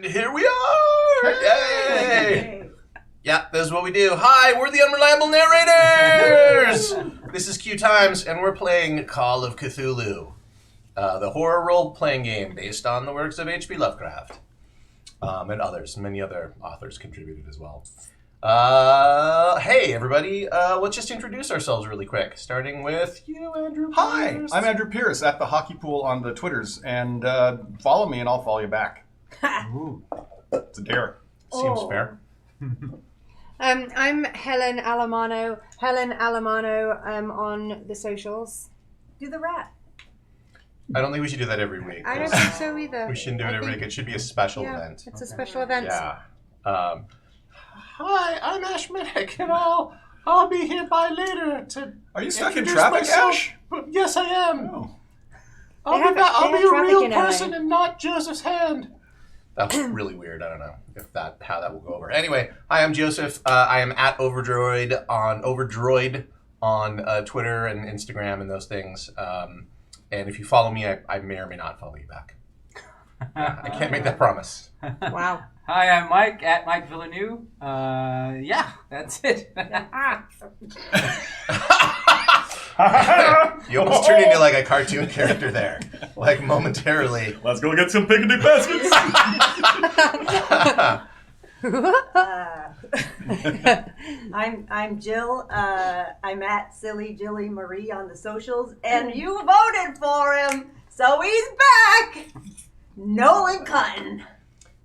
Here we are! Yay! Yeah, this is what we do. Hi, we're the Unreliable Narrators! This is QueueTimes, and we're playing Call of Cthulhu, the horror role-playing game based on the works of H.P. Lovecraft. And others. Many other authors contributed as well. Hey, everybody. Let's just introduce ourselves really quick, starting with you, Andrew Pierce. Hi, I'm Andrew Pierce at the Hockey Pool on the Twitters, and follow me and I'll follow you back. Ooh, it's a dare. Seems fair. I'm Helen Alamano. On the socials. Do the rat. I don't think we should do that every week. I don't think so either. We shouldn't do it every week. It should be a special event. It's a special event. Yeah. Hi, I'm Ash Minnick, and I'll be here by later to. Are you stuck in introduce traffic, myself. Ash? Yes, I am. Oh. I'll be a traffic real in LA. person and not Joseph's hand. That was really weird. I don't know how that will go over. Anyway, hi, I'm Joseph. I am at Overdroid on Twitter and Instagram and those things. And if you follow me, I may or may not follow you back. I can't make that promise. Wow. Hi, I'm Mike at Mike Villeneuve. Yeah, that's it. You almost turned into like a cartoon character there, like momentarily. Let's go get some picnic baskets. I'm Jill. I'm at Silly Jilly Marie on the socials, and you voted for him, so he's back. Nolan Cutton.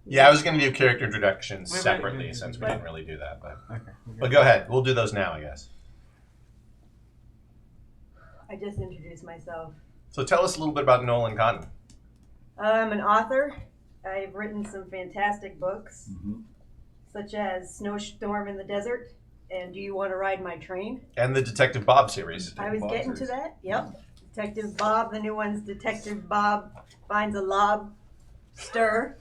Yeah, I was going to do character introductions separately since we didn't really do that, but go ahead. We'll do those now, I guess. I just introduced myself. So tell us a little bit about Nolan Cotton. I'm an author. I've written some fantastic books, such as Snowstorm in the Desert and Do You Want to Ride My Train? And the Detective Bob series. I was getting to that. Yep. Detective Bob. The new one's Detective Bob Finds a Lobster.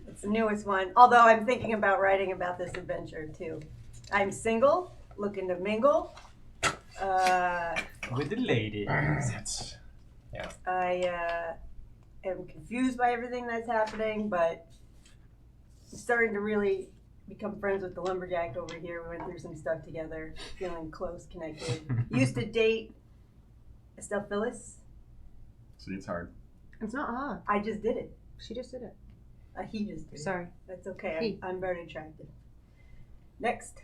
It's the newest one. Although I'm thinking about writing about this adventure too. I'm single, looking to mingle. With the lady. I am confused by everything that's happening, but I'm starting to really become friends with the lumberjack over here. We went through some stuff together, feeling close, connected. Used to date Estelle Phyllis. See, it's hard. It's not hard. I just did it. She just did it. He just did it. Sorry. That's okay. I'm very attractive. Next.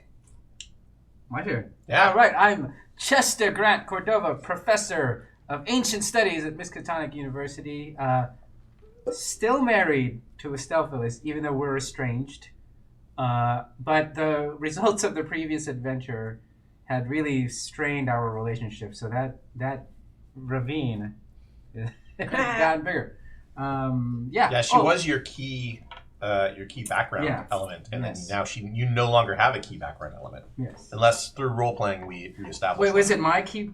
My turn. Yeah. All right, I'm Chester Grant Cordova, professor of ancient studies at Miskatonic University. Still married to Estelle Phyllis, even though we're estranged. But the results of the previous adventure had really strained our relationship, so that ravine has gotten bigger. Yeah, she was your key background element, and then now you no longer have a key background element. Yes. Unless through role playing we established. Wait, was it my key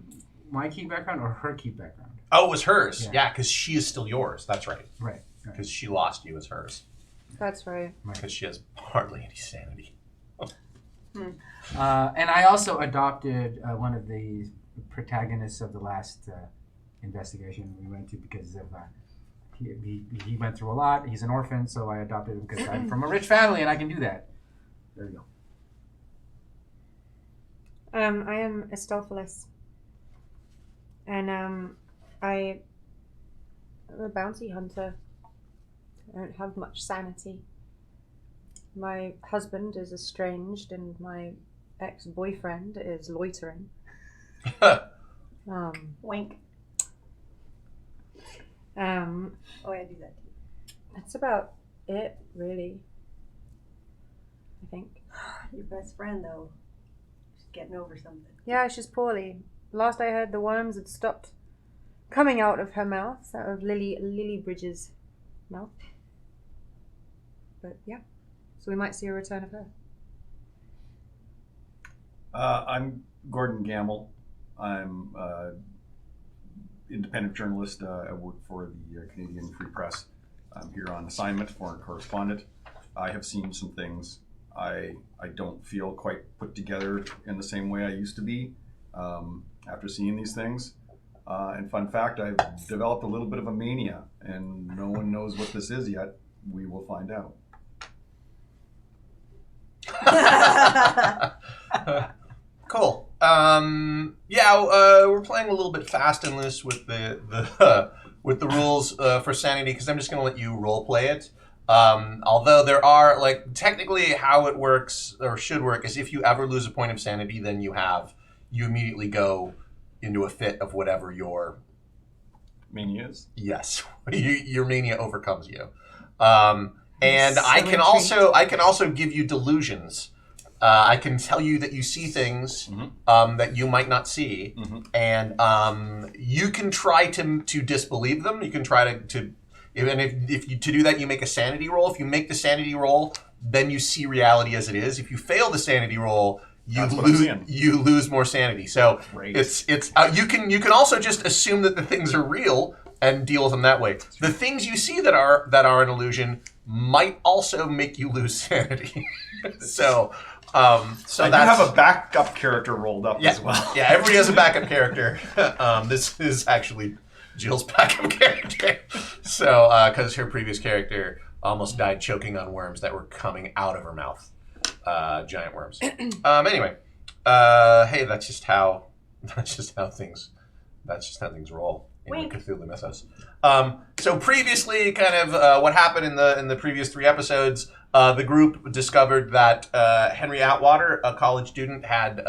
background or her key background? Oh, it was hers. Yeah, because she is still yours. That's right. Right. Because she lost you as hers. That's right. Because she has hardly any sanity. And I also adopted one of the protagonists of the last investigation we went to because of he went through a lot. He's an orphan, so I adopted him because I'm from a rich family and I can do that. There you go. I am Estelle Phyllis. And I'm a bounty hunter. I don't have much sanity. My husband is estranged and my ex-boyfriend is loitering. Wink. I do that too. That's about it, really. I think. Your best friend, though, she's getting over something. Yeah, she's poorly. Last I heard, the worms had stopped coming out of her mouth, out of Lily Bridges' mouth. But yeah, so we might see a return of her. I'm Gordon Gamble. I'm independent journalist. I work for the Canadian Free Press. I'm here on assignment, foreign correspondent. I have seen some things. I don't feel quite put together in the same way I used to be after seeing these things. And fun fact, I've developed a little bit of a mania, and no one knows what this is yet. We will find out. Cool. We're playing a little bit fast and loose with the with the rules for sanity because I'm just going to let you role play it. Although there are technically how it works or should work is if you ever lose a point of sanity, then you immediately go into a fit of whatever your Mania is? Yes, your mania overcomes you. And I can also give you delusions. I can tell you that you see things that you might not see, and you can try to disbelieve them. You can try to and if you to do that, you make a sanity roll. If you make the sanity roll, then you see reality as it is. If you fail the sanity roll, you lose more sanity. So Great. it's you can also just assume that the things are real and deal with them that way. The things you see that are an illusion might also make you lose sanity. So I do have a backup character rolled up as well. Yeah, everybody has a backup character. This is actually Jill's backup character. So, because her previous character almost died choking on worms that were coming out of her mouth. Giant worms. Anyway, hey, that's just how things roll in the Cthulhu mythos. So previously, kind of what happened in the previous 3 episodes, the group discovered that Henry Atwater, a college student, had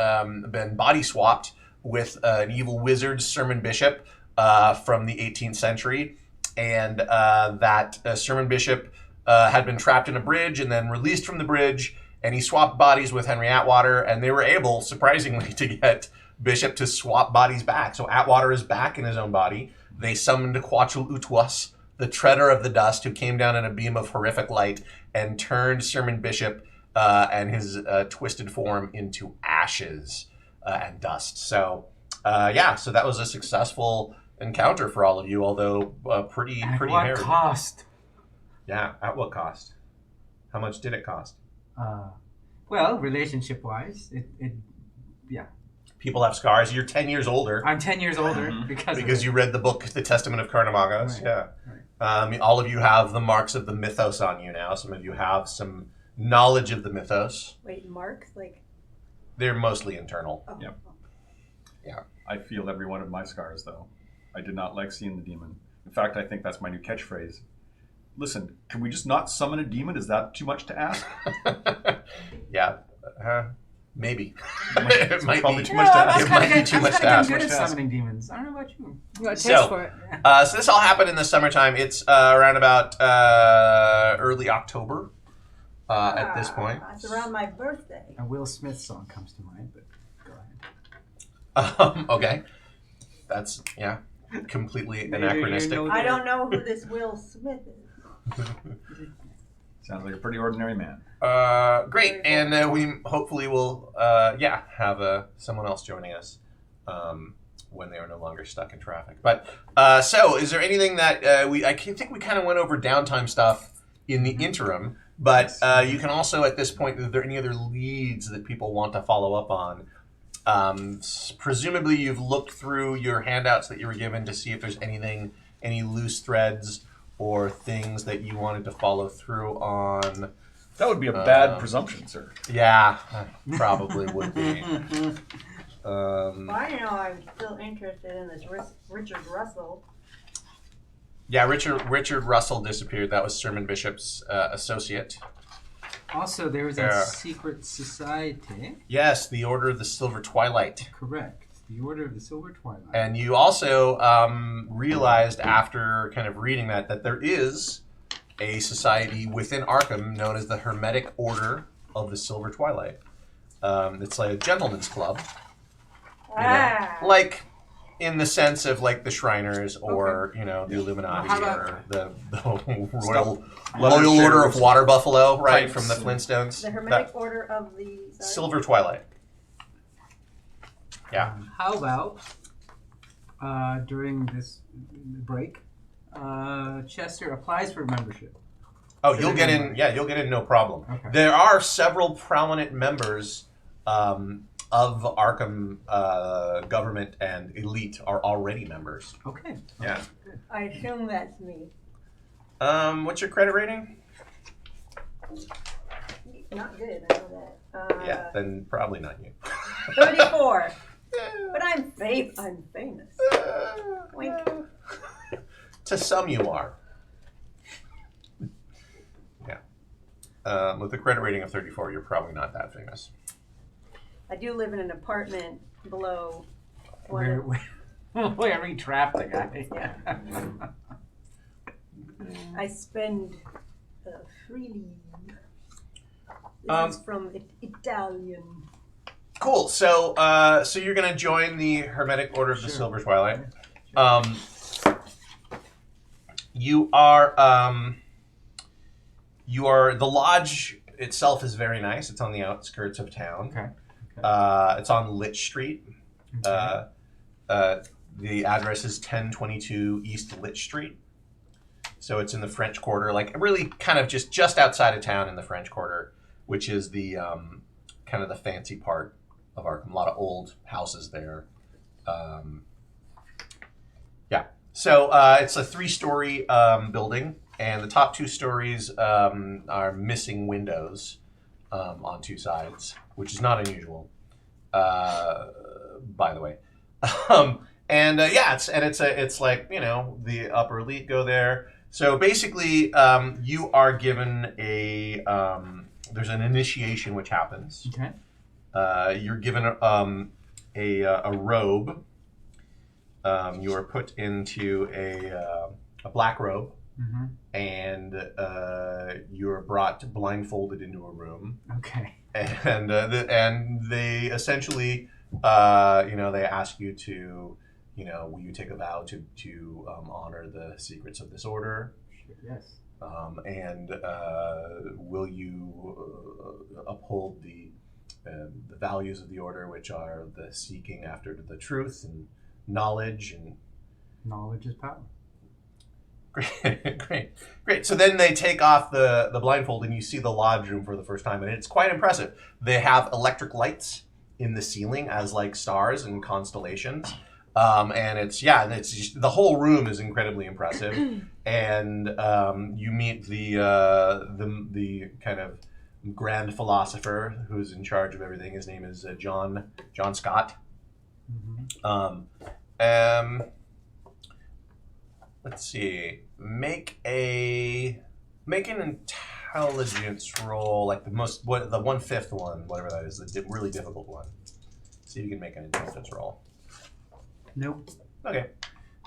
been body swapped with an evil wizard, Sermon Bishop, from the 18th century, and that Sermon Bishop had been trapped in a bridge and then released from the bridge, and he swapped bodies with Henry Atwater, and they were able, surprisingly, to get Bishop to swap bodies back. So Atwater is back in his own body. They summoned Quetzalcoatl, the treader of the dust, who came down in a beam of horrific light and turned Sermon Bishop and his twisted form into ashes and dust. So, so that was a successful encounter for all of you, although pretty At what hairy. cost? Yeah, at what cost? How much did it cost? Well, relationship-wise, it People have scars. You're 10 years older. I'm 10 years older because you read the book, The Testament of Carnimagos. Right. Yeah. Right. All of you have the marks of the mythos on you now. Some of you have some knowledge of the mythos. Wait, marks? They're mostly internal. Oh. Yep. Yeah. I feel every one of my scars, though. I did not like seeing the demon. In fact, I think that's my new catchphrase. Listen, can we just not summon a demon? Is that too much to ask? Yeah. Maybe. It might probably be too much to ask. It might be too much to ask. I'm good at summoning demons. I don't know about you. You got a taste So, for it. So this all happened in the summertime. It's around about early October at this point. It's around my birthday. A Will Smith song comes to mind, but go ahead. Okay. That's, completely anachronistic. I don't know who this Will Smith is. Sounds like a pretty ordinary man. Great, and we hopefully will, have someone else joining us when they are no longer stuck in traffic. But so, is there anything that I think we kind of went over downtime stuff in the interim? But you can also, at this point, is there any other leads that people want to follow up on? Presumably, you've looked through your handouts that you were given to see if there's any loose threads or things that you wanted to follow through on. That would be a bad presumption, sir. Yeah, probably would be. I know I'm still interested in this Richard Russell. Yeah, Richard Russell disappeared. That was Sermon Bishop's associate. Also, there was a secret society. Yes, the Order of the Silver Twilight. Correct. The Order of the Silver Twilight. And you also realized after kind of reading that there is a society within Arkham known as the Hermetic Order of the Silver Twilight. It's like a gentleman's club. Like in the sense of like the Shriners or, the Illuminati or the Royal Order of Water Buffalo, right, from the Flintstones. The Hermetic Order of the... Silver Twilight. Yeah. How about during this break, Chester applies for membership? Oh, you'll get in. Yeah, you'll get in, no problem. Okay. There are several prominent members of Arkham government and elite are already members. Okay. Yeah. I assume that's me. What's your credit rating? Not good, I know that. Yeah, then probably not you. 34. But I'm famous. Wink. To some you are. Yeah. With a credit rating of 34, you're probably not that famous. I do live in an apartment below one Where, of, where we trapped the guy. I spend freely. This is from Italian. Cool. So, so you're gonna join the Hermetic Order of the Silver Twilight. You are the lodge itself is very nice. It's on the outskirts of town. Okay. It's on Lich Street. Okay. The address is 1022 East Lich Street. So it's in the French Quarter, like really kind of just outside of town in the French Quarter, which is the kind of the fancy part of Arkham. A lot of old houses there. Yeah. So it's a 3-story building, and the top 2 stories are missing windows on 2 sides, which is not unusual, by the way. It's like, you know, the upper elite go there. So basically, you are given there's an initiation which happens. Okay. You're given a robe. You are put into a black robe, Mm-hmm. and you're brought blindfolded into a room. Okay. And they essentially, they ask you to, will you take a vow to honor the secrets of this order? Yes. And will you uphold the values of the order, which are the seeking after the truth and knowledge and Knowledge is power. Great. So then they take off the blindfold, and you see the lodge room for the first time, and it's quite impressive. They have electric lights in the ceiling as like stars and constellations, and it's just, the whole room is incredibly impressive. And you meet the kind of grand philosopher who's in charge of everything. His name is John Scott. Mm-hmm. Let's see. Make an intelligence roll, like the 1/5 one, whatever that is, the really difficult one. See if you can make an intelligence roll. Nope. Okay,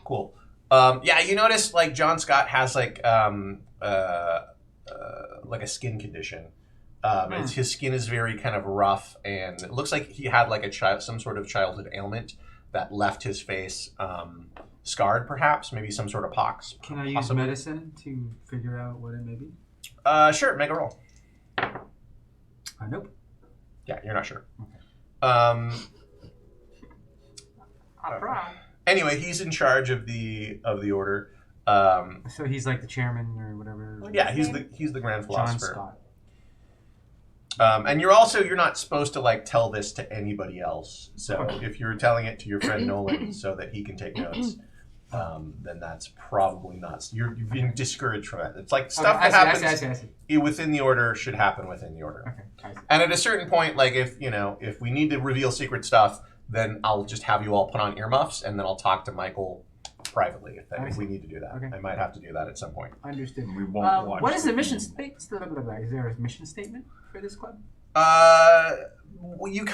cool. You notice like John Scott has like a skin condition. His skin is very kind of rough, and it looks like he had like some sort of childhood ailment that left his face scarred, perhaps, maybe some sort of pox. Can I use possibly. medicine to figure out what it may be? Sure, make a roll. Nope. Yeah, you're not sure. Okay. I'll try. Anyway, he's in charge of the order. So he's like the chairman or whatever. Yeah, he's the grand John philosopher. Scott. And you're not supposed to like tell this to anybody else. So if you're telling it to your friend Nolan so that he can take notes, then that's probably not. You're being discouraged from it. It's like stuff that happens I see. within the order should happen within the order. Okay, I see. And at a certain point, like if we need to reveal secret stuff, then I'll just have you all put on earmuffs, and then I'll talk to Michael privately if we need to do that. Okay. I might have to do that at some point. Understood. We won't watch. What is the mission statement? Is there a mission statement for this club? You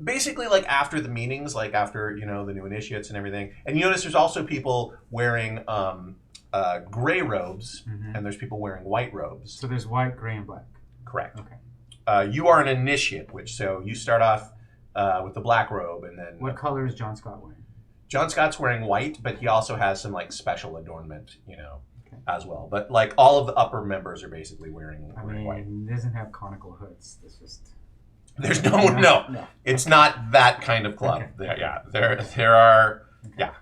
basically like after the meetings, like after the new initiates and everything, and you notice there's also people wearing gray robes, Mm-hmm. and there's people wearing white robes. So there's white, gray, and black. Correct. Okay. You are an initiate, so you start off with the black robe, and then What color is John Scott wearing? John Scott's wearing white, but he also has some like special adornment, Okay. as well. But like all of the upper members are basically wearing white. It doesn't have conical hoods. It's just. There's no. It's not that kind of club. Okay. There are. Okay. Yeah.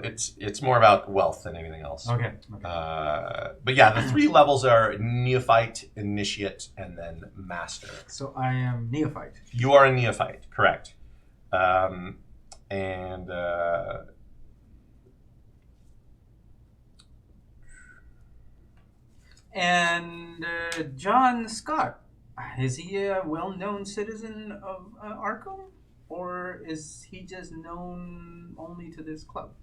It's more about wealth than anything else. Okay. But yeah, the 3 levels are neophyte, initiate, and then master. So I am neophyte. You are a neophyte, correct? And John Scott, is he a well-known citizen of Arkham? Or is he just known only to this club?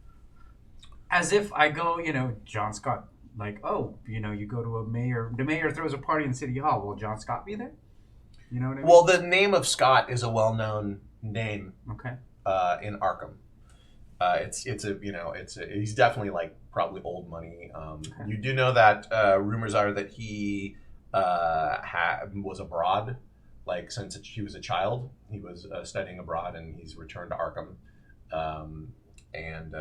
As if I go, John Scott, like, oh, you go to the mayor throws a party in City Hall. Will John Scott be there? You know what I mean? Well, the name of Scott is a well-known name. Okay. In Arkham. He's definitely like probably old money. You do know that rumors are that he was abroad, like since he was a child. He was studying abroad, and he's returned to Arkham, and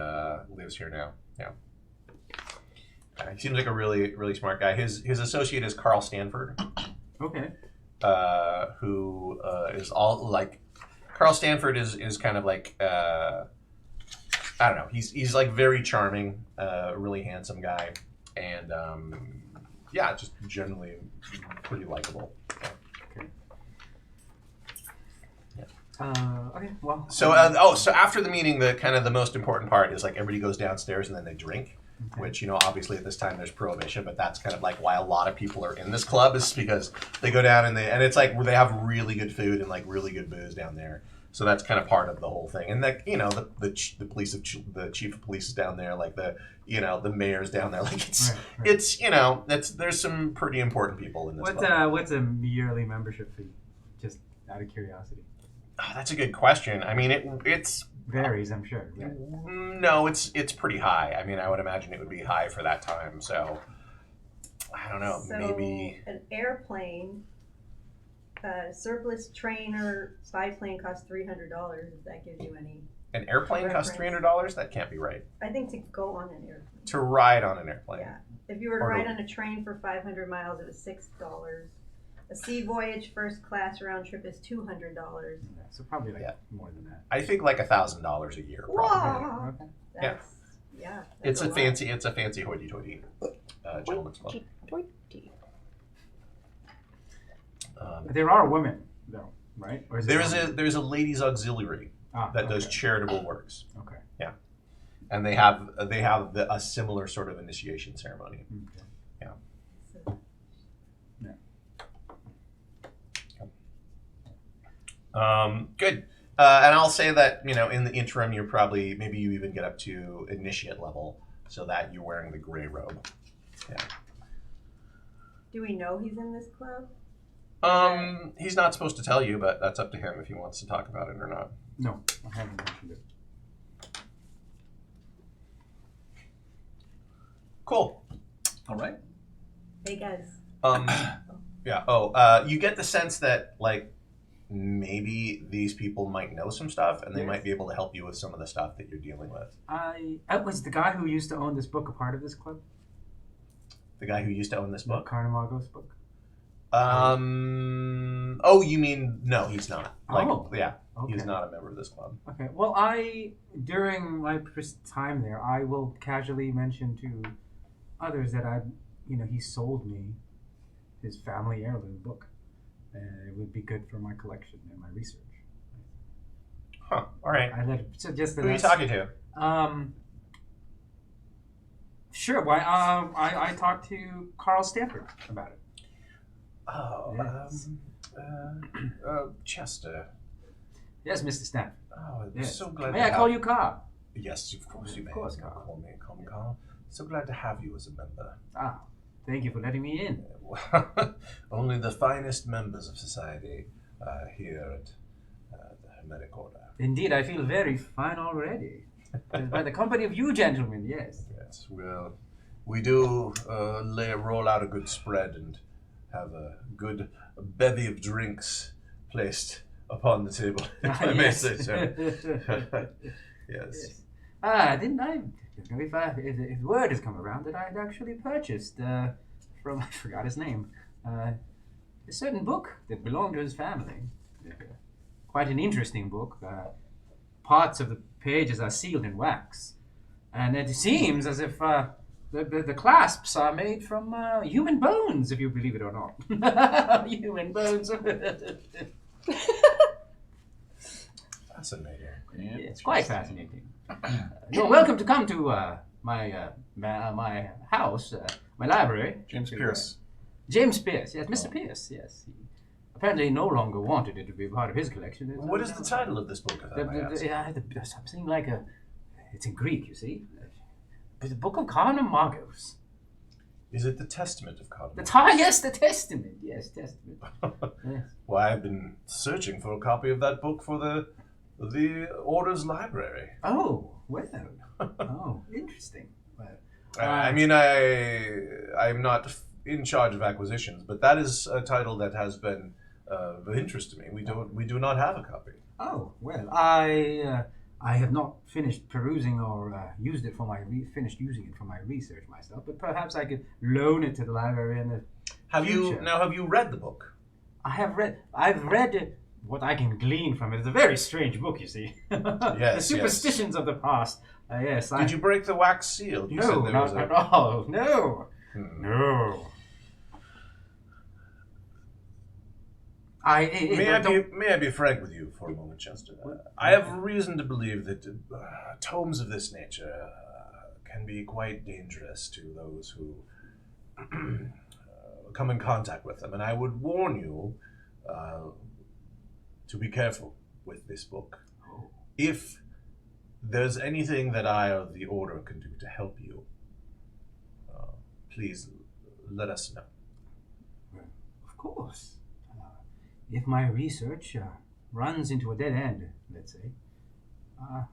lives here now. Yeah, he seems like a really really smart guy. His associate is Carl Stanford. Okay. Who is all like. Carl Stanford is kind of like I don't know. He's like very charming, really handsome guy, and just generally pretty likable. Okay. Okay. Well. So so after the meeting, the most important part is like everybody goes downstairs and then they drink. Okay. Which, obviously at this time there's prohibition, but that's kind of like why a lot of people are in this club is because they go down and it's like where they have really good food and like really good booze down there. So that's kind of part of the whole thing. And that, the chief of police is down there, like the mayor's down there. Like it's there's some pretty important people in this club. What's a yearly membership fee? Just out of curiosity. Oh, that's a good question. I mean, it's varies, I'm sure. Right? No, it's pretty high. I mean, I would imagine it would be high for that time. So, I don't know. So maybe an airplane, surplus train or biplane costs $300. If that gives you any. An airplane costs $300? That can't be right. I think to go on an airplane. To ride on an airplane. Yeah. If you were to ride on a train for 500 miles, it was $6. A sea voyage first class round trip is $200. Yeah, so probably more than that. I think like $1,000 a year. Probably. Wow. Okay. That's It's a fancy hoity-toity gentleman's club. There are women though, right? Or is there's a ladies auxiliary that does charitable works. Okay. Yeah, and they have a similar sort of initiation ceremony. Okay. Good. And I'll say that, in the interim, maybe you even get up to initiate level so that you're wearing the gray robe. Yeah. Do we know he's in this club? He's not supposed to tell you, but that's up to him if he wants to talk about it or not. No, I haven't mentioned it. Cool. All right. Hey, guys. Yeah. You get the sense that, like, maybe these people might know some stuff and they might be able to help you with some of the stuff that you're dealing with. Was the guy who used to own this book a part of this club? The guy who used to own this book? Carnimagos book? You mean, no, he's not. Okay. He's not a member of this club. Okay. Well, during my time there, I will casually mention to others that he sold me his family heirloom book. It would be good for my collection and my research. Huh. All right. Who are you talking to? Sure. Why? I talked to Carl Stanford about it. Oh. Yes. Chester. Yes, Mr. Stanford. Oh, I'm so glad. May I call you Carl? Yes, of course you may. Of course, Call me Carl. So glad to have you as a member. Thank you for letting me in. Only the finest members of society here at the Hermetic Order. Indeed, I feel very fine already. By the company of you gentlemen, yes. Yes, well, we do roll out a good spread and have a good bevy of drinks placed upon the table, if I may say so. Yes. Didn't I? If word has come around that I'd actually purchased from, I forgot his name, a certain book that belonged to his family. Quite an interesting book. Parts of the pages are sealed in wax. And it seems as if the clasps are made from human bones, if you believe it or not. Human bones. Fascinating. It's quite fascinating. You're welcome to come to my house, my library. James Pierce. James Pierce, yes, Mr. Pierce, yes. He apparently no longer wanted it to be part of his collection. What is the title of this book? Something like it's in Greek, you see. The Book of Carnomagos. Is it the Testament of Cardinal? Yes, the Testament. Yes, Testament. Yes. Well, I've been searching for a copy of that book for the Order's library. Oh, well. Oh, interesting. Well, I mean, I'm not in charge of acquisitions, but that is a title that has been of interest to me. We do not have a copy. Oh, well, I have not finished perusing or used it for finished using it for my research myself, but perhaps I could loan it to the library in the future. Have you read the book? I've read what I can glean from it. It's a very strange book, you see. Yes, the superstitions of the past. Yes. Did you break the wax seal? You No, not at all. No. No. May I be frank with you for a moment, Chester? I have reason to believe that tomes of this nature can be quite dangerous to those who come in contact with them, and I would warn you to be careful with this book. If there's anything that I or the Order can do to help you, please let us know. Of course. If my research runs into a dead end, let's say, I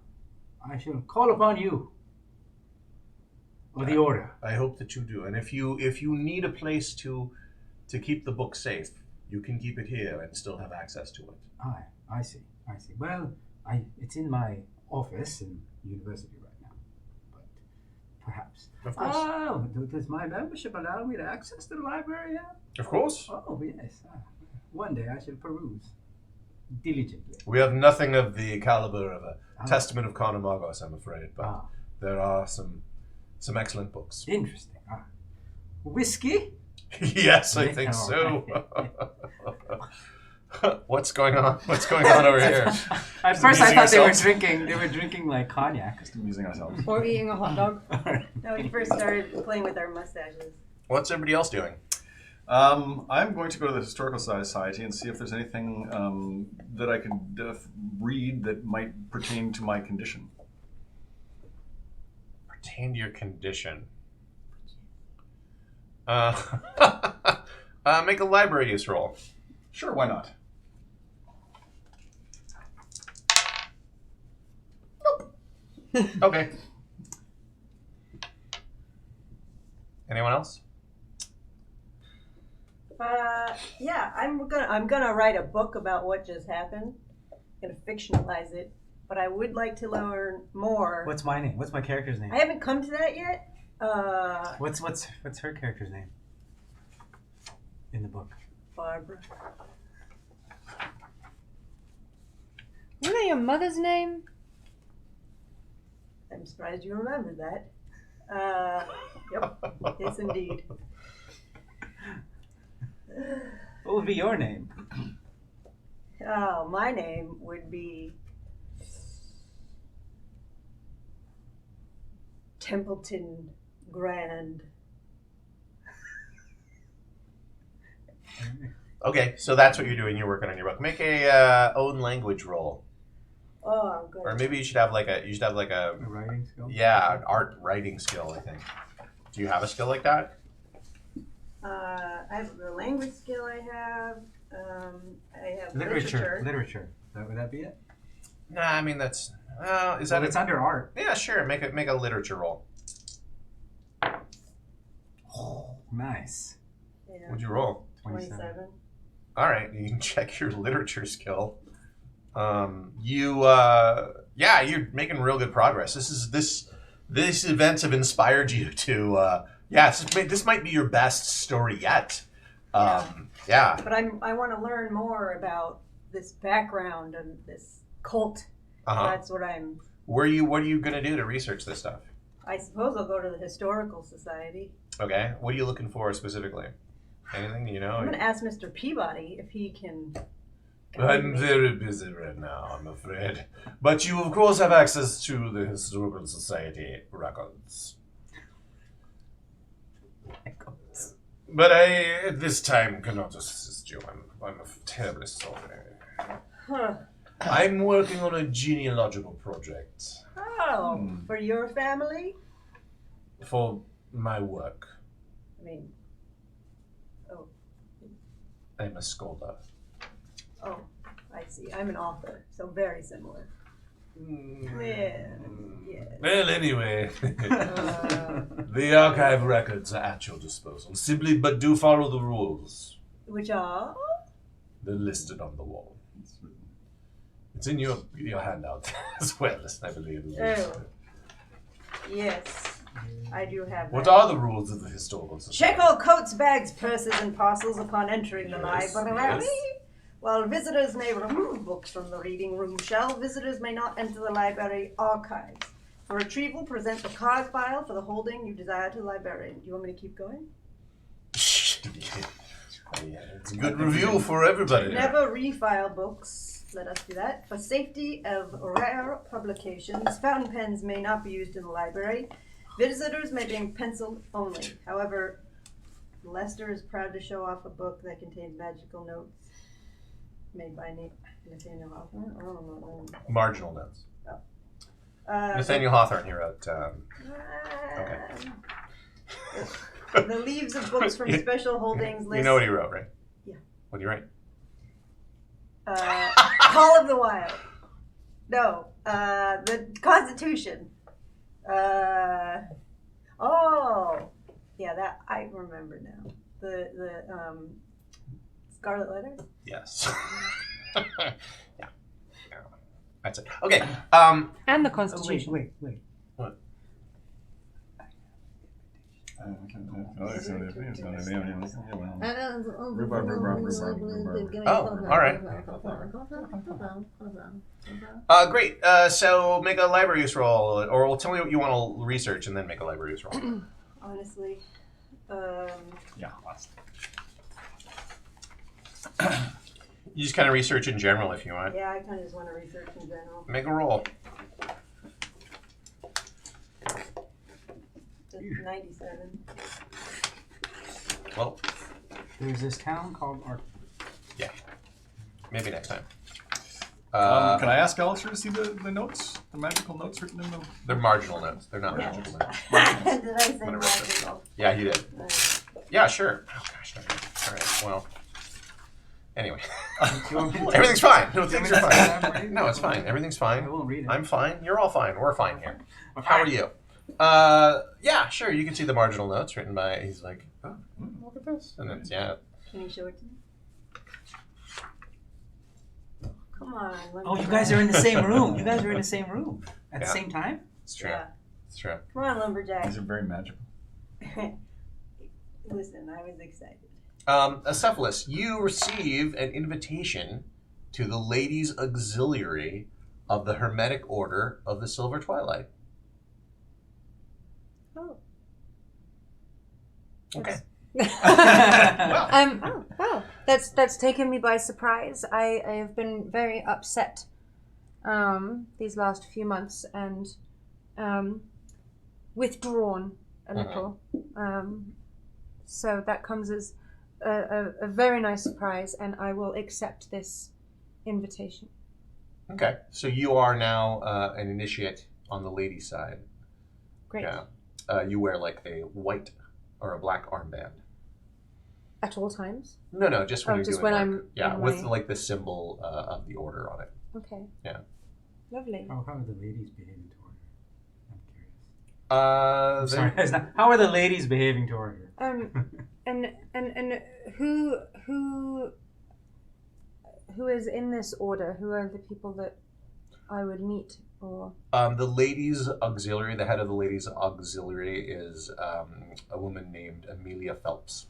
shall call upon you or the Order. I hope that you do. And if you need a place to keep the book safe, you can keep it here and still have access to it. I see. Well, it's in my office in university right now, but perhaps. Of course. Oh, does my membership allow me to access the library? Of course. Oh, yes. One day I shall peruse diligently. We have nothing of the caliber of a Testament of Carnomagos, I'm afraid, but there are some excellent books. Interesting. Whiskey? Yes, I think so. What's going on? What's going on over here? At first I thought yourselves? they were drinking like cognac. Just amusing ourselves. Or eating a hot dog. No, we first started playing with our mustaches. What's everybody else doing? I'm going to go to the Historical Society and see if there's anything that I can read that might pertain to my condition. Pertain to your condition. Make a library use roll. Sure, why not? Okay. Anyone else? Yeah, I'm gonna write a book about what just happened. I'm gonna fictionalize it, but I would like to learn more. What's my name? What's my character's name? I haven't come to that yet. What's her character's name in the book? Barbara. You know your mother's name? I'm surprised you remembered that. Yep. Yes, indeed. What would be your name? Oh, my name would be Templeton Grand. Okay, so that's what you're doing. You're working on your book. Make a own language roll, Oh, good. or maybe you should have like a A writing skill? an art writing skill. I think. Do you have a skill like that? I have the language skill. I have Literature. Would that be it? Nah, I mean that's. Is Well, that it's under art. Yeah, sure. Make a literature roll. Oh, nice. Yeah, What'd you roll? 27. All right, you can check your literature skill. You're making real good progress. These events have inspired you to. This might be your best story yet. Yeah. But I want to learn more about this background and this cult. That's what I'm. What are you gonna do to research this stuff? I suppose I'll go to the Historical Society. Okay. What are you looking for specifically? Anything you know? I'm going to ask Mr. Peabody if he can. I'm very busy right now, I'm afraid. But you, of course, have access to the Historical Society records. But I, at this time, cannot assist you. I'm terribly sorry. Huh. I'm working on a genealogical project Oh, for your family? for my work. I mean, I'm a scholar. oh, I see. I'm an author, so very similar. Yeah. Well, anyway, Uh, the archive records are at your disposal. Simply, but do follow the rules. which are? They're listed on the wall. It's in your handout as well, I believe. Oh. Yes, I do have What that. are the rules of the historical society? Check all coats, bags, purses, and parcels upon entering the Yes, library. yes. While visitors may remove books from the reading room shelf, visitors may not enter the library archives. For retrieval, present the card file for the holding you desire to the librarian. Do you want me to keep going? Yeah, it's a good review for everybody. Never refile books. Let us do that. For safety of rare publications, fountain pens may not be used in the library. Visitors may bring pencil only. However, Lester is proud to show off a book that contains magical notes made by Nathaniel Hawthorne. Oh, Marginal notes. no. Nathaniel Hawthorne, you wrote. The leaves of books from special holdings list. You know what he wrote, right? Yeah. What did you write? Call of the Wild. No. The Constitution. Oh. Yeah, that I remember now. The Scarlet Letter? Yes. Yeah. That's it. Okay. And the Oh, Constitution. wait. What? Oh, all right. Great. So make a library use roll, or tell me what you want to research, and then make a library use roll. Honestly. Yeah, last. You just kind of research in general if you want. Yeah, I kind of just want to research in general. Make a roll. Just 97. Well, There's this town called maybe next time. Can I ask Alistair to see the notes, the magical notes written in them? They're marginal notes. They're not Yeah. magical notes. Did I say Whatever. magical? Yeah, he did. Yeah, sure. Oh gosh. All right. Well. Anyway, everything's fine. No, things are fine. No, it's fine. Everything's I fine. won't read it. I'm fine. You're all fine. We're fine here. Okay. How are you? Yeah, sure. You can see the marginal notes written by. He's like, oh, look at this, and it's Can you show it to me? Come on. let me Oh, you try. guys are in the same room. You guys are in the same room at the Yeah. same time? It's true. Yeah. It's true. Come on, lumberjack. These are very magical. Listen, I was excited. Acephalus, you receive an invitation to the Ladies' Auxiliary of the Hermetic Order of the Silver Twilight. Oh. Okay. Wow. That's taken me by surprise. I have been very upset these last few months and withdrawn a little. So that comes as a very nice surprise, and I will accept this invitation. Okay. So you are now an initiate on the lady side. Great. Yeah. You wear like a white or a black armband. At all times? No, just when Oh, you're just doing when work. I'm Yeah, in with my- like the symbol of the order on it. Okay. Yeah. Lovely. Oh, how are the ladies behaving toward her? I'm curious. I'm sorry, They're- that's not- how are the ladies behaving toward her? And who is in this order? Who are the people that I would meet or the ladies' auxiliary, the head of the ladies' auxiliary is a woman named Amelia Phelps.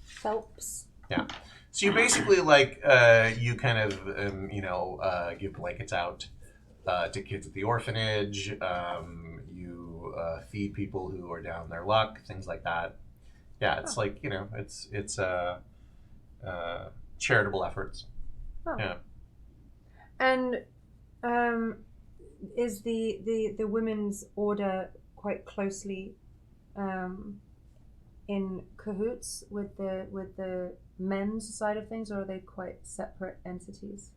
Phelps? Yeah. So you basically like you kind of give blankets out to kids at the orphanage. You feed people who are down their luck, things like that. Yeah, it's like it's charitable efforts. Oh. Yeah. And is the women's order quite closely in cahoots with the men's side of things, or are they quite separate entities?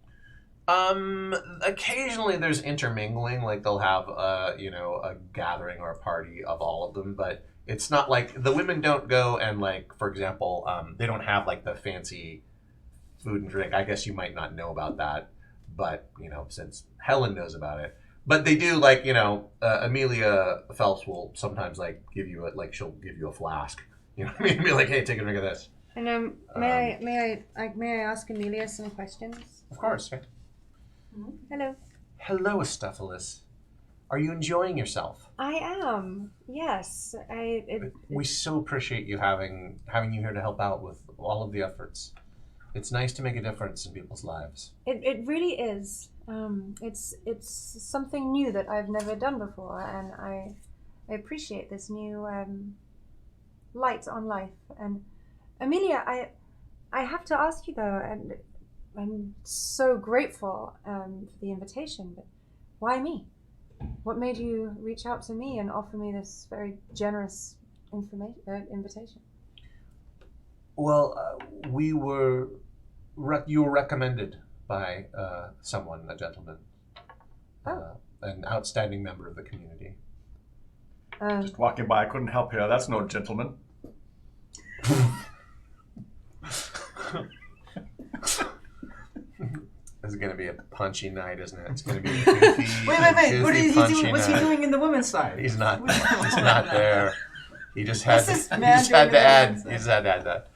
Occasionally there's intermingling, like they'll have a gathering or a party of all of them, but it's not like the women don't go and, like, for example, they don't have like the fancy food and drink. I guess you might not know about that, but since Helen knows about it. But they do, like, Amelia Phelps will sometimes like she'll give you a flask. You know what I mean? Be like, hey, take a drink of this. And may I ask Amelia some questions? Of course. Yeah. Hello. Hello, Astophilis. Are you enjoying yourself? I am. Yes. We so appreciate you having you here to help out with all of the efforts. It's nice to make a difference in people's lives. It really is. It's something new that I've never done before, and I appreciate this new light on life. And Amelia, I have to ask you though, and I'm so grateful for the invitation, but why me? What made you reach out to me and offer me this very generous invitation? Well, you were recommended by someone, a gentleman, an outstanding member of the community. Just walking by, I couldn't help you. That's no gentleman. This is going to be a punchy night, isn't it? It's going to be a goofy, Wait. What is he doing? What's he doing in the women's side? He's not there. He just had What's this to man doing add. in the He just had to add that.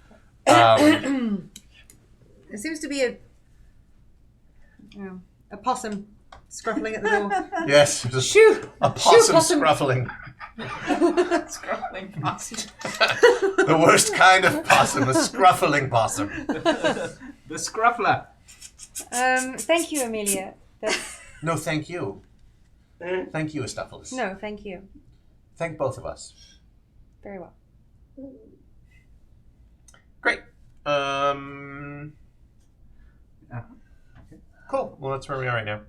There seems to be a possum scruffling at the door. Yes, there's Shoo! a possum possum. scruffling. Scruffling possum. The worst kind of possum, a scruffling possum. The scruffler. Thank you, Amelia. No, thank you. Thank you, Astophilis. No, thank you. Thank both of us. Very well. Great. Cool. Well, that's where we are right now.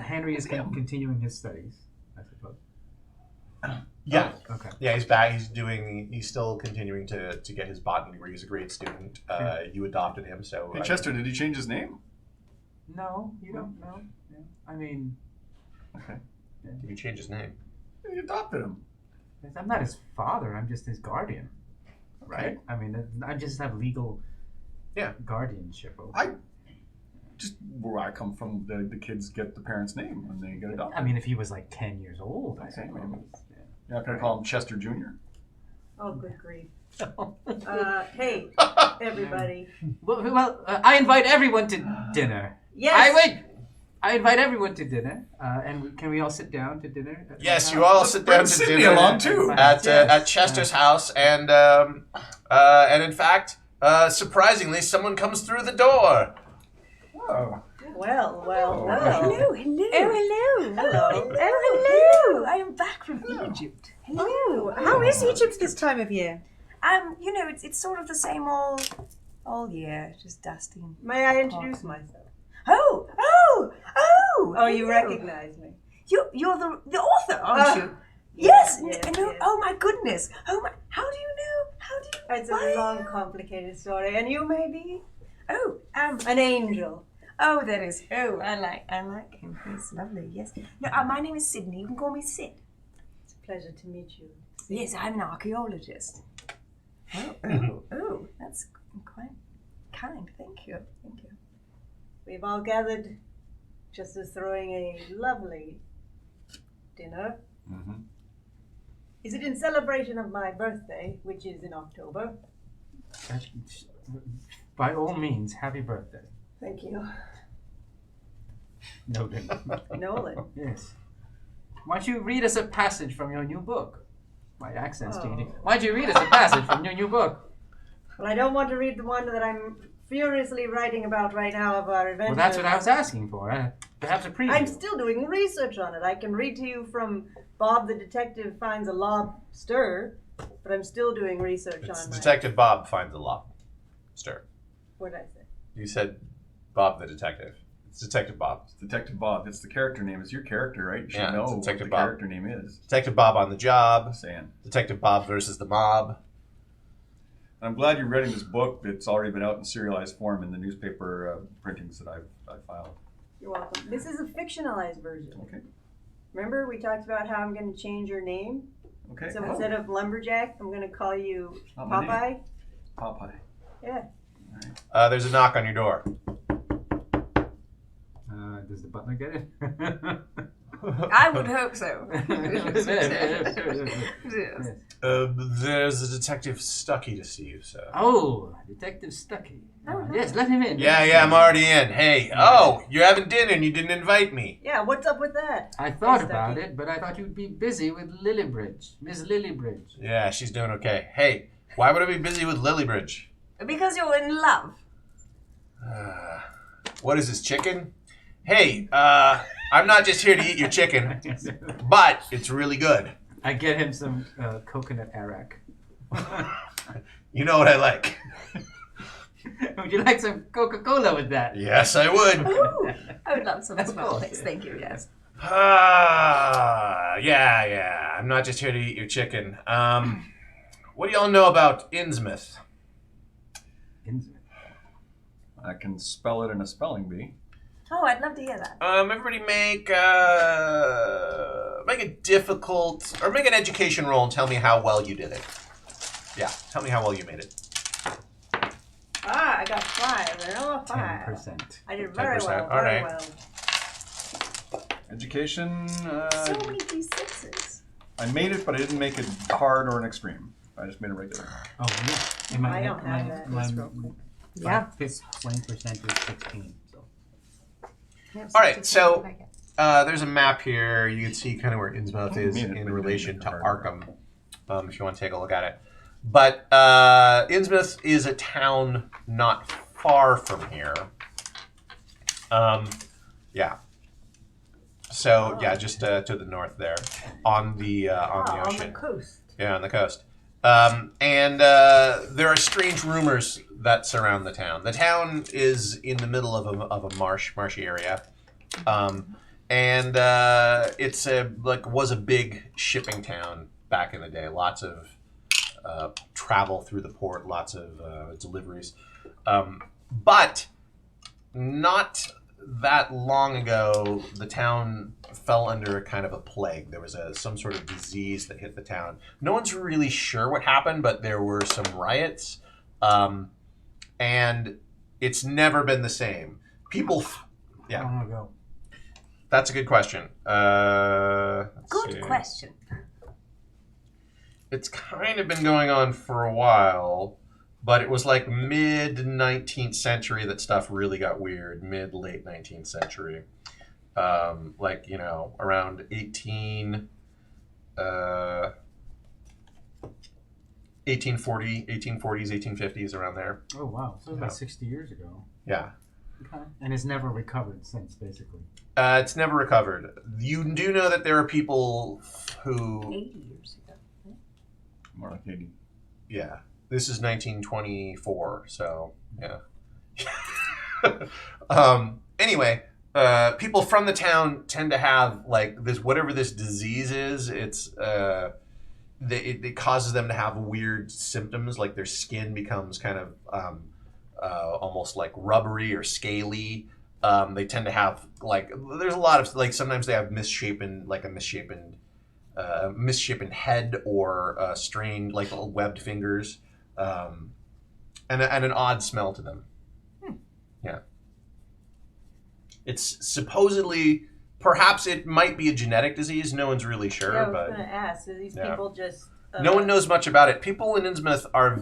Henry is continuing his studies, I suppose. Yeah. Oh, okay. Yeah, he's back. He's still continuing to get his botany degree. He's a great student. You adopted him, so. Hey, Chester, did he change his name? No, you don't know. Yeah. I mean, Okay. Did he change his name? You adopted him. I'm not his father. I'm just his guardian, right? Okay. I mean, I just have legal guardianship over. Just where I come from, the kids get the parent's name when they get adopted. I mean, if he was like 10 years old, I Okay, suppose. maybe. You're not going to call him Chester Jr.? Oh, good grief. Hey, everybody. Well, I invite everyone to dinner. Yes. I invite everyone to dinner, and can we all sit down to dinner? Yes, you all sit down to Sydney dinner along too. at Chester's house, and in fact, surprisingly, someone comes through the door. Oh. Well. Hello. Oh, hello. Hello. Oh, hello. I am back from Egypt. Hello. How is Egypt this time of year? It's sort of the same all year, just dusty. May I introduce myself? Oh, Oh, you hello. recognize me. You're the author, aren't you? Yes. Yes. Yes. Oh my goodness. Oh my. How do you know? It's a long, complicated story, and you may be Oh, an angel. Oh, that is. Oh, I like him. He's lovely. Yes. No, my name is Sydney. You can call me Sid. It's a pleasure to meet you. Yes, I'm an archaeologist. Oh, that's quite kind. Thank you. We've all gathered just as throwing a lovely dinner. Mm-hmm. Is it in celebration of my birthday, which is in October? By all means, happy birthday. Thank you. Noted. Nolan. Yes. Why don't you read us a passage from your new book? My accent's Oh. changing. Why don't you read us a passage from your new book? Well, I don't want to read the one that I'm furiously writing about right now of our adventure. Well, that's what I was asking for. Perhaps a preview. I'm still doing research on it. I can read to you from Bob the Detective Finds a Lobster, but I'm still doing research It's on it. Detective Bob finds a lobster. What did I say? You said Bob the Detective. It's Detective Bob. It's Detective Bob. It's the character name. It's your character, right? You should Yeah, know it's what the Detective Bob. character name is. Detective Bob on the job. Saying. Detective Bob versus the mob. I'm glad you're reading this book. It's already been out in serialized form in the newspaper printings that I've filed. You're welcome. This is a fictionalized version. Okay. Remember we talked about how I'm going to change your name? Okay. So instead of Lumberjack, I'm going to call you Not my Popeye. name. Popeye. Yeah. There's a knock on your door. Does the butler get it? I would hope so. There's a Detective Stucky to see you, sir. Oh, Detective Stucky. Oh, no. Yes, let him in. Yeah, I'm already in. Hey, you're having dinner and you didn't invite me. Yeah, what's up with that? I thought Hey, about Stucky. it, but I thought you'd be busy with Lilybridge. Miss Lilybridge. Yeah, she's doing okay. Hey, why would I be busy with Lilybridge? Because you're in love. What is this, chicken? Hey, I'm not just here to eat your chicken, but it's really good. I get him some coconut arak. You know what I like. Would you like some Coca-Cola with that? Yes, I would. Ooh, I would love some Of small course. things. Thank you, yes. Yeah. I'm not just here to eat your chicken. What do y'all know about Innsmouth? Innsmouth. I can spell it in a spelling bee. Oh, I'd love to hear that. Everybody make a difficult, or make an education roll and tell me how well you did it. Yeah, tell me how well you made it. I got 5. Vanilla 5. 10%. I did very 10%, well. all Very right. well. Education. So many D6s. I made it, but I didn't make it hard or an extreme. I just made it regular. Oh, yeah. And I don't have that. My, Just real quick. Yeah. 20% is 16. So. All right, so there's a map here. You can see kind of where Innsmouth is Made it, but in you relation didn't to make it hard. Arkham, if you want to take a look at it. But Innsmouth is a town not far from here. Yeah. So yeah, just to the north there, on the On ocean. the coast. Yeah, on the coast. And there are strange rumors that surround the town. The town is in the middle of a marshy area, and it's was a big shipping town back in the day. Lots of travel through the port, lots of deliveries, but not that long ago, the town fell under a kind of a plague. There was some sort of disease that hit the town. No one's really sure what happened, but there were some riots, and it's never been the same. People, yeah, How long ago? that's a good question. Let's Good see. question. It's kind of been going on for a while, but it was like mid 19th century that stuff really got weird. Late 19th century. Like, you know, around 1840, 1840s, 1850s, around there. Oh, wow. So about 60 years ago. Yeah. Okay. And it's never recovered since, basically. It's never recovered. You do know that there are people who, 80 years ago. More like 80. yeah, this is 1924, so yeah. Anyway, people from the town tend to have like this, whatever this disease is. It causes them to have weird symptoms, like their skin becomes kind of almost like rubbery or scaly. They tend to have like, there's a lot of like, sometimes they have misshapen head or strained like little webbed fingers, and an odd smell to them. Yeah. It's supposedly, perhaps it might be a genetic disease. No one's really sure, Yeah, I was but going to ask. Do these Yeah. people just... no one knows much about it. People in Innsmouth are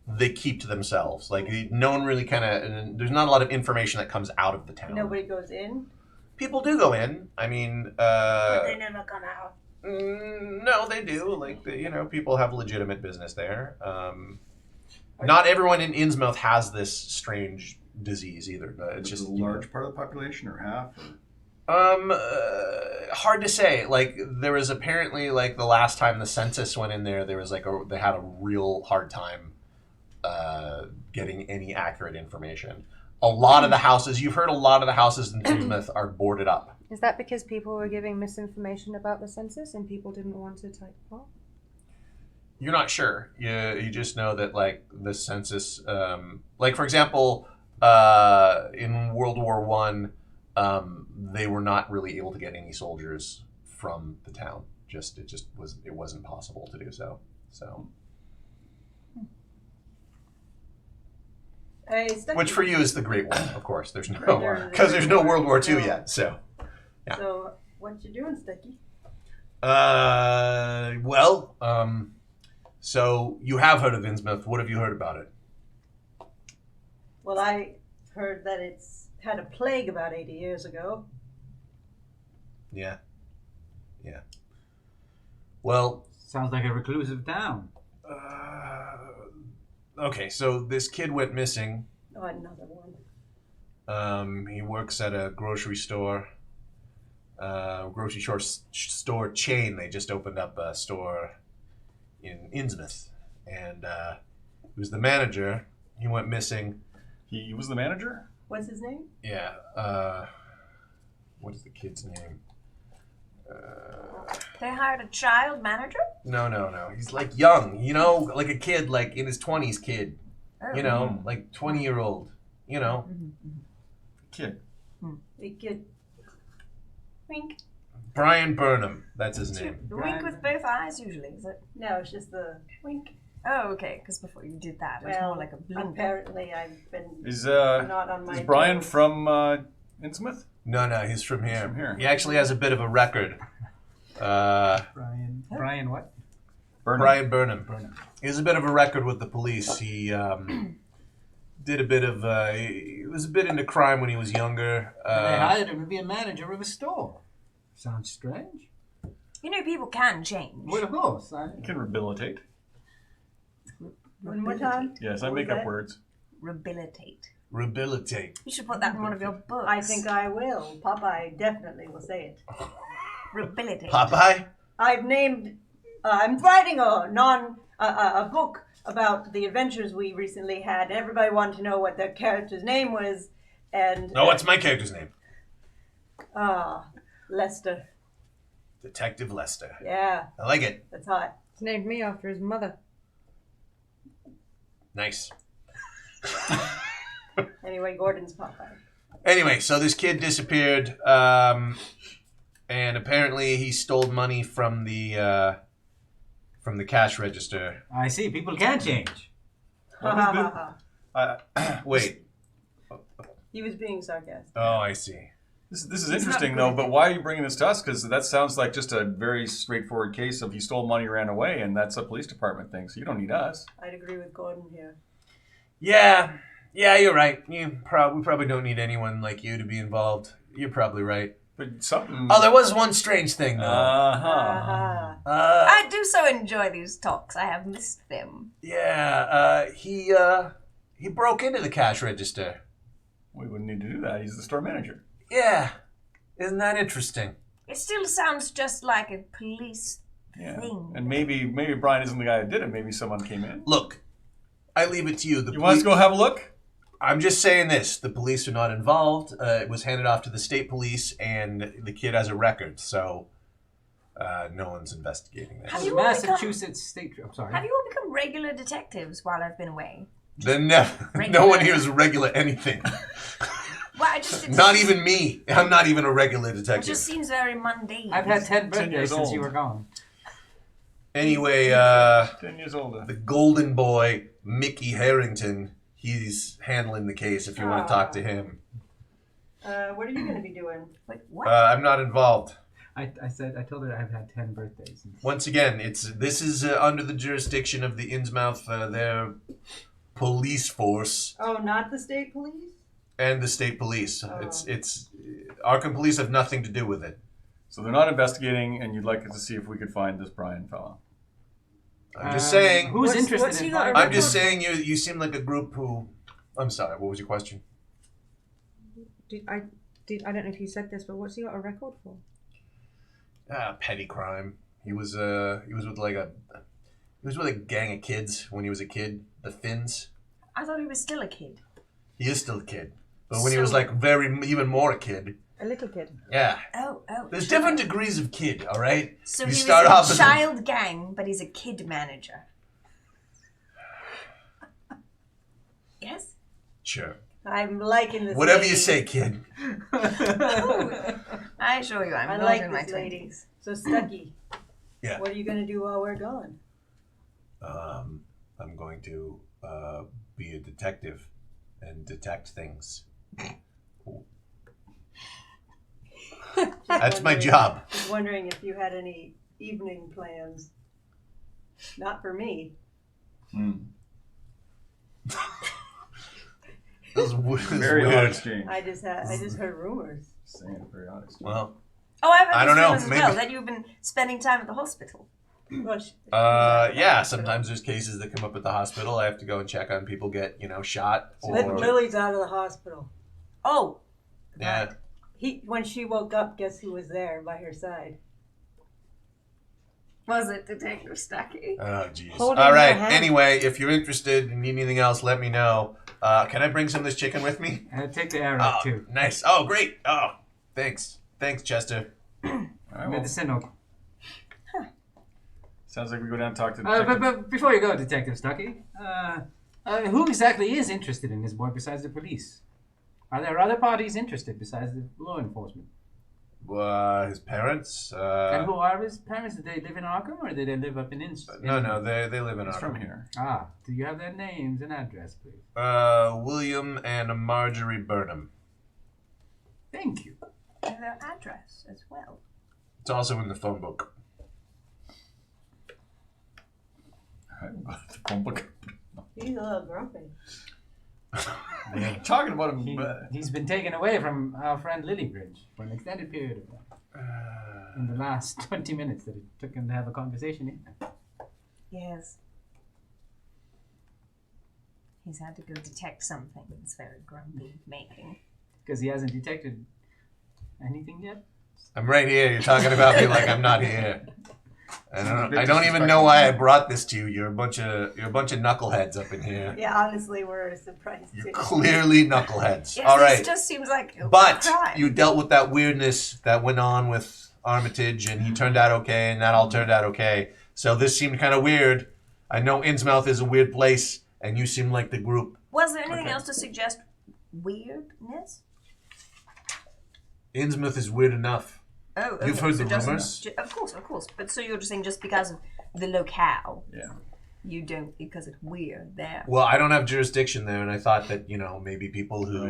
they keep to themselves. Like, no one really there's not a lot of information that comes out of the town. Nobody goes in? People do go in. I mean, But they never come out. no, they do. Like, people have legitimate business there. Not everyone in Innsmouth has this strange disease either. But it's Is just it a large part of the population or half? Or? Hard to say. Like, there was apparently, like, the last time the census went in there was like they had a real hard time getting any accurate information. a lot of the houses, you've heard a lot of the houses in Innsmouth are boarded up. Is that because people were giving misinformation about the census and people didn't want to type what? You're not sure. You just know that, like, the census, like, for example, in World War One, they were not really able to get any soldiers from the town. It wasn't possible to do so. So, Hey, Stucky. which for you is the Great War, of course. There's no Right, there's no World War II No. yet. So, yeah. So, what you doing, Stucky? So you have heard of Innsmouth. What have you heard about it? Well, I heard that it's had a plague about 80 years ago. Yeah. Well, Sounds like a reclusive town. okay. So this kid went missing. Oh, another one. He works at a grocery store. Store chain. They just opened up a store in Innsmouth, and he was the manager. He went missing. He was the manager? What's his name? Yeah. What is the kid's name? They hired a child manager? No. He's like young, like a kid, like in his 20s kid. Oh. Like 20-year-old. Kid. Big kid. Wink. Brian Burnham. That's his name. Wink with both eyes usually, is it? No, it's just the wink. Oh, okay, because before you did that, it was Well, more like a blink. apparently I've been Is not on my is Brian toes. from Innsmouth? No, he's from here. From here. He actually has a bit of a record. Brian what? Brian Burnham. He has a bit of a record with the police. He did a bit of. He was a bit into crime when he was younger. They hired him to be a manager of a store. Sounds strange. You know, people can change. Well, of course. You can rehabilitate. One more time. Yes, I What make was up that? words. Rehabilitate. Rehabilitate. You should put that in one of your books. I think I will. Popeye definitely will say it. Rehabilitate. Popeye? I've named. I'm writing a book about the adventures we recently had. Everybody wanted to know what their character's name was, and No, what's my character's name? Lester. Detective Lester. Yeah, I like it. that's hot. He's named me after his mother. Nice. Anyway, Gordon's Popeye. Anyway, so this kid disappeared, and apparently he stole money from the cash register. I see. People can change. Wait. He was being sarcastic. Oh, I see. This is interesting, though, but why are you bringing this to us? Because that sounds like just a very straightforward case of he stole money, ran away, and that's a police department thing, so you don't need us. I'd agree with Gordon here. Yeah, you're right. We probably don't need anyone like you to be involved. You're probably right. But something... Oh, there was one strange thing, though. Uh-huh. I do so enjoy these talks. I have missed them. Yeah, he broke into the cash register. We wouldn't need to do that. He's the store manager. Yeah. Isn't that interesting? It still sounds just like a police Yeah. thing. And maybe Brian isn't the guy that did it. Maybe someone came in. Look, I leave it to you. You want us to go have a look? I'm just saying this. The police are not involved. It was handed off to the state police, and the kid has a record, so no one's investigating this. Have you all Massachusetts State. I'm sorry. Have you all become regular detectives while I've been away? Then no one here is regular anything. Well, I just didn't. Not even me. I'm not even a regular It detective. just seems very mundane. I've had 10 10 birthdays years since you old. were gone. Anyway, 10 years older. the golden boy, Mickey Harrington, he's handling the case if you want to talk to him. What are you going to be doing? Wait, what? I'm not involved. I told her I've had 10 birthdays. Since. Once again, this is under the jurisdiction of the Innsmouth, their police force, Oh, not the state police? and the state police. Oh. It's Arkham police have nothing to do with it. So they're not investigating, and you'd like us to see if we could find this Brian fellow. I'm just saying. Who's What's interested he in got fire? a I'm just saying you seem like a group who. I'm sorry. What was your question? I don't know if you said this, but what's he got a record for? Petty crime. He was with a gang of kids when he was a kid. The Finns. I thought he was still a kid. He is still a kid. But when he was like even more a kid. A little kid. Yeah. Oh. There's different degrees of kid, all right? So You he start off was as a child gang, but he's a kid manager. Yes? Sure. I'm liking this. Whatever lady. you say, kid. I assure you, I'm I not like in my this 20s. lady. So Stucky. Yeah. What are you gonna do while we're gone? I'm going to be a detective and detect things. That's my job. Just wondering if you had any evening plans. Not for me. This is Very odd weird. exchange. I just heard rumors. Saying a very odd exchange. Well, Oh, I've heard I don't these know, rumors as maybe- well, that you've been spending time at the hospital. Well, yeah. Sometimes there's cases that come up at the hospital. I have to go and check on people get shot. Or Lily's out of the hospital. Oh, yeah. When she woke up, guess who was there by her side? was it Detective Stucky? Oh jeez. Holding All right. your hand. Anyway, if you're interested and need anything else, let me know. Can I bring some of this chicken with me? Take the arrow Oh, too. nice. Oh, great. Oh, thanks, Chester. All right, well, Medicinal. sounds like we go down and talk to the But before you go, Detective Stucky, who exactly is interested in this boy besides the police? Are there other parties interested besides the law enforcement? His parents. And who are his parents? Do they live in Arkham or do they live up in Innsmouth? No, they live in It's Arkham. from here. Ah, do you have their names and address, please? William and Marjorie Burnham. Thank you. And their address as well. It's also in the phone book. All right, well, the phone book. He's a little grumpy. Talking about him. He's been taken away from our friend Lilybridge for an extended period of time. In the last 20 minutes that it took him to have a conversation in. Yes. He's had to go detect something that's very grumpy making. Because he hasn't detected anything yet. I'm right here. You're talking about me like I'm not here. I don't even know why I brought this to you. You're a bunch of knuckleheads up in here. Yeah, honestly, we're surprised You're too. clearly knuckleheads. Yes, All this right. just seems like a But crime. you dealt with that weirdness that went on with Armitage, and he turned out okay, and that all turned out okay. So this seemed kind of weird. I know Innsmouth is a weird place, and you seem like the group. Was there anything Okay. else to suggest weirdness? Innsmouth is weird enough. Oh, okay. You've heard so the just- rumors? Of course. But so you're just saying just because of the locale, Yeah. you don't, because it's weird there. Well, I don't have jurisdiction there, and I thought that maybe people who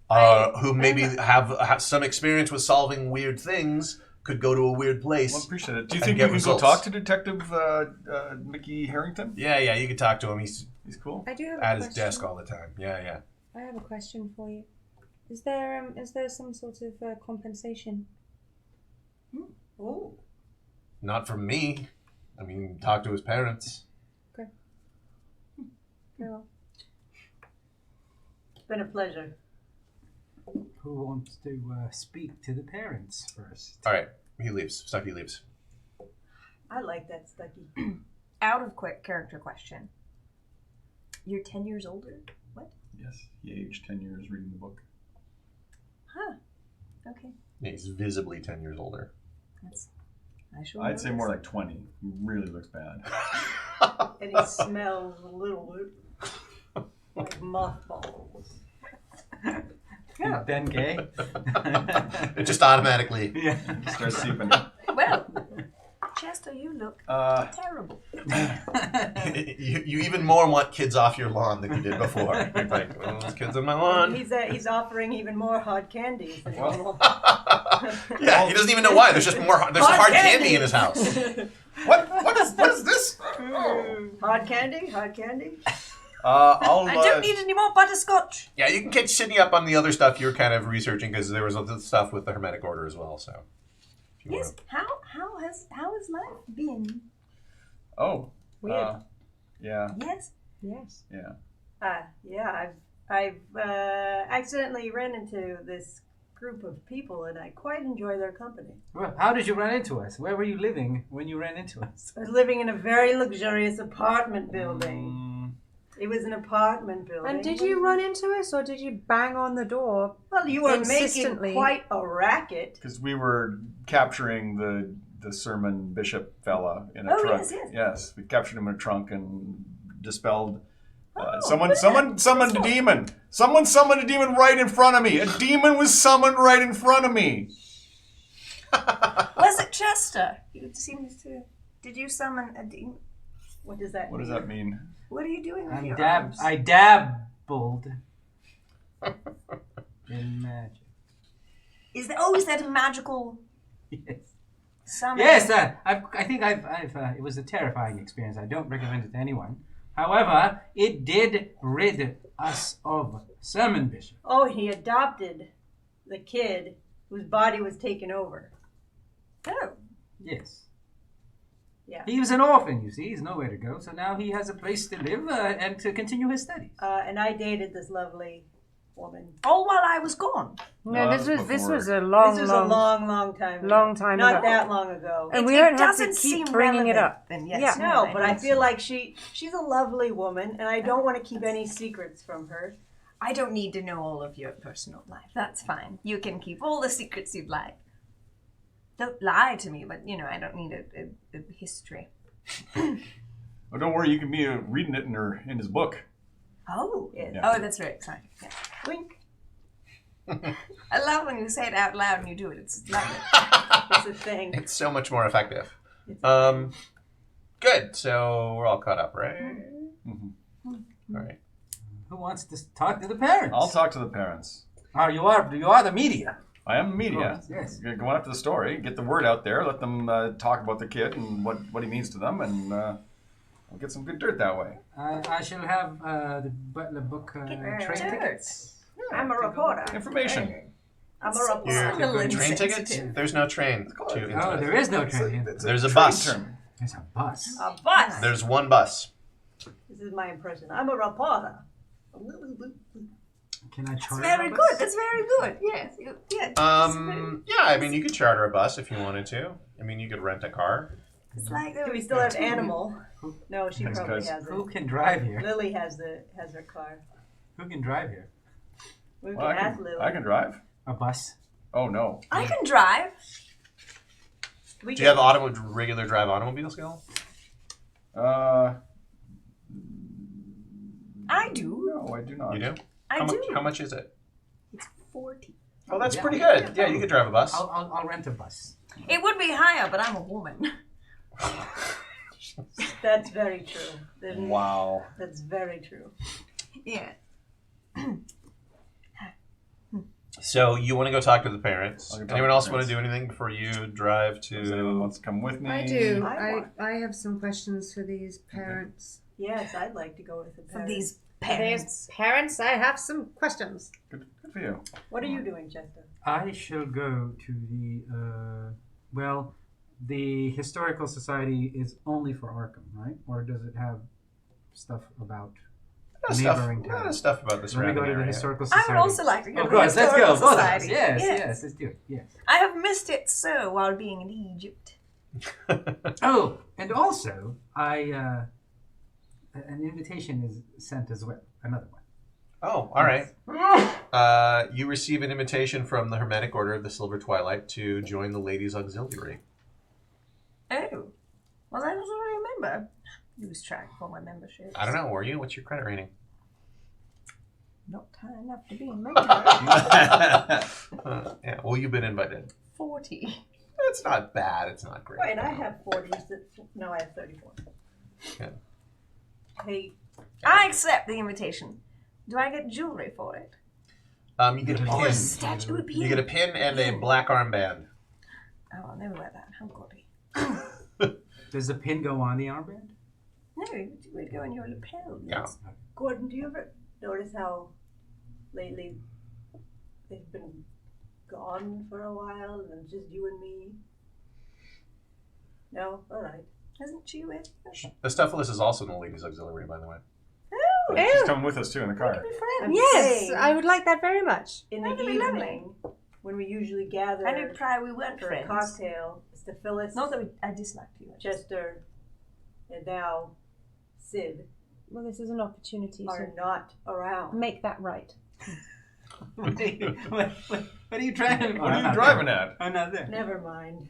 Right. who maybe have some experience with solving weird things could go to a weird place. Well, appreciate it. Do you And think get we can results. go talk to Detective Mickey Harrington? Yeah, you can talk to him. He's He's cool. I do have at a his question. desk all the time. Yeah. I have a question for you. Is there some sort of compensation? Oh, Not from me. I mean, talk to his parents. Very well. it's been a pleasure. Who wants to speak to the parents first? All right, he leaves. Stucky leaves. I like that Stucky. Out of quick character question. You're 10 years older? What? Yes, he aged 10 years reading the book. Huh. Okay. Yeah, he's visibly 10 years older. I sure I'd say noticed. more like 20. He really looks bad. And he smells a little bit like mothballs. Yeah. Ben Gay? It just automatically. Yeah. Starts seeping. Well, Chester, you look terrible. you even more want kids off your lawn than you did before. You're like, oh, there's kids on my lawn. He's offering even more hard candies than Well. normal. Yeah, he doesn't even know why. There's just more. There's hard candy in his house. What is this? Hard candy? Hard candy? I'll. I don't need any more butterscotch. Yeah, you can catch Sydney up on the other stuff you're kind of researching because there was other stuff with the Hermetic Order as well. So, if you Yes. How has life been? Oh. Weird. Yeah. Yes. Yes. Yeah. Yeah, I've accidentally ran into this group of people, and I quite enjoy their company. Well, how did you run into us? Where were you living when you ran into us? I was living in a very luxurious apartment building. It was an apartment building. And did you run into us, or did you bang on the door? Well, you were making insistently? quite a racket. Because we were capturing the sermon bishop fella in a Oh, trunk. yes, yes. Yes, we captured him in a trunk and dispelled. Oh, Someone summoned a demon. Someone summoned a demon right in front of me. A demon was summoned right in front of me. Was it Chester? You seemed to. Did you summon a demon? What does that What mean? does that mean? What are you doing with I your dab. arms? I dabbled in magic. Is that a magical Yes. summon? Yes, I think I've it was a terrifying experience. I don't recommend it to anyone. However, it did rid us of Sermon Bishop. Oh, he adopted the kid whose body was taken over. Oh, Yes. Yeah. He was an orphan, you see. He's nowhere to go, so now he has a place to live and to continue his studies. And I dated this lovely woman. all while I was gone. No, this was before. a long, This was a long time ago. long time Not ago. that long ago. And It- we it don't have to doesn't keep seem bringing it relevant up. then, yes. Yeah. No, but I don't feel see. like she's a lovely woman, and I don't want to keep any secrets from her. I don't need to know all of your personal life. That's fine. You can keep all the secrets you'd like. Don't lie to me, but I don't need a history. Oh, don't worry. You can be reading it in his book. Oh, Yes. Yeah. oh, that's very exciting. Yeah. Wink. I love when you say it out loud and you do it. It's lovely. It's a thing. It's so much more effective. Good. So we're all caught up, right? Mhm. All right. Who wants to talk to the parents? I'll talk to the parents. Oh, you are the media. I am media. Yes. Go after the story, get the word out there, let them talk about the kid and what he means to them, and we'll get some good dirt that way. I shall have the Butler book train tickets. I'm a reporter. Information. I'm a You're reporter. good. Train insensitive. tickets? There's no train to Oh, Innsmouth. there is no train. There's a trade bus. term. There's a bus. A bus. There's one bus. This is my impression. I'm a reporter. Can I That's charter very a bus? good. That's very good. Yes. Yeah, I mean, you could charter a bus if you wanted to. I mean, you could rent a car. It's like Do we still have animal? No, she Thanks, probably guys. has Who it. can drive here? Lily has her car. Who can drive here? We Well, can ask Lily. I can drive. A bus. Oh, no. I can drive. We Do you have regular drive automobile skill? I do. No, I do not. You do? I do. How much is it? 40. Oh, that's Yeah. pretty good. Yeah, you could drive a bus. I'll rent a bus. It would be higher, but I'm a woman. That's very true. Wow. That's very true. Yeah. So you want to go talk to the parents? I'll go talk Anyone to else the want to parents. do anything before you drive Does anyone to? wants to come with me? I do. I I have some questions for these parents. Yes, I'd like to go with the For parents. these parents. Parents, I have some questions. Good for you. What are you doing, Chester? I shall go to the Historical Society is only for Arkham, right? Or does it have stuff about neighboring A lot of towns? stuff about the Let me surrounding go to the area. Historical I Society. would also like to go Of to the course, let's go. Historical Both of us. Society. Yes, let's do it. Yes. I have missed it so while being in Egypt. Oh, and also, an invitation is sent as well. Another one. Oh, all right. You receive an invitation from the Hermetic Order of the Silver Twilight to join the Ladies Auxiliary. Oh. Well, I don't remember. Lose track for my membership. I don't know. Were you? What's your credit rating? Not high enough to be a member. Yeah. Well, you've been invited. 40. It's not bad. It's not great. Wait, I have 40. No, I have 34. Yeah. Hey, I accept the invitation. Do I get jewelry for it? You get a Or a pin. statue would be You get a pin and a black armband. Oh, I'll never wear that. How gaudy. Does the pin go on the armband? No, it would go in your lapel. Yeah. Gordon, do you ever notice how lately they've been gone for a while and it's just you and me? No? All right. Hasn't she with? The Stuffless is also in the Ladies Auxiliary, by the way. She's coming with us too in the car. I'm Yes, saying, I would like that very much. in the That'd be lovely. evening, when we usually gather I knew prior we weren't for a friends. cocktail, Mr. Phyllis, Not that I disliked you. Chester, and now Sid, Well, this is an opportunity are to not around. make that right. What are you driving? What are you driving at? I'm not there. Never mind.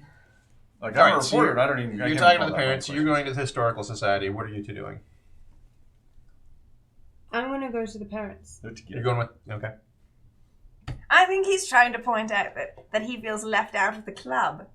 Like, All I'm a right, so reporter, and I don't even... I You're can't talking to recall the that parents. one, You're going to the Historical Society. What are you two doing? I'm going to go to the parents. but- You're going with... Okay. I think he's trying to point out that he feels left out of the club.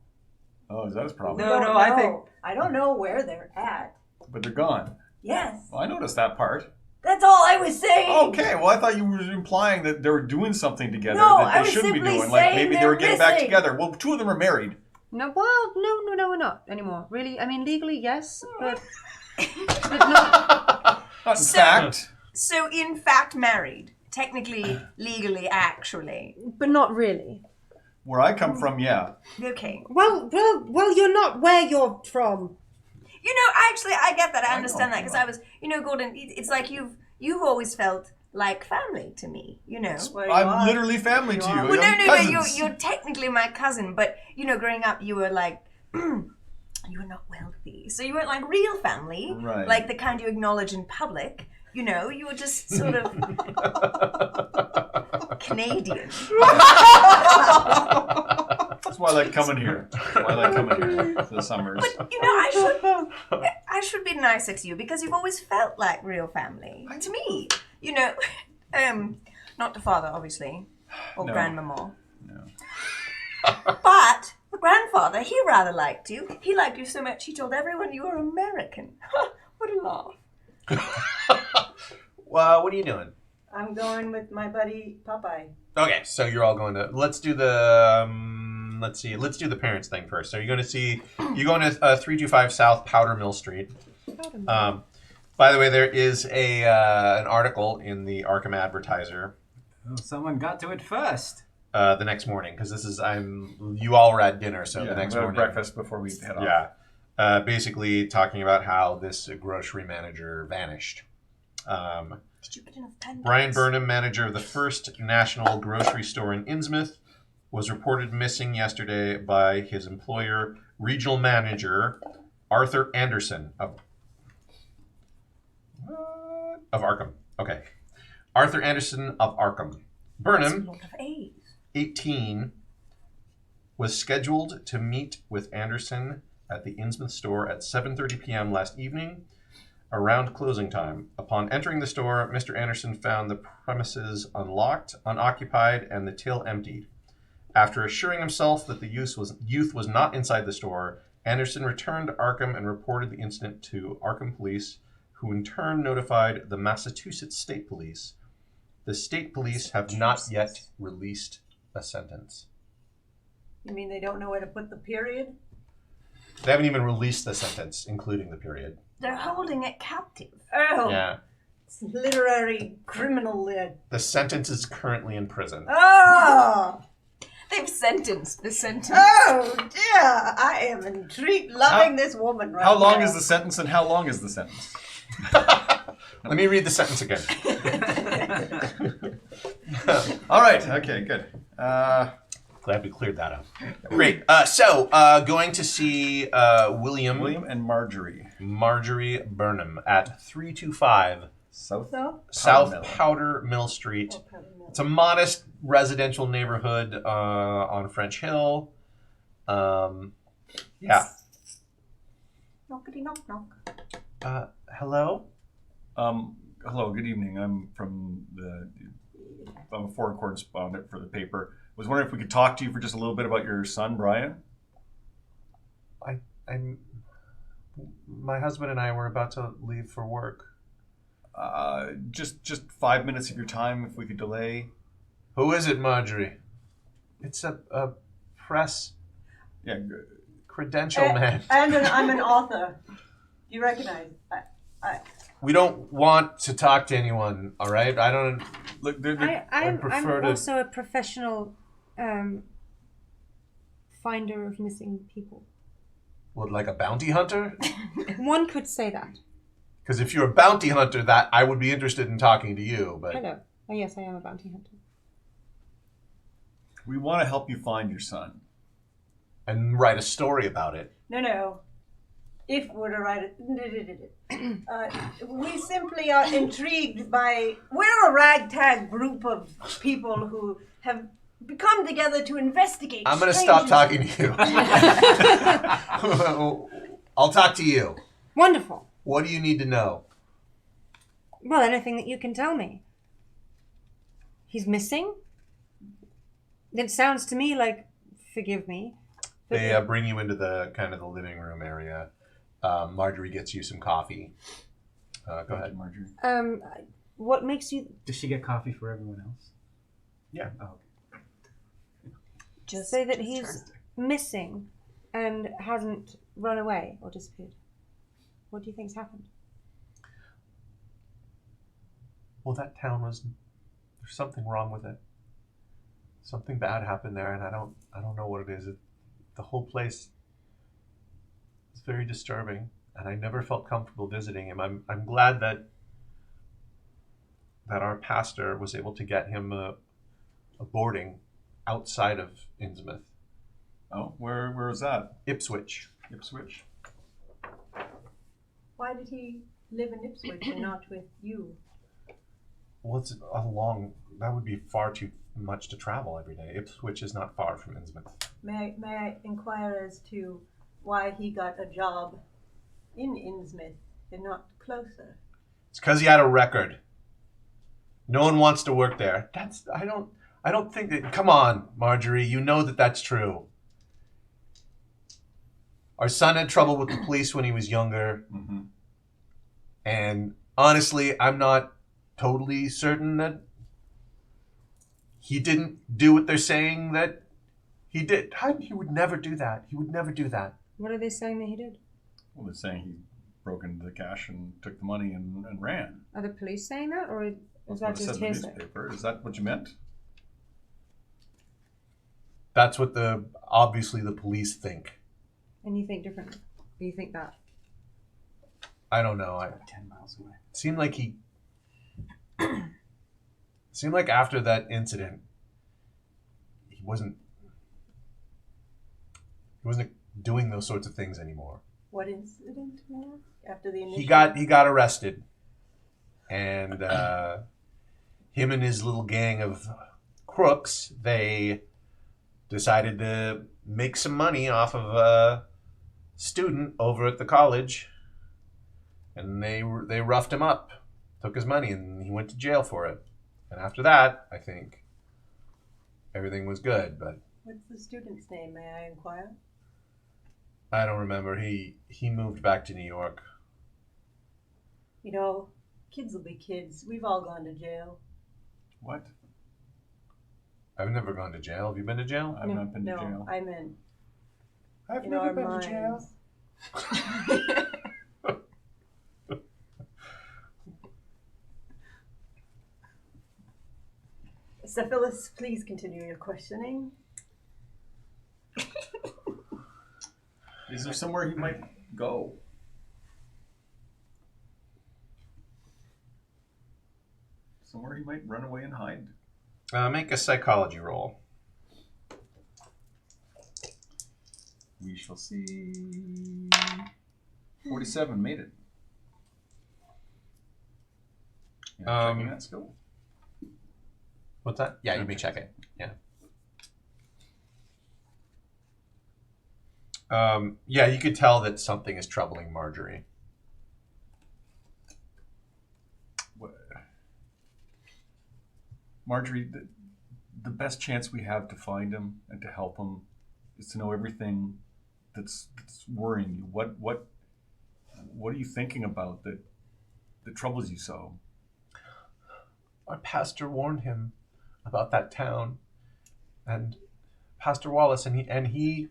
Oh, is that his problem? No, no, I think... I don't know where they're at. But they're gone. Yes. Well, I noticed that part. That's all I was saying. Okay, well, I thought you were implying that they were doing something together No, that I they was shouldn't be simply doing. Like saying maybe they they're were getting back missing. together. Well, two of them are married. No, well, no, we're not anymore. Really, I mean, legally, yes, but not. Not in fact. So, in fact, married. Technically, legally, actually. But not really. Where I come from, yeah. Okay. Well, you're not where you're from. You know, actually, I get that. I understand know, that because I was, Gordon. It's like you've always felt like family to me. You know. Well, you I'm are. literally family to you. Well, I'm no. cousins. You're technically my cousin, but growing up, you were like, you were not wealthy, so you weren't like real family, Right. like the kind you acknowledge in public. You were just sort of Canadian. That's why I like coming here. That's why I like coming here for the summers. But I should be nicer to you because you've always felt like real family to me. Not to father, obviously, or No. grandmama. No. But grandfather, he rather liked you. He liked you so much he told everyone you were American. What a laugh. Well, what are you doing? I'm going with my buddy Popeye. Okay, so you're all going to... Let's do the... let's do the parents thing first. So you're going to 325 South Powder Mill Street. By the way, there is an article in the Arkham Advertiser Oh, someone got to it first. the next morning, because you all were at dinner, so Yeah, the next we'll have morning. breakfast before we head off. Yeah. Basically talking about how this grocery manager vanished. Did you get enough time? Brian Burnham, manager of the First National Grocery Store in Innsmouth, was reported missing yesterday by his employer, regional manager Arthur Anderson of Arkham. Okay. Arthur Anderson of Arkham. Burnham, That's a lot of A's. 18, was scheduled to meet with Anderson at the Innsmouth store at 7:30 p.m. last evening, around closing time. Upon entering the store, Mr. Anderson found the premises unlocked, unoccupied, and the till emptied. After assuring himself that the youth was not inside the store, Anderson returned to Arkham and reported the incident to Arkham Police, who in turn notified the Massachusetts State Police. The state police have not yet released a sentence. You mean they don't know where to put the period? They haven't even released the sentence, including the period. They're holding it captive. Oh, Yeah. it's literary criminal lit. The sentence is currently in prison. Oh, They've sentenced the sentence. oh dear! I am intrigued, loving this woman right How long now. is the sentence and how long is the sentence? Let me read the sentence again. All right. Okay, good. Glad we cleared that up. Great. So, going to see William and Marjorie. Marjorie Burnham at 325 South South Mill. Powder Mill Street. Oh, Powder Mill. It's a modest residential neighborhood on French Hill. Yeah. Knockety knock knock. Hello? Hello, good evening. I'm a foreign correspondent for the paper. Was wondering if we could talk to you for just a little bit about your son, Brian. My husband and I were about to leave for work. Just 5 minutes of your time, if we could delay. Who is it, Marjorie? It's a press Yeah, good. credential man. And I'm an author. Do you recognize? We don't want to talk to anyone, all right? I don't... Look, I'm prefer to- also a professional finder of missing people. What, like a bounty hunter? One could say that. Because if you're a bounty hunter, that I would be interested in talking to you, but... Hello. Oh, yes, I am a bounty hunter. we want to help you find your son. And write a story about it. No. if we're to write it, we simply are intrigued by. We're a ragtag group of people who have come together to investigate. I'm going to stop talking to you. I'll talk to you. Wonderful. What do you need to know? Well, anything that you can tell me. He's missing? It sounds to me like, forgive me. They bring you into the kind of the living room area. Marjorie gets you some coffee. Go ahead, Marjorie. What makes you... Does she get coffee for everyone else? Yeah. Oh. Just say that he's missing and hasn't run away or disappeared? What do you think's happened? Well, that town there's something wrong with it. Something bad happened there, and I don't know what it is. The whole place is very disturbing, and I never felt comfortable visiting him. I'm glad that our pastor was able to get him a boarding outside of Innsmouth. Oh, where was that? Ipswich. Ipswich. Why did he live in Ipswich and not with you? Well, that would be far too much to travel every day. Ipswich is not far from Innsmouth. May I inquire as to why he got a job in Innsmouth and not closer? It's because he had a record. No one wants to work there. I don't think that... Come on, Marjorie. You know that that's true. Our son had trouble with the police when he was younger. Mm-hmm. And honestly, I'm not totally certain that he didn't do what they're saying that he did. He would never do that. He would never do that. What are they saying that he did? Well, they're saying he broke into the cash and took the money and ran. Are the police saying that, or is That's that what it said just in the hearsay? newspaper. Is that what you meant? That's what obviously the police think. And you think differently? Or you think that? I don't know. 10 miles away. It seemed like seemed like after that incident, he wasn't doing those sorts of things anymore. What incident, man? After the initial... He got arrested, and him and his little gang of crooks, they decided to make some money off of a student over at the college, and they roughed him up, took his money, and he went to jail for it. And after that, I think everything was good, but What's the student's name, may I inquire? I don't remember. He moved back to New York. You know, kids will be kids. We've all gone to jail. What? I've never gone to jail. Have you been to jail? I've not been to jail. I meant I've in never our been minds. to jail. Cephalus, please continue your questioning. Is there somewhere he might go? Somewhere he might run away and hide? Make a psychology roll. We shall see. 47 made it. Yeah, checking that skill. What's that? Yeah, you may check it. Yeah. Yeah, you could tell that something is troubling Marjorie. Marjorie, the best chance we have to find him and to help him is to know everything that's worrying you. What are you thinking about that troubles you so? Our pastor warned him about that town, and Pastor Wallace, and he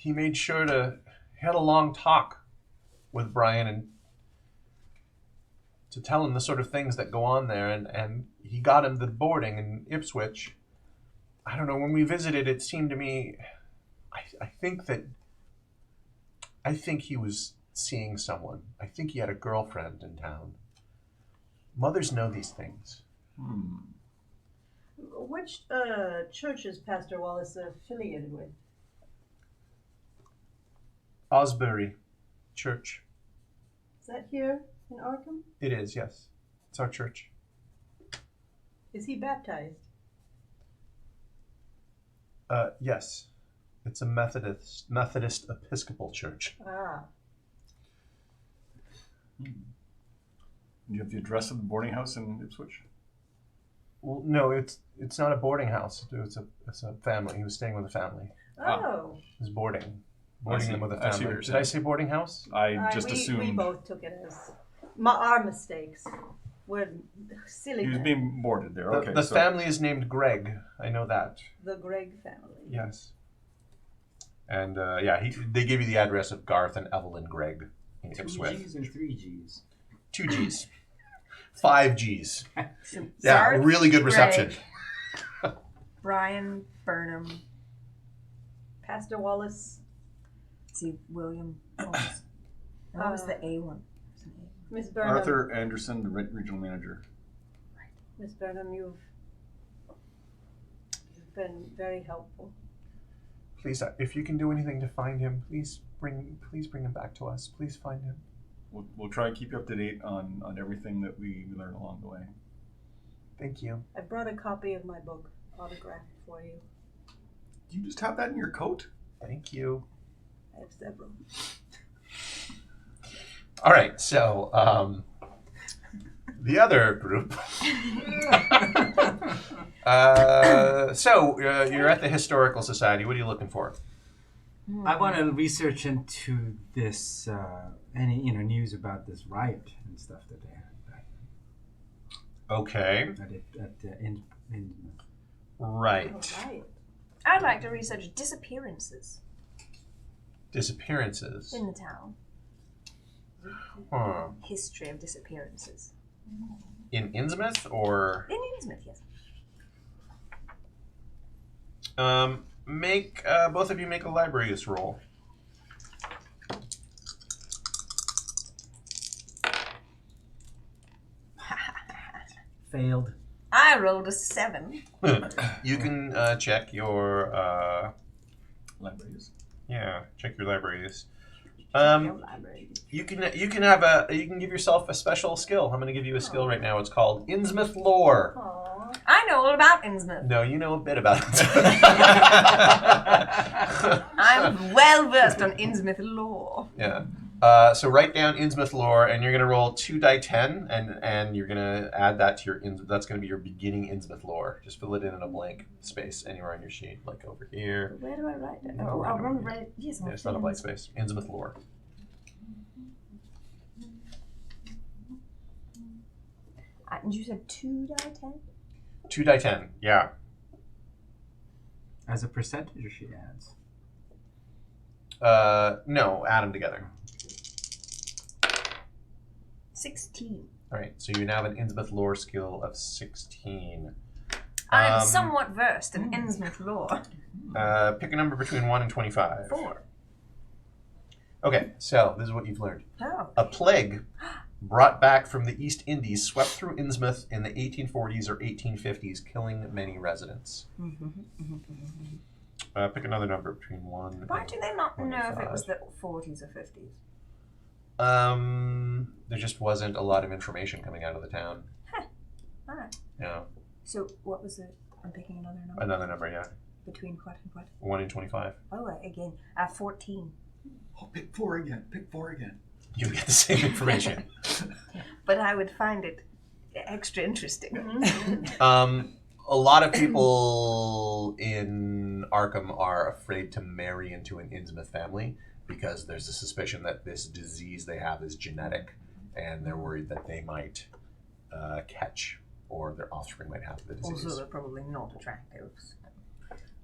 made sure he had a long talk with Brian and to tell him the sort of things that go on there, and he got him the boarding in Ipswich. I don't know, when we visited, it seemed to me, I think he was seeing someone. I think he had a girlfriend in town. Mothers know these things. Which church is Pastor Wallace affiliated with? Osbury Church. Is that here in Arkham? It is, yes. It's our church. Is he baptized? Yes. It's a Methodist Episcopal church. Ah. Do you have the address of the boarding house in Ipswich? Well, no, it's not a boarding house. It's a family. He was staying with a family. Oh. He was boarding see. them with a I see what family. you're Did I say boarding house? I just we assumed both took it as our mistakes. We're silly. he was men. being boarded there. Okay, The so family is named Greg. I know that. The Gregg family. Yes. And they give you the address of Garth and Evelyn Gregg in 2 Ipswich. G's and 3 G's. 2 G's. 5 G's. Yeah, Garth, really good reception. Greg, Brian Burnham. Pastor Wallace. See, William. What was the A one? Miss Burnham. Arthur Anderson, the regional manager. Miss Burnham, you've been very helpful. Please, if you can do anything to find him, please bring him back to us. Please find him. We'll try and keep you up to date on everything that we learn along the way. Thank you. I brought a copy of my book, autographed for you. Do you just have that in your coat? Thank you. I have several. All right, so the other group. You're at the Historical Society. What are you looking for? I want to research into this, any news about this riot and stuff that they had back Okay. at Innsmouth. Right. All right. I'd like to research disappearances Disappearances. in the town. Huh. History of disappearances. In Innsmouth or In Innsmouth, yes. make both of you make a libraryist roll. Failed. I rolled a 7. You can check your Libraries. check your libraries. Your library. You can give yourself a special skill. I'm going to give you a skill right now. It's called Innsmouth Lore. Aww. I know all about Innsmouth. No, you know a bit about it. I'm well versed on Innsmouth lore. Yeah. So write down Innsmouth Lore, and you're going to roll 2 die 10, and you're going to add that to your that's going to be your beginning Innsmouth Lore. Just fill it in a blank space anywhere on your sheet, like over here. Where do I write it? No, Oh, right I'll over run here. right. Yes, Yeah, it's not a blank space. Innsmouth Lore. And you said 2 die 10? 2 die 10. Yeah. As a percentage, or she adds? No, add them together. 16. All right. So you now have an Innsmouth Lore skill of 16. I'm somewhat versed in Innsmouth lore. Pick a number between 1 and 25. 4. Okay, so this is what you've learned. Oh. A plague brought back from the East Indies swept through Innsmouth in the 1840s or 1850s, killing many residents. Pick another number between 1 Why and do they not know if it 25. was the 40s or 50s? There just wasn't a lot of information coming out of the town. Alright. Yeah. So what was it? I'm picking another number. Another number, yeah. Between what and what? 1 and 25. Oh, again. 14. Oh, pick 4 again. Pick 4 again. You get the same information. But I would find it extra interesting. A lot of people in Arkham are afraid to marry into an Innsmouth family because there's a suspicion that this disease they have is genetic, and they're worried that they might catch or their offspring might have the disease. Also, they're probably not attractive.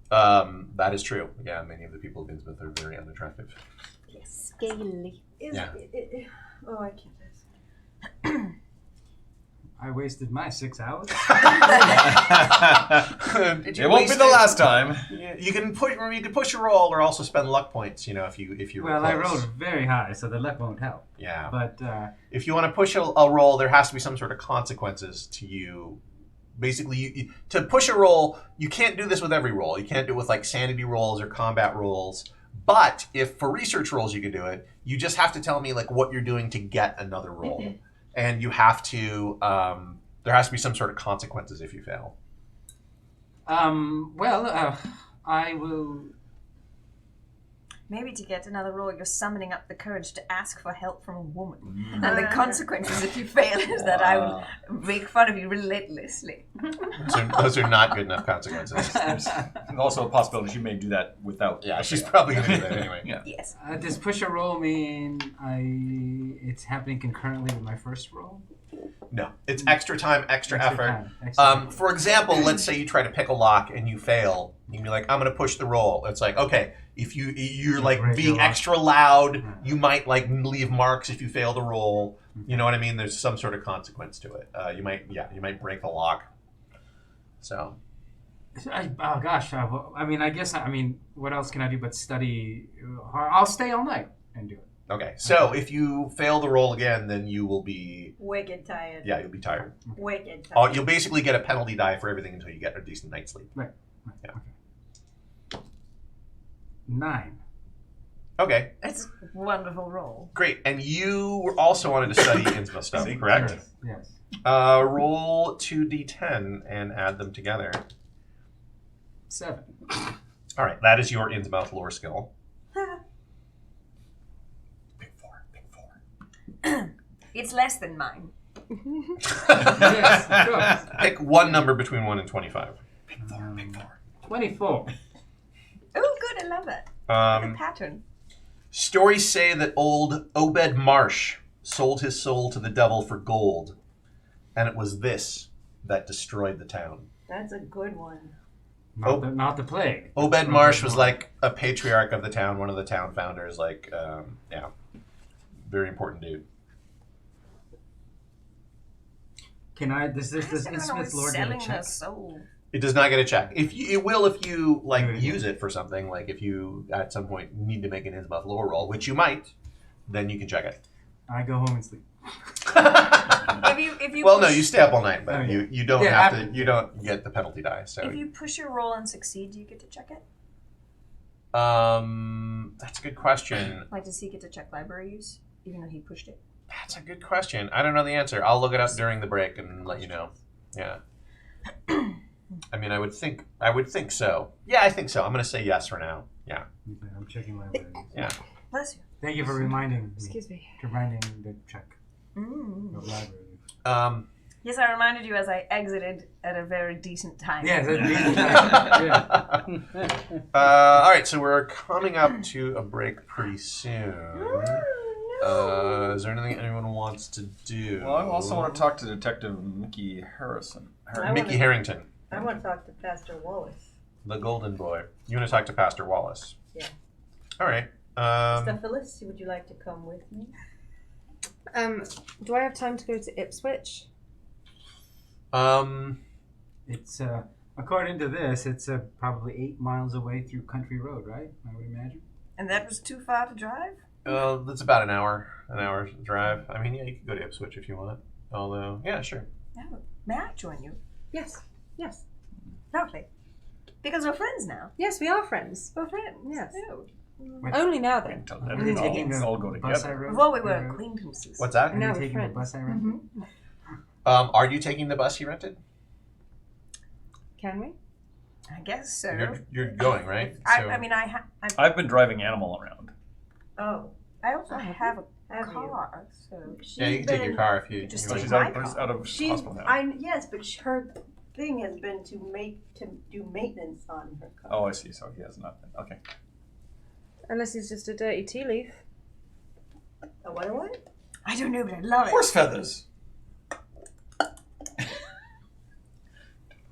That is true. Yeah, many of the people of Innsmouth are very unattractive. Yes, scaly. Yeah. Oh, I can't. I wasted my 6 hours. Did you It won't be waste the it? last time. Yeah, you can push your roll or also spend luck points. If you Well, were I close. rolled very high, so the luck won't help. Yeah. But If you want to push a roll, there has to be some sort of consequences to you. Basically, to push a roll, you can't do this with every roll. You can't do it with like sanity rolls or combat rolls But if for research rolls you can do it, you just have to tell me like what you're doing to get another roll, and you have to. There has to be some sort of consequences if you fail. I will. Maybe to get another roll, you're summoning up the courage to ask for help from a woman. And the consequences if you fail is that I will make fun of you relentlessly. Those are not good enough consequences. And also a possibility she may do that without. Yeah, she's probably going to do that anyway. Yeah. Yes. Does push a roll mean it's happening concurrently with my first roll? No, it's extra time, extra effort. time, extra effort. For example, let's say you try to pick a lock and you fail. You can be like, I'm going to push the roll. It's like, okay, if you're like break being your lock. extra loud, you might like leave marks if you fail the roll. You know what I mean? There's some sort of consequence to it. You might break the lock. So. What else can I do but study? I'll stay all night and do it. Okay, so if you fail the roll again, then you will be... Wicked tired. Yeah, you'll be tired. Wicked tired. You'll basically get a penalty die for everything until you get a decent night's sleep. Right. Yeah. Okay. 9. Okay, It's a wonderful roll. great. And you also wanted to study Innsmouth stuff, correct? Yes. Roll 2d10 and add them together. 7. All right, that is your Innsmouth lore skill. Big four. It's less than mine. Yes, of course. Pick one number between 1 and 25. Big four. 24. Oh, good. I love it. The pattern. Stories say that old Obed Marsh sold his soul to the devil for gold, and it was this that destroyed the town. That's a good one. Not the plague. Obed Marsh was like a patriarch of the town, one of the town founders, very important dude. Can I? Does Innsmouth Lord get a selling check? their soul. It does not get a check. It will if you Mhm. use it for something, like if you at some point need to make an Innsmouth lore roll, which you might, then you can check it. I go home and sleep. If you Well, no, push- you stay up all night, but Oh, yeah. you don't Yeah, have to. You don't get the penalty die. So If you push your roll and succeed, do you get to check it? that's a good question. Like, does he get to check library use, even though he pushed it? That's a good question. I don't know the answer. I'll look it up during the break and let you know. Yeah. I mean, I would think so. Yeah, I think so. I'm going to say yes for now. Yeah. Okay, I'm checking libraries. Yeah. Bless you. Thank you for reminding me. Excuse me. Reminding the check Mm. of libraries. Yes, I reminded you as I exited at a very decent time. Yes, yeah. All right, so we're coming up to a break pretty soon. Is there anything anyone wants to do? Well, I also want to talk to Detective Mickey Harrison. Mickey Harrington, I want to talk to Pastor Wallace. the golden boy. You want to talk to Pastor Wallace? Yeah. All right. Mr. Phyllis, would you like to come with me? Do I have time to go to Ipswich? It's according to this, it's probably 8 miles away through country road, right? I would imagine. And that was too far to drive? That's about an hour's drive. I mean, yeah, you could go to Ipswich if you want. Although, yeah, sure. No. May I join you? Yes. Yes. Lovely. Because we're friends now. Yes, we are friends. We're friends. Yes. Oh. Only now then. Tell Are them you it all, taking it's the all go bus I together. rode? Before we were acquaintances. What's that? Are you Now we're taking the friends. bus I rode? Mm-hmm. Are you taking the bus he rented? Can we? I guess so. You're going, right? I've been driving Animal around. Oh, I also have a have you? car, so Yeah, you can take your car if you. Just you So take want. she's my out of She's, hospital now. yes, but her thing has been to do maintenance on her car. Oh, I see. So he has nothing. Okay. Unless he's just a dirty tea leaf. A what? I don't know, but I love it. Horse feathers.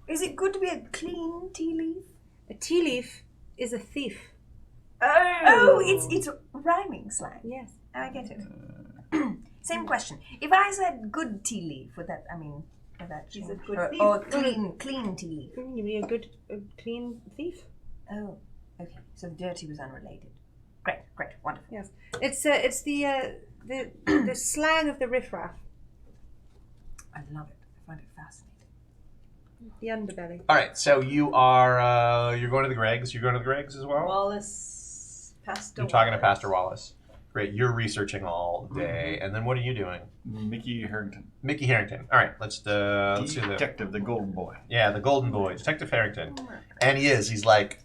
Is it good to be a clean tea leaf? A tea leaf is a thief. Oh, it's rhyming slang. Yes. I get it. Same question. If I said good tea leaf, would that She's change? a good thief. Or clean tea leaf? You'd be a good, clean thief. Oh, okay. So the dirty was unrelated. Great, wonderful. Yes. It's the slang of the riffraff. I love it. I find it fascinating. The underbelly. All right, so you're going to the Gregs. You're going to the Gregs as well. Wallace, Pastor You're talking to Wallace. Pastor Wallace. Great. You're researching all day, and then what are you doing? Mickey Harrington. Mickey Harrington. All right, let's see the Detective, the golden boy. yeah, the Golden Boy, Detective Harrington, and he is. He's like,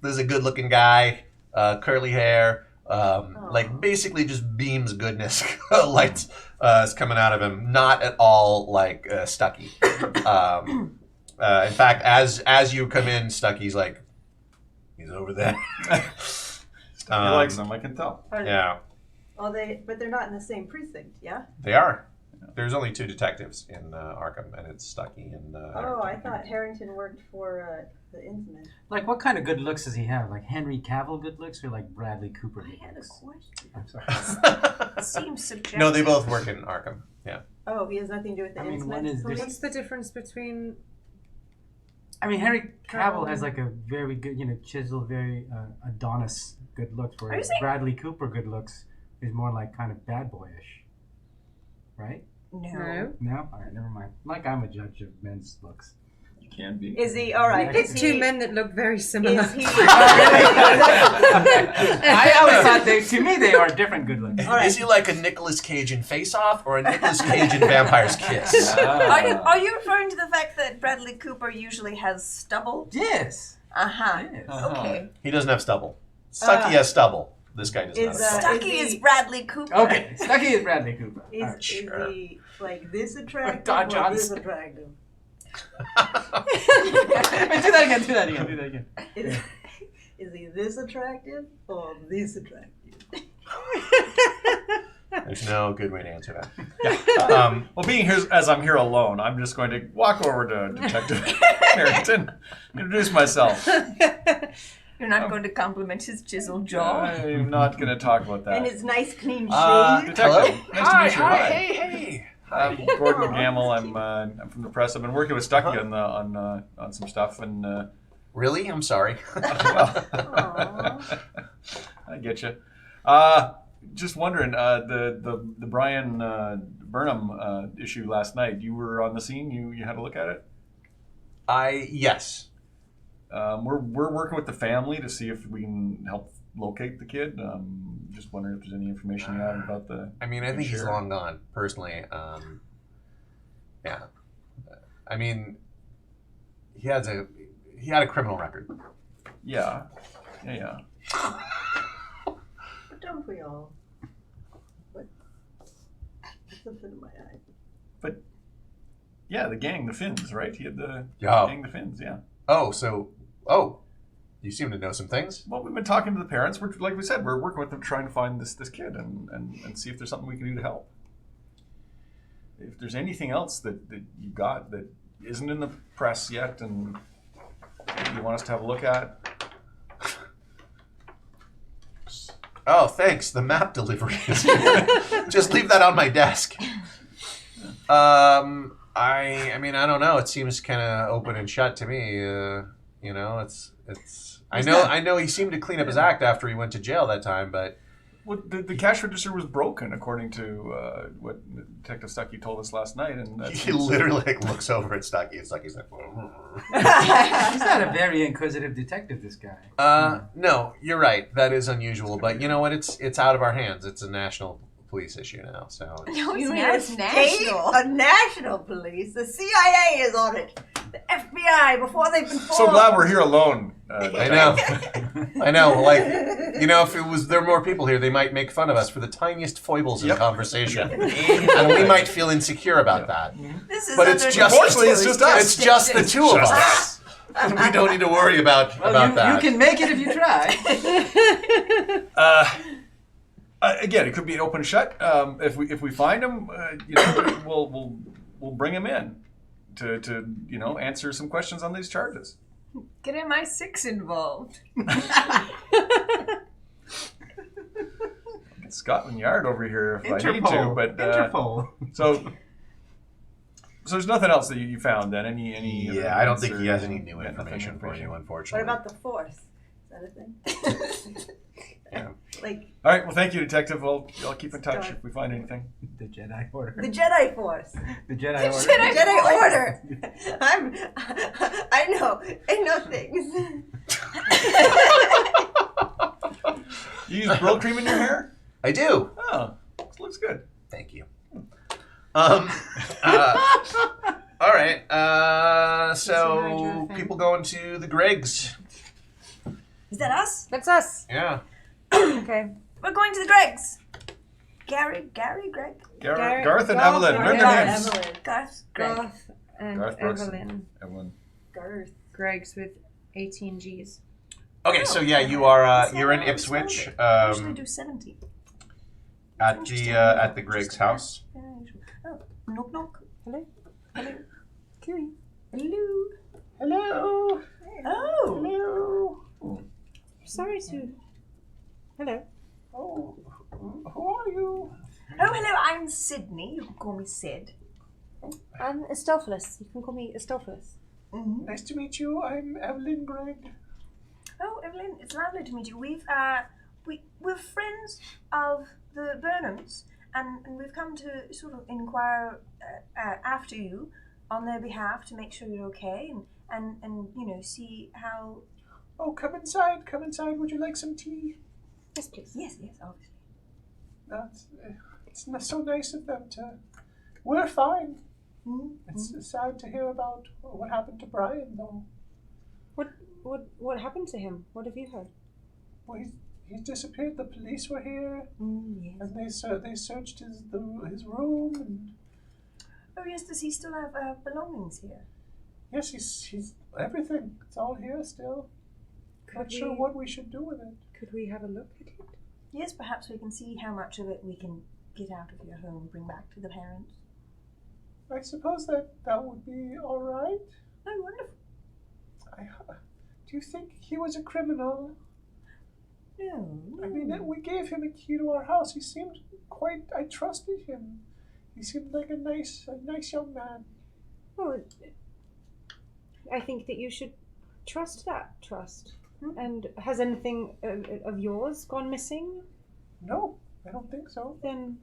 this is a good-looking guy, curly hair, like basically just beams goodness, lights is coming out of him. Not at all like Stucky. In fact, as you come in, Stucky's like, he's over there. He likes them, I can tell. Yeah, Oh, but they're not in the same precinct, yeah? they are. There's only 2 detectives in Arkham, and it's Stucky and. Oh, I thought Harrington worked for the Innsmouth. Like, what kind of good looks does he have? Like Henry Cavill good looks, or like Bradley Cooper I good had a looks? question. I'm sorry. Seems subjective. No, they both work in Arkham. Yeah. Oh, he has nothing to do with the I mean, Innsmouth one is- police? What's the difference between? I mean, Henry Cavill has like a very good, chiseled, very Adonis good looks, Are you whereas saying- Bradley Cooper good looks is more like kind of bad boyish, right? No. No, all right, never mind. Like I'm a judge of men's looks. You can be. Is he, all right, It's is 2 he, men that look very similar. is he, I always thought to me they are different good looks. All right. Is he like a Nicolas Cage in Face Off or a Nicolas Cage in Vampire's Kiss? Are you referring to the fact that Bradley Cooper usually has stubble? Yes. Uh-huh. Yes. Okay. He doesn't have stubble. Stucky has stubble. This guy does not. is, Have stubble. Stucky is is he- Bradley Cooper. Okay, Stucky is Bradley Cooper. is, All right. is Sure. he like this attractive Don or Johnson. this attractive? Wait, do that again. Is he this attractive or this attractive? There's no good way to answer that. Well, being here as I'm here alone, I'm just going to walk over to Detective Harrington, introduce myself. You're not going to compliment his chiseled jaw. I'm not going to talk about that. And his nice clean shave. Detective, Hello? nice to meet you. Hi. Hey. I'm Gordon Gamble. I'm from the press. I've been working with Stucky on some stuff, and Really? I'm sorry. Aw. I get you. Just wondering, the Brian Burnham issue last night. You were on the scene. You had a look at it. Yes. We're working with the family to see if we can help locate the kid. Just wondering if there's any information you have about the. I mean, I think he's Sure. long gone, personally. Yeah. I mean, he had a criminal record. Yeah. Don't we all? What? Something in my eye. Yeah, the gang, the Finns, right? He had the Yeah. gang, the Finns. Yeah. You seem to know some things. Well, we've been talking to the parents. We're like we said, we're working with them trying to find this kid and see if there's something we can do to help. If there's anything else that you got that isn't in the press yet and you want us to have a look at. Oh, thanks. The map delivery. Just leave that on my desk. I mean, I don't know. It seems kind of open and shut to me. It's. I know he seemed to clean up his act after he went to jail that time, but Well, the cash register was broken, according to what Detective Stucky told us last night, and that he literally looks over at Stucky. It's like he's like. He's not a very inquisitive detective, this guy. No, you're right. That is unusual, but you know what? It's out of our hands. It's a national police issue now. So No, You it's mean national. A national police? The CIA is on it. The FBI before they've been formed. So glad we're here alone. I know. I know. Like, if there were more people here, they might make fun of us for the tiniest foibles in conversation, and we might feel insecure about that. This is But it's just Unfortunately, it's just us. It's just the two of us. We don't need to worry about that. You can make it if you try. Again, it could be an open shut. If we find him, we'll bring him in to answer some questions on these charges. Get MI6 involved. Get Scotland Yard over here if I need to. Interpol. But Interpol. so there's nothing else that you found then? Any? Yeah, I don't think he has any new nothing information for you, What unfortunately. about the Force? Is that a thing? Yeah. Like All right. Well, thank you, Detective. I'll keep in touch if we find anything. The Jedi Order. the Jedi Force. The Jedi Order. The Jedi Order. I know things. You use brill cream in your hair? I do. Oh, looks good. Thank you. All right. So people going to the Greg's. Is that us? That's us. Yeah. Okay. We're going to the Greg's. Greg? Garth and Garth, Evelyn. Learn their Garth. names. Evelyn. Garth, Greg. Garth and Garth Brooks and Evelyn. Evelyn. Garth. Greg's with 18 G's. Okay, so yeah, you are you're in Ipswich I usually do 70. at the Greg's house. Oh, knock knock. Hello? Hello. QE. Hello. Hello. Oh. Hello. Sorry to... Hello. Oh, who are you? Oh, hello. I'm Sydney. You can call me Sid. I'm Estophalos. You can call me Estophalos. Mm-hmm. Nice to meet you. I'm Evelyn Gregg. Oh, Evelyn, it's lovely to meet you. We're friends of the Burnhams, and we've come to sort of inquire after you on their behalf to make sure you're okay and you know, see how. Oh, come inside. Come inside. Would you like some tea? Yes, please. Yes, obviously. It's so nice of them to. We're fine. Mm-hmm. It's sad to hear about what happened to Brian, though. What happened to him? What have you heard? Well, he disappeared. The police were here, Yes. and they searched his room. And Oh yes, does he still have belongings here? yes, he's everything. It's all here still. Not sure what we should do with it. Could we have a look at it? Yes, perhaps we can see how much of it we can get out of your home, bring back to the parents. I suppose that would be all right. Oh, wonderful. Do you think he was a criminal? No. I mean, we gave him a key to our house. He seemed I trusted him. He seemed like a nice young man. Well, I think that you should trust that trust. And has anything of yours gone missing? No, I don't think so. Then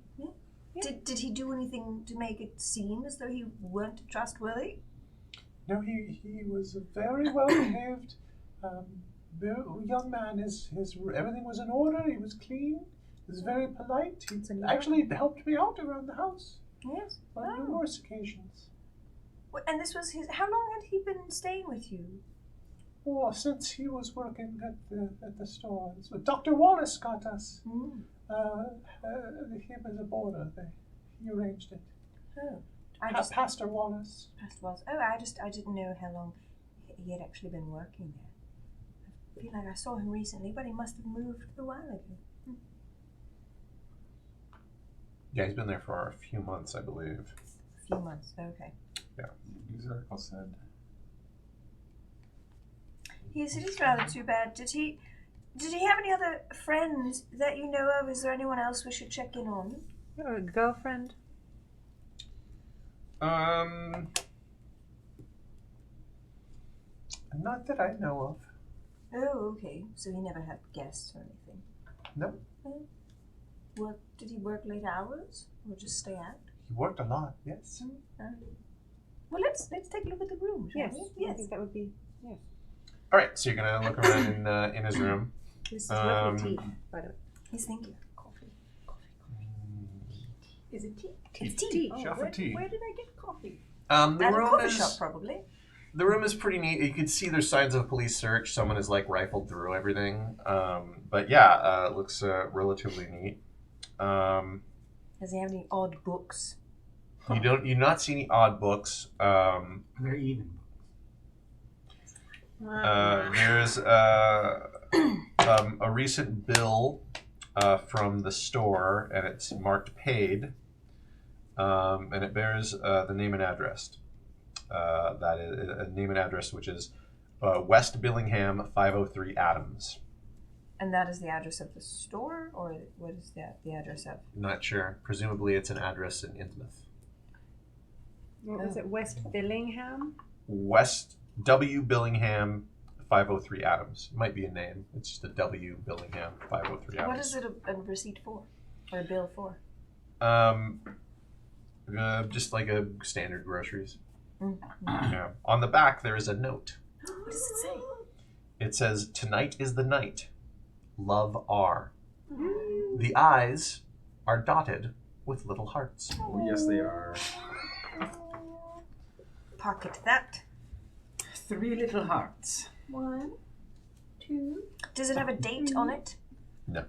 Did he do anything to make it seem as though he weren't trustworthy? No, he was a very well behaved young man. His everything was in order. He was clean. He was very polite. He actually helped me out around the house Yes. on numerous occasions. And this was his. How long had he been staying with you? Well, since he was working at the store, so Dr. Wallace got us. Mm. Him as a boarder. He arranged it. Oh, Pastor Wallace. Pastor Wallace. Oh, I didn't know how long he had actually been working there. I feel like I saw him recently, but he must have moved a while ago. Yeah, he's been there for a few months, I believe. A few months. Okay. Yeah. News article said. Yes, it is rather too bad. Did he have any other friends that you know of? Is there anyone else we should check in on? or a girlfriend? Not that I know of. Oh, okay. So he never had guests or anything. No. Did he work late hours or just stay out? He worked a lot, yes. Well, let's take a look at the room, shall Yes. we? I think that would be. Yes. All right, so you're gonna look around in his room. This is lovely tea, by the way. Yes, thank you. Coffee. Is it tea? It's tea. Shelf for tea. Where did I get coffee? The At a room coffee is shop, probably. the room is pretty neat. You can see there's signs of a police search. Someone has like rifled through everything. But yeah, it looks relatively neat. Does he have any odd books? You not see any odd books. They're even. There's a recent bill from the store, and it's marked paid, and it bears the name and address. That is a name and address, which is West Billingham, 503 Adams. And that is the address of the store, or what is the address of? Not sure. Presumably, it's an address in Innsmouth. What was it? West Billingham? West W Billingham, 503 Adams. Might be a name. It's just a W Billingham, 503 Adams. What is it a receipt for, or a bill for? Just like a standard groceries. Mm-hmm. Yeah. On the back, there is a note. What does it say? It says, "Tonight is the night. Love R." The eyes are dotted with little hearts. Oh, yes, they are. Pocket that. 3 little hearts. 1, 2. Does it have a date on it? No.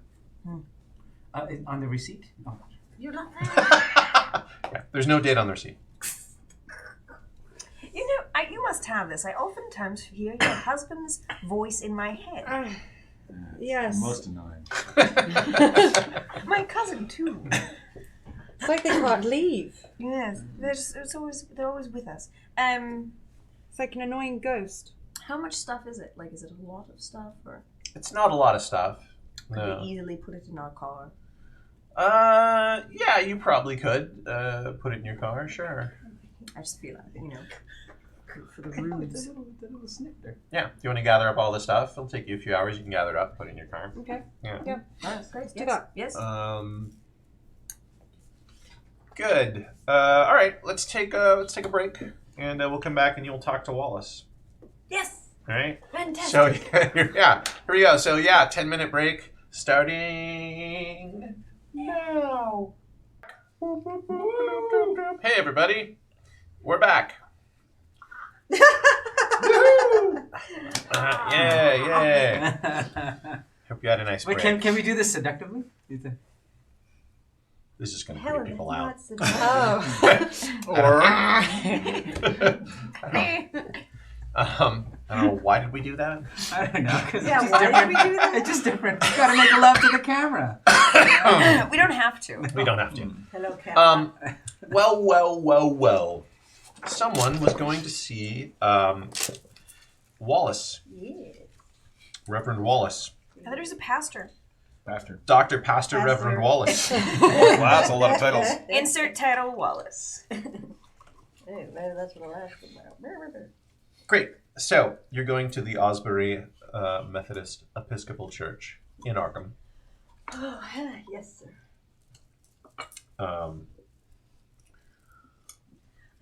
On the receipt? Oh. You're not there. Yeah, there's no date on the receipt. You know, you must have this. I oftentimes hear your husband's voice in my head. Yes. Most annoying. My cousin too. It's like they can't leave. Yes, they're always with us. It's like an annoying ghost. How much stuff is it? Like, is it a lot of stuff, or It's not a lot of stuff. could No. we easily put it in our car? Yeah, you probably could put it in your car, sure. I just feel like, for the The rooms. little snip there. Yeah, if you want to gather up all the stuff, it'll take you a few hours. You can gather it up, put it in your car. Okay. Yeah. Yeah. Great. do that. Yes. Good. All right, let's take a break, and we'll come back and you'll talk to Wallace. Yes. All right. Fantastic. So yeah, here we go. So yeah, 10-minute break starting now. Hey everybody, we're back. Yeah. Hope you had a nice Wait, break. can we do this seductively? This is going to Helen, creep people it's out. not seductive. Or I don't know. Why did we do that? I don't know. 'Cause Yeah, it's just why did different. we do that? It's just different. You gotta make love to the camera. We don't have to. We don't have to. Hello, Cat. Well. Someone was going to see Wallace, Yeah. Reverend Wallace, I thought he was a pastor. Pastor. Dr. Pastor Pastor. Reverend Wallace. Wow, that's a lot of titles. Insert title Wallace. Hey, maybe that's what I'll ask about. Great. So you're going to the Osbury Methodist Episcopal Church in Arkham. Oh, yes, sir.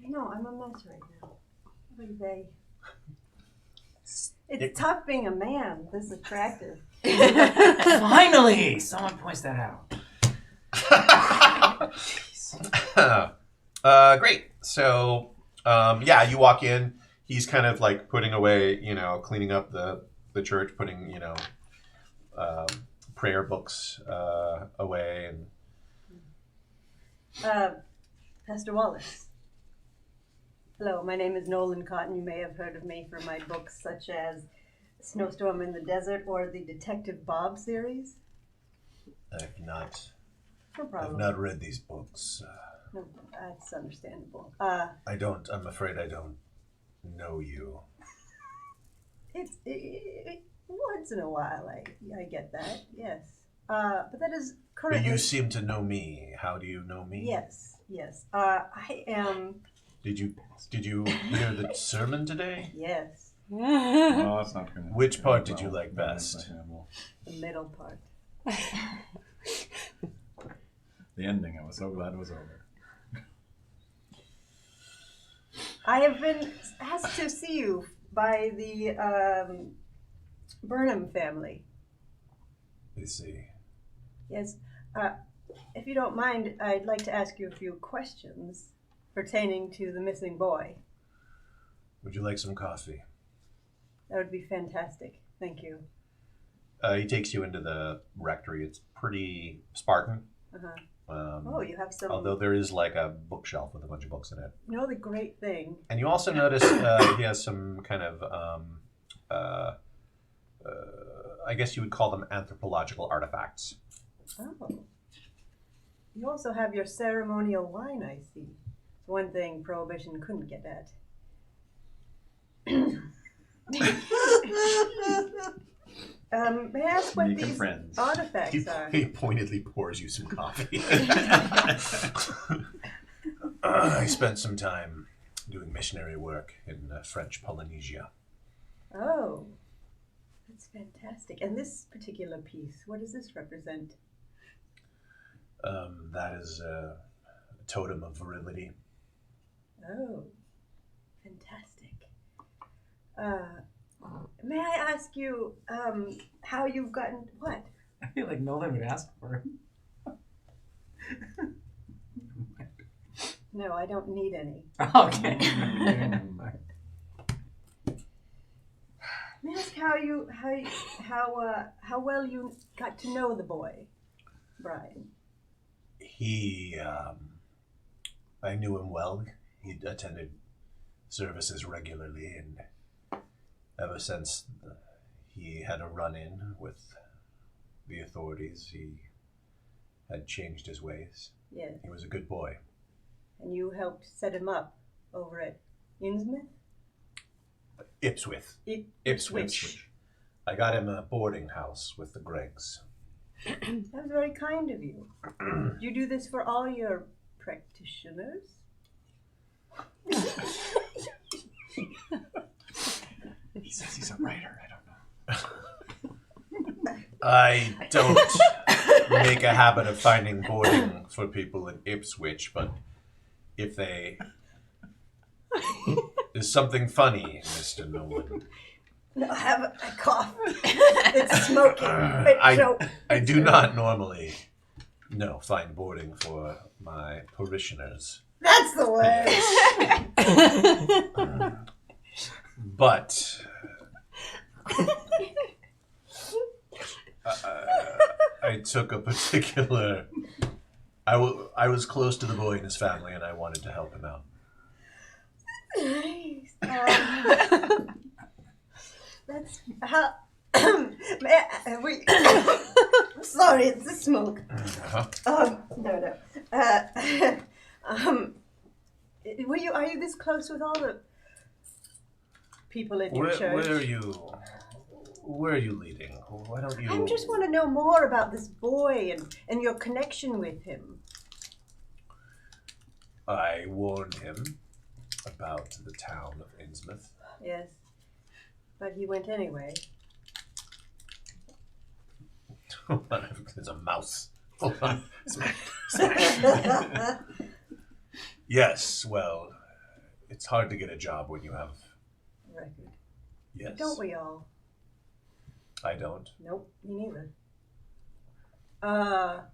I know, I'm a mess right now. What do they? It's tough being a man this attractive. Finally, someone points that out. Great. So, yeah, you walk in. He's kind of like putting away, cleaning up the church, putting, prayer books away. And Pastor Wallace. Hello, my name is Nolan Cotton. You may have heard of me from my books such as Snowstorm in the Desert or the Detective Bob series. I've not No problem. read these books. No, that's understandable. I'm afraid I don't know you. It's once in a while, I get that, yes. But that is But currently... you seem to know me. How do you know me? Yes. I am... Did you hear the sermon today? Yes, No, that's not gonna. Which part did you like best? the middle part. The ending. I was so glad it was over. I have been asked to see you by the Burnham family. I see. Yes. If you don't mind, I'd like to ask you a few questions pertaining to the missing boy. Would you like some coffee? That would be fantastic. Thank you. He takes you into the rectory. It's pretty Spartan. Oh, you have some... Although there is like a bookshelf with a bunch of books in it. You know the great thing. And you also notice he has some kind of, I guess you would call them anthropological artifacts. Oh. You also have your ceremonial wine, I see. It's one thing Prohibition couldn't get at. May I ask what Making these friends. artifacts are? He pointedly pours you some coffee. I spent some time doing missionary work in French Polynesia. Oh, that's fantastic. And this particular piece, what does this represent? That is a totem of virility. Oh, fantastic. May I ask you how you've gotten what? I feel like Nolan would ask for it. No, I don't need any. Okay. May I ask how well you got to know the boy, Brian? I knew him well. He attended services regularly, and ever since he had a run-in with the authorities, he had changed his ways. Yes. He was a good boy. And you helped set him up over at Innsmouth? Ipswich. Ipswich. I got him a boarding house with the Greggs. That was very kind of you. Do you do this for all your practitioners? He says he's a writer. I don't know. I don't make a habit of finding boarding for people in Ipswich, but if they... There's something funny, Mr. Nolan. No, I have a cough. It's smoking. I do not normally, find boarding for my parishioners. That's the way. But I took a particular... I was close to the boy and his family, and I wanted to help him out. Nice. That's how. We. Sorry, it's the smoke. No. Are you this close with all the people in your church? Where are you leading? Why don't you? I just want to know more about this boy and your connection with him. I warned him about the town of Innsmouth. Yes, but he went anyway. There's a mouse. Hold on. Smack. Yes, well, it's hard to get a job when you have... Record. Yes. Don't we all? I don't. Nope, me neither. Can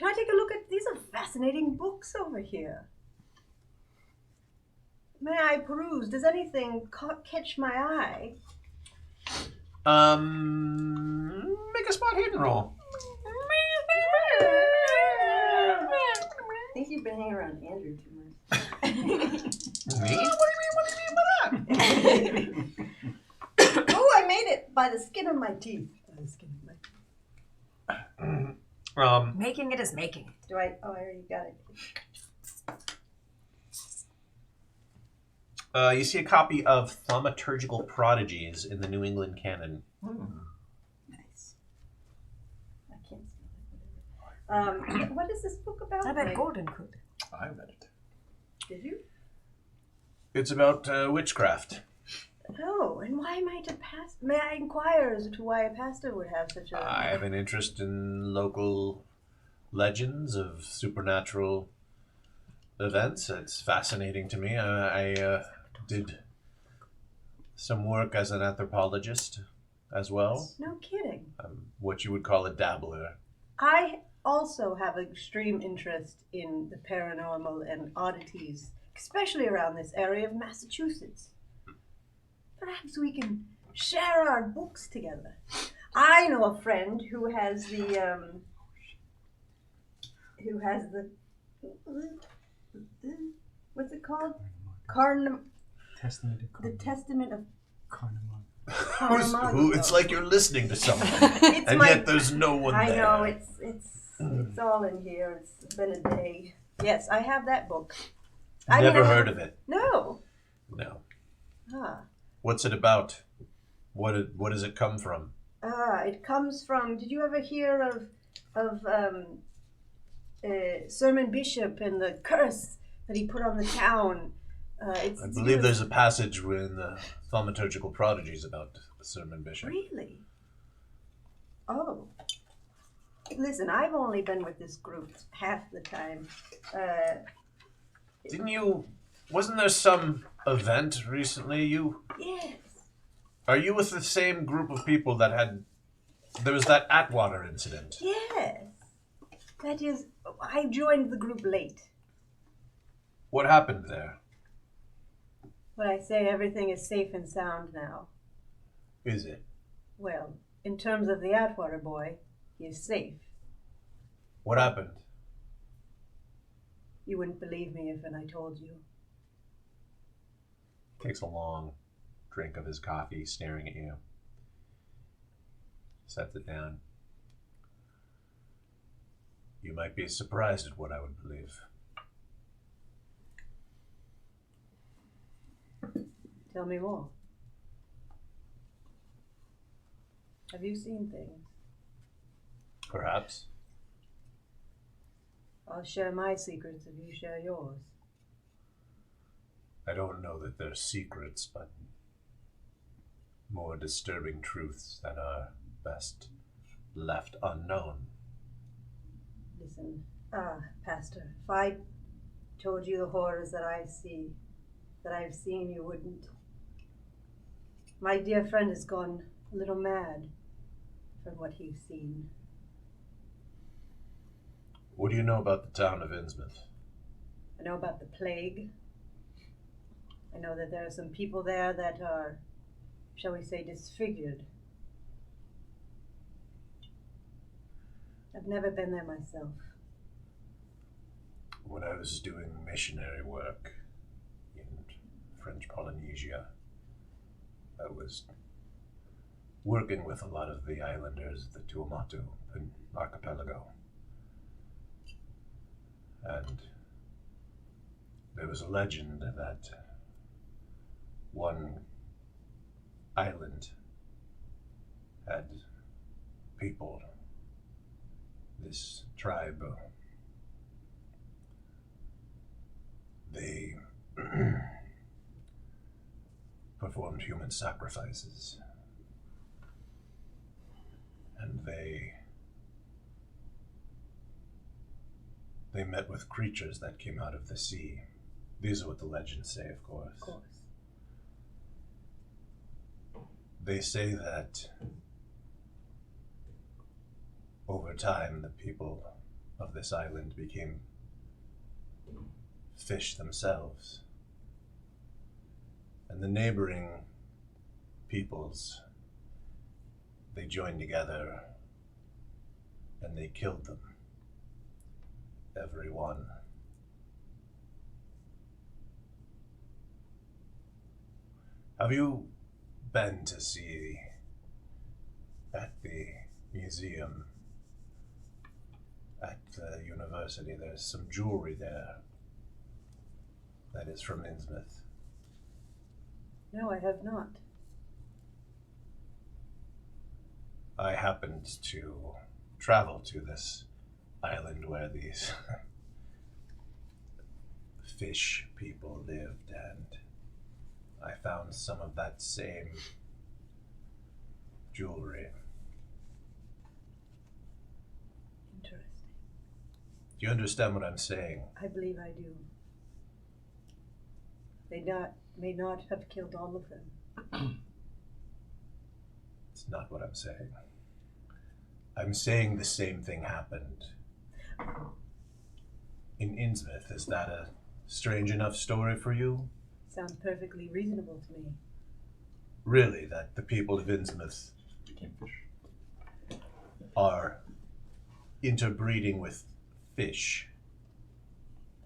I take a look at... These are fascinating books over here. May I peruse? Does anything catch my eye? Make a spot hidden roll. I think you've been hanging around Andrew too much. Me? What do you mean by that? Oh, I made it by the skin of my teeth. By the skin of my teeth. Making it is making it. Do I? Oh, I already got it. You see a copy of Thaumaturgical Prodigies in the New England Canon. Nice. I can't spell it. What is this book about? I bet Gordon could. I read it. Did you? It's about witchcraft. Oh, and why am I to pass? May I inquire as to why a pastor would have such a... I have an interest in local legends of supernatural events. It's fascinating to me. I did some work as an anthropologist as well. No kidding. What you would call a dabbler. I also have extreme interest in the paranormal and oddities, especially around this area of Massachusetts. Perhaps we can share our books together. I know a friend who has the what's it called? The Testament of Who? It's like you're listening to someone, and yet there's no one I there. know it's all in here. It's been a day. Yes, I have that book. Never heard of it. No. No. Ah. What's it about? What does it come from? It comes from. Did you ever hear of Sermon Bishop and the curse that he put on the town? I believe there's a passage in the Thaumaturgical Prodigies about the Sermon Bishop. Really? Oh. Listen, I've only been with this group half the time. Wasn't there some event recently? Yes. Are you with the same group of people that had There was that Atwater incident. Yes. That is, I joined the group late. What happened there? But I say everything is safe and sound now. Is it? Well, in terms of the Atwater boy, he is safe. What happened? You wouldn't believe me if I told you. Takes a long drink of his coffee, staring at you. Sets it down. You might be surprised at what I would believe. Tell me more. Have you seen things? Perhaps. I'll share my secrets if you share yours. I don't know that they're secrets, but more disturbing truths that are best left unknown. Listen, Pastor, if I told you the horrors that I've seen, you wouldn't. My dear friend has gone a little mad from what he's seen. What do you know about the town of Innsmouth? I know about the plague. I know that there are some people there that are, shall we say, disfigured. I've never been there myself. When I was doing missionary work in French Polynesia, I was working with a lot of the islanders of the Tuamotu archipelago. And there was a legend that one island had people, this tribe, they performed human sacrifices, and they met with creatures that came out of the sea. These are what the legends say, of course. Of course. They say that over time the people of this island became fish themselves. And the neighboring peoples, they joined together and they killed them. Every one. Have you been to see at the museum at the university? There's some jewelry there that is from Innsmouth. No, I have not. I happened to travel to this island where these fish people lived, and I found some of that same jewelry. Interesting. Do you understand what I'm saying? I believe I do. They may not have killed all of them. It's not what I'm saying. I'm saying the same thing happened in Innsmouth. Is that a strange enough story for you? Sounds perfectly reasonable to me. Really, that the people of Innsmouth are interbreeding with fish?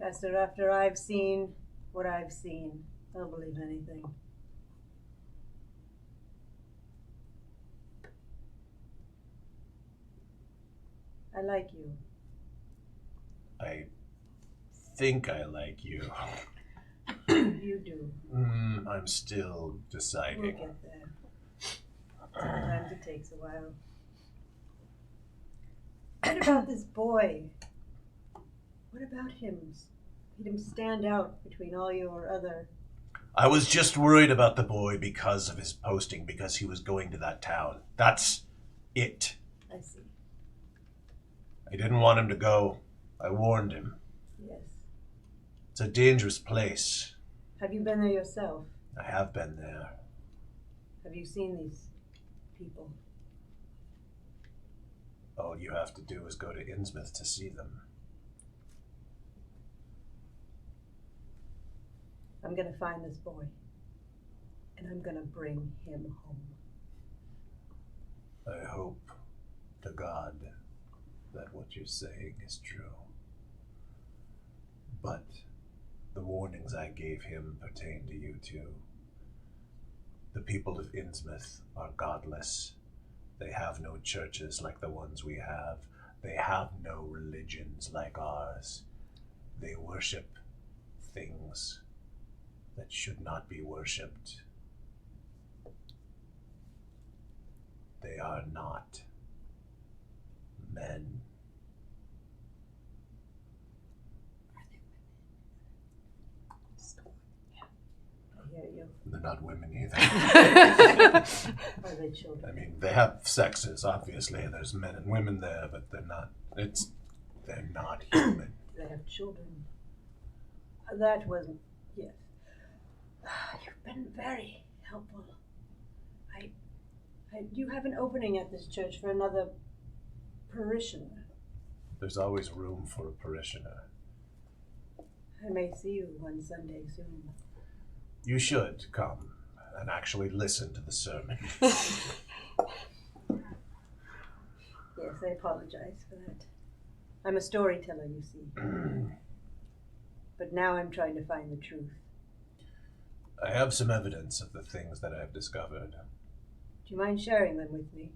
Pastor, after I've seen what I've seen, I'll believe anything. I like you. I think I like you. You do. I'm still We'll deciding. get there. Sometimes it takes a while. What about this boy? What about him? Made him stand out between all your other... I was just worried about the boy because of his posting, because he was going to that town. That's it. I see. I didn't want him to go. I warned him. Yes. It's a dangerous place. Have you been there yourself? I have been there. Have you seen these people? All you have to do is go to Innsmouth to see them. I'm going to find this boy, and I'm going to bring him home. I hope to God that what you're saying is true. But the warnings I gave him pertain to you too. The people of Innsmouth are godless. They have no churches like the ones we have. They have no religions like ours. They worship things that should not be worshipped. They are not men. I hear you. They're not women either. Are they children? I mean, they have sexes, obviously. There's men and women there, but they're not human. They have children. That wasn't, yes. You've been very helpful. You have an opening at this church for another parishioner. There's always room for a parishioner. I may see you one Sunday soon. You should come and actually listen to the sermon. Yes, I apologize for that. I'm a storyteller, you see. But now I'm trying to find the truth. I have some evidence of the things that I've discovered. Do you mind sharing them with me?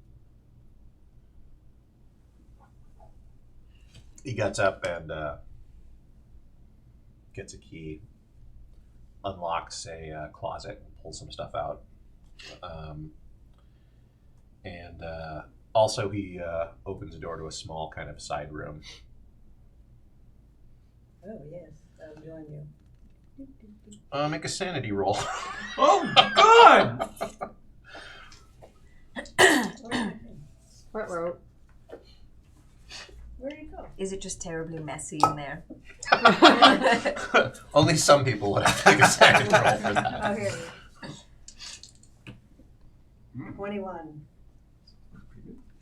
He gets up and gets a key, unlocks a closet, pulls some stuff out. And also he opens a door to a small kind of side room. Oh, yes, I'll join you. Make a sanity roll. Oh, God! What? Where do you go? Is it just terribly messy in there? Only some people would have to make a sanity roll for that. Oh, here it is. 21.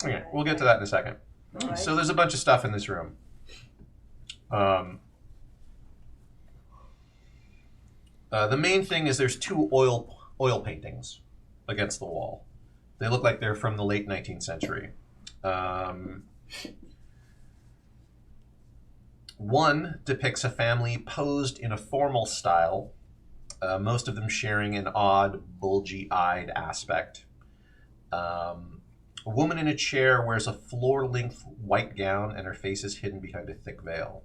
Okay, we'll get to that in a second. All right. So there's a bunch of stuff in this room. The main thing is there's two oil paintings against the wall. They look like they're from the late 19th century. One depicts a family posed in a formal style, most of them sharing an odd, bulgy-eyed aspect. A woman in a chair wears a floor-length white gown and her face is hidden behind a thick veil.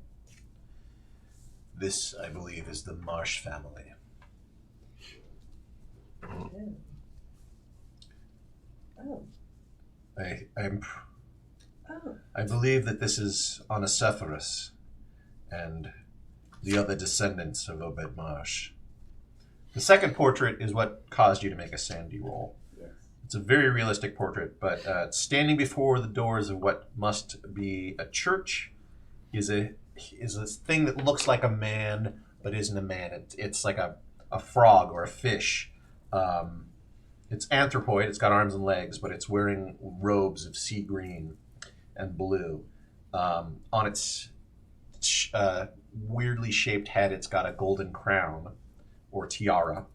This, I believe, is the Marsh family. Oh. I believe that this is Onesiphorus and the other descendants of Obed Marsh. The second portrait is what caused you to make a sanity roll. Yes. It's a very realistic portrait, but standing before the doors of what must be a church is this thing that looks like a man, but isn't a man. It's like a frog or a fish. It's anthropoid, it's got arms and legs, but it's wearing robes of sea green and blue. On its weirdly shaped head, it's got a golden crown or tiara.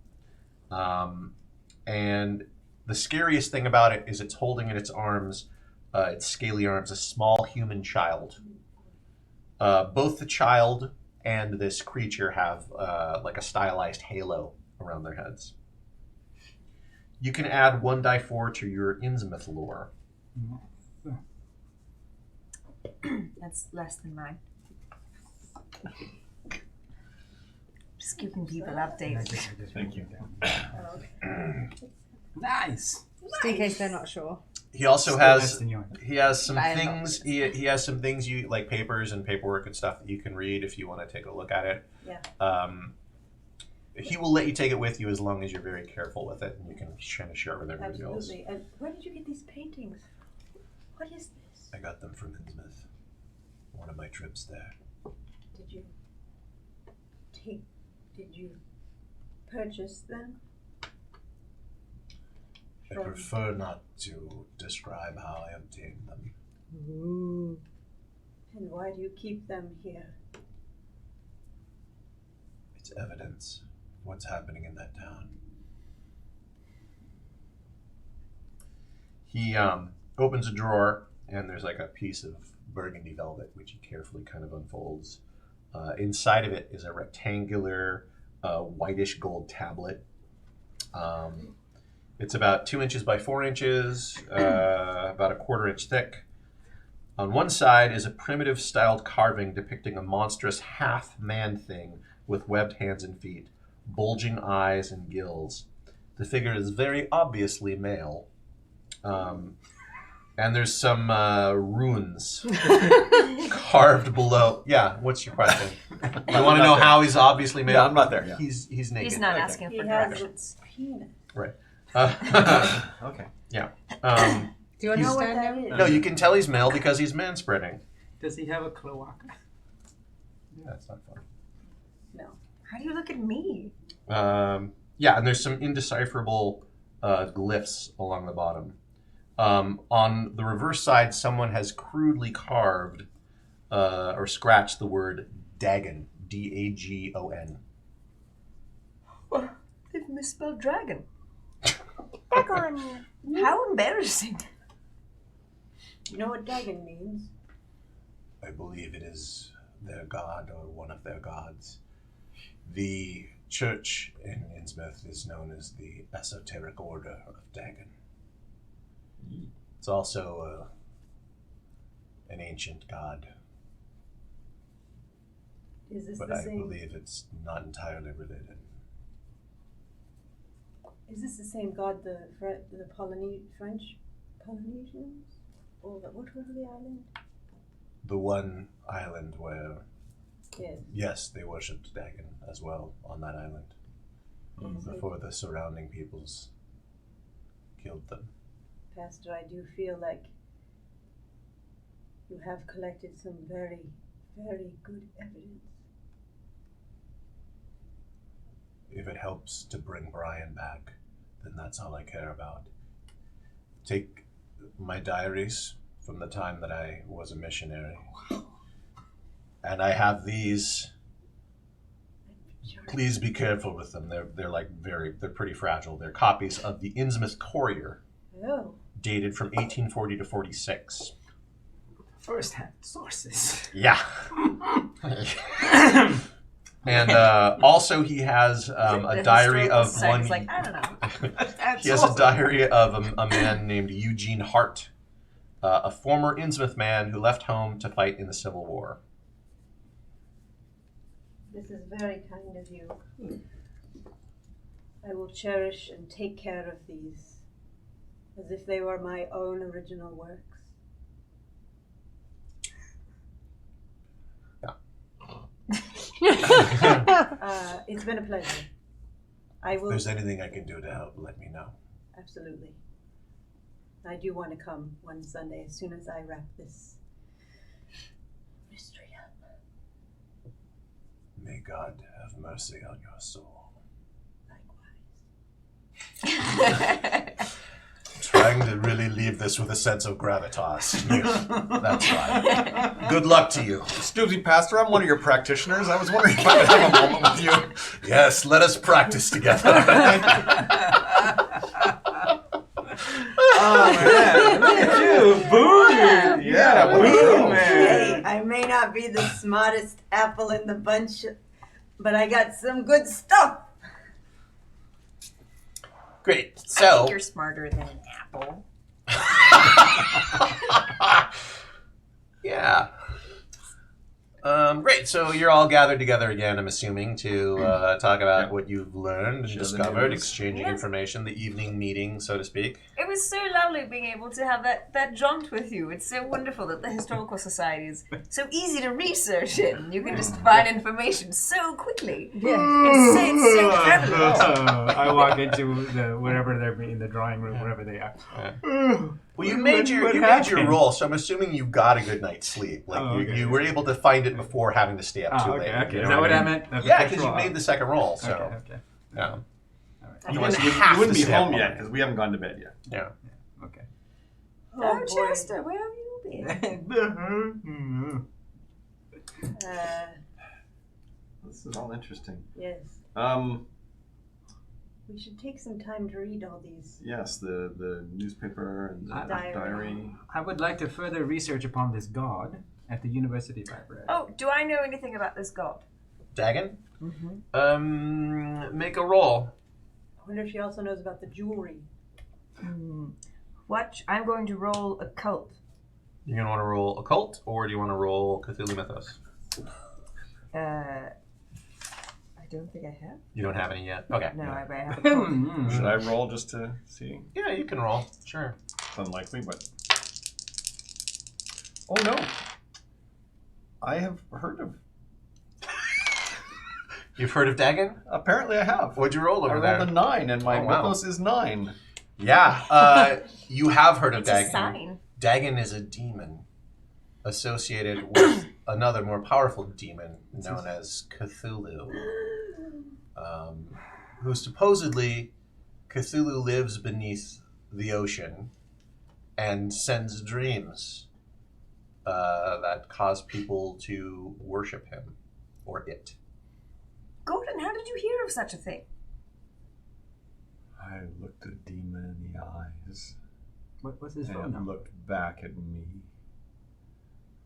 And the scariest thing about it is it's holding in its arms, its scaly arms, a small human child. Both the child and this creature have like a stylized halo around their heads. You can add 1d4 to your Innsmouth lore. That's less than mine. Just keeping people updated. Thank you. Nice. Just in case they're not sure. He also Still less has than yours. he has some By a things he has some things you like, papers and paperwork and stuff that you can read if you want to take a look at it. Yeah. He will let you take it with you as long as you're very careful with it, and you can kind of share it with everybody Absolutely. And where did you get these paintings? What is this? else. I got them from Innsmouth. One of my trips there. Did you purchase them? I prefer not to describe how I obtained them. And why do you keep them here? It's evidence of what's happening in that town. He opens a drawer, and there's like a piece of burgundy velvet, which he carefully kind of unfolds. Inside of it is a rectangular, whitish gold tablet. It's about 2 inches by 4 inches, about a 1/4 inch thick. On one side is a primitive styled carving depicting a monstrous half-man thing with webbed hands and feet, bulging eyes and gills. The figure is very obviously male. And there's some runes carved below. Yeah, what's your question? You want to know how he's obviously male? Yeah, I'm not there. Yeah. He's naked. He's not asking He for has directions. a penis. Right. Okay. Yeah. Do you You know what understand that him? is? No, you can tell he's male because he's manspreading. Does he have a cloaca? Yeah, that's not fun. No. How do you look at me? Yeah, and there's some indecipherable glyphs along the bottom. On the reverse side, someone has crudely carved or scratched the word Dagon, D-A-G-O-N. Well, they've misspelled dragon. Dagon. How embarrassing. You know what Dagon means? I believe it is their god or one of their gods. The church in Innsmouth is known as the Esoteric Order of Dagon. It's also an ancient god, Is this but the I same? believe it's not entirely related. Is this the same god the French Polynesians? Or what was the island? The one island where, Yes. yes, they worshipped Dagon as well on that island before the surrounding peoples killed them. Pastor, I do feel like you have collected some very, very good evidence. If it helps to bring Brian back, then that's all I care about. Take my diaries from the time that I was a missionary. And I have these. Please be careful with them. They're like they're pretty fragile. They're copies of the Innsmouth Courier, Oh. dated from 1840 to 46. First-hand sources. Yeah. And also he has a diary of one. Like, I don't know. He has a diary of a man named Eugene Hart, a former Innsmouth man who left home to fight in the Civil War. This is very kind of you. I will cherish and take care of these as if they were my own original works. It's been a pleasure. I If will. there's anything I can do to help, let me know. Absolutely. I do want to come one Sunday as soon as I wrap this mystery up. May God have mercy on your soul. Likewise. Trying to really leave this with a sense of gravitas. That's fine. Good luck to you. Excuse me, Pastor, I'm one of your practitioners. I was wondering if I could have a moment with you. Yes, let us practice together. Oh man, look at you, boom! Yeah, what a girl. Hey, I may not be the smartest apple in the bunch, but I got some good stuff. Great. I So, think you're smarter than an apple. yeah. Great. So you're all gathered together again, I'm assuming, to talk about what you've learned and Share the discovered, news. exchanging Yes. information, the evening meeting, so to speak. It was so lovely being able to have that jaunt with you. It's so wonderful that the Historical Society is so easy to research in. You can just find information so quickly. It's so prevalent. I walk into wherever they're in the drawing room, wherever they are. Well, you made your happened? roll, so I'm assuming you got a good night's sleep. Like Oh, okay. you were able to find it before having to stay up too late. Okay. You Is know that what I I mean? meant? Okay, Yeah, first because you roll. made the second roll. So Okay. yeah, You wouldn't wouldn't, have you wouldn't to be stay up home all yet night. because we haven't gone to bed yet. yeah. Okay. Oh, Chester, where have you This is all interesting. Yes. We should take some time to read all these. Yes, the newspaper and the Diary. diary. I would like to further research upon this god at the university library. Oh, do I know anything about this god? Dagon? Mm-hmm. Make a roll. I wonder if she also knows about the jewelry. What? I'm going to roll occult. You're going to want to roll occult, or do you want to roll Cthulhu Mythos? I don't think I have. You don't have any yet? Okay. No, I have. Should I roll just to see? Yeah, you can roll. Sure. It's unlikely, but... Oh no! I have heard of... You've heard of Dagon? Apparently I have. What'd you roll over I there? rolled a 9, and my Oh, wow. mythos is 9. Yeah, you have heard of It's Dagon. a sign. Dagon is a demon associated with another more powerful demon known as Cthulhu, who supposedly Cthulhu lives beneath the ocean and sends dreams that cause people to worship him or it. Gordon, how did you hear of such a thing? I looked a demon in the eyes, What's his and phone it number? looked back at me.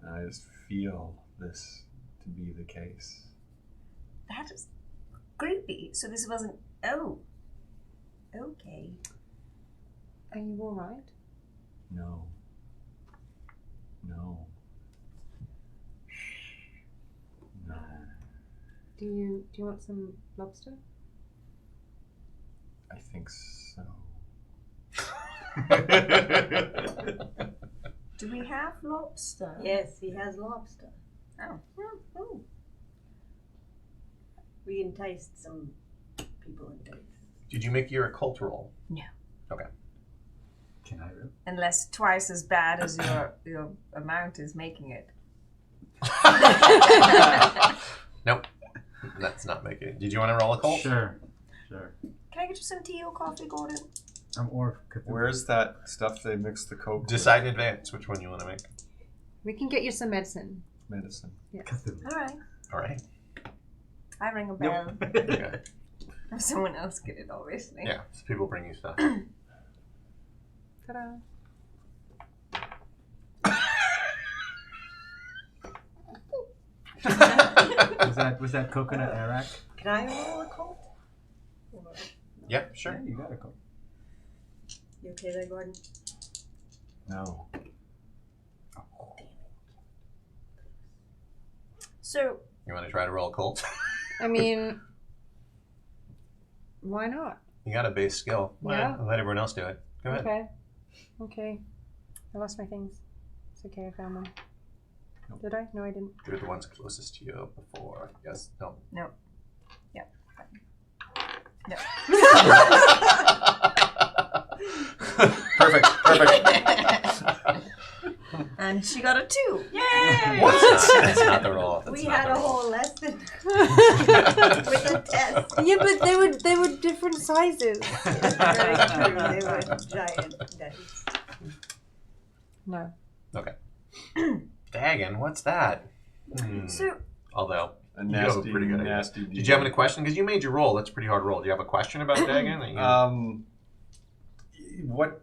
And I just feel this to be the case. That is creepy. So this wasn't. Oh. Okay. Are you all right? No. No. No. Do you want some lobster? I think so. Do we have lobster? Yes, he has lobster. Oh. Oh. We enticed some people in place. Did you make your occult roll? No. Okay. Can I roll? Unless twice as bad as your amount is making it. Nope. That's not making it. Did you want to roll occult? Sure. Can I get you some tea or coffee, Gordon? Or Cthulhu. Where's that stuff they mix the coke Decide in advance which one you want to make. We can get you some medicine. with? Medicine. Yes. Cthulhu. All right. All right. I ring a bell. Okay. Someone else get it, obviously. Yeah, so people bring you stuff. Ta-da. Was that coconut arak? Can I roll a cult? Yeah, sure. Yeah, you got a coconut. You okay there, Gordon? No. So, You want to try to roll occult? I mean, why not? You got a base skill. Yeah. Let everyone else do it. Go ahead. Okay. I lost my things. It's okay, I found them. Nope. Did I? No, I didn't. You're the ones closest to you before. Yes. No. no. Yeah. No. Perfect. And she got a 2. Yay! That's not the roll. That's We not had the a roll. whole lesson with a test. Yeah, but they were different sizes. Very true. They were giant dice. No. Okay. Dagon, what's that? So, Although, A you have a nasty, pretty good idea. nasty Did you have any question? Because you made your roll. That's a pretty hard roll. Do you have a question about Dagon? that you- What?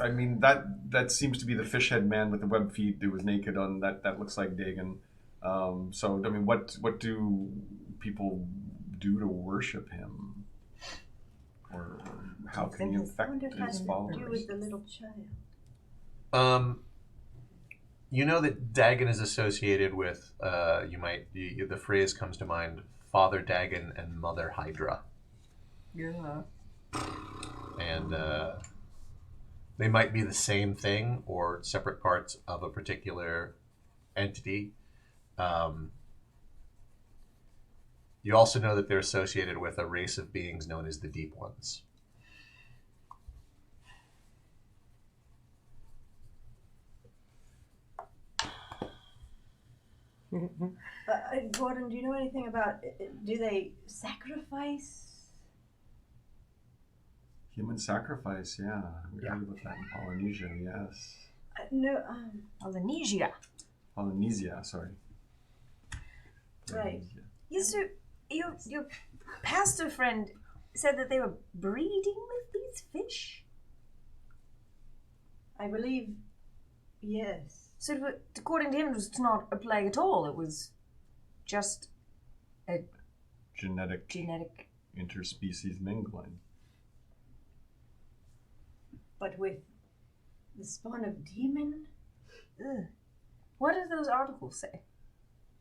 I mean, that seems to be the fish head man with the web feet who was naked on that. That looks like Dagon. So I mean, what do people do to worship him, or how can he I infect wonder how his to do followers? with the little child. You know that Dagon is associated with, the phrase comes to mind, Father Dagon and Mother Hydra. yeah. And they might be the same thing or separate parts of a particular entity. You also know that they're associated with a race of beings known as the Deep Ones. Gordon, do you know anything about? Do they sacrifice? Human sacrifice, yeah. We Yeah. heard about that in Polynesia, yes. No. Polynesia. Polynesia, sorry. Right. Polynesia. Yes, sir. Your pastor friend said that they were breeding with these fish. I believe. Yes. So, according to him, it was not a plague at all. It was just a Genetic genetic. interspecies mingling. But with the spawn of demon, Ugh. What did those articles say?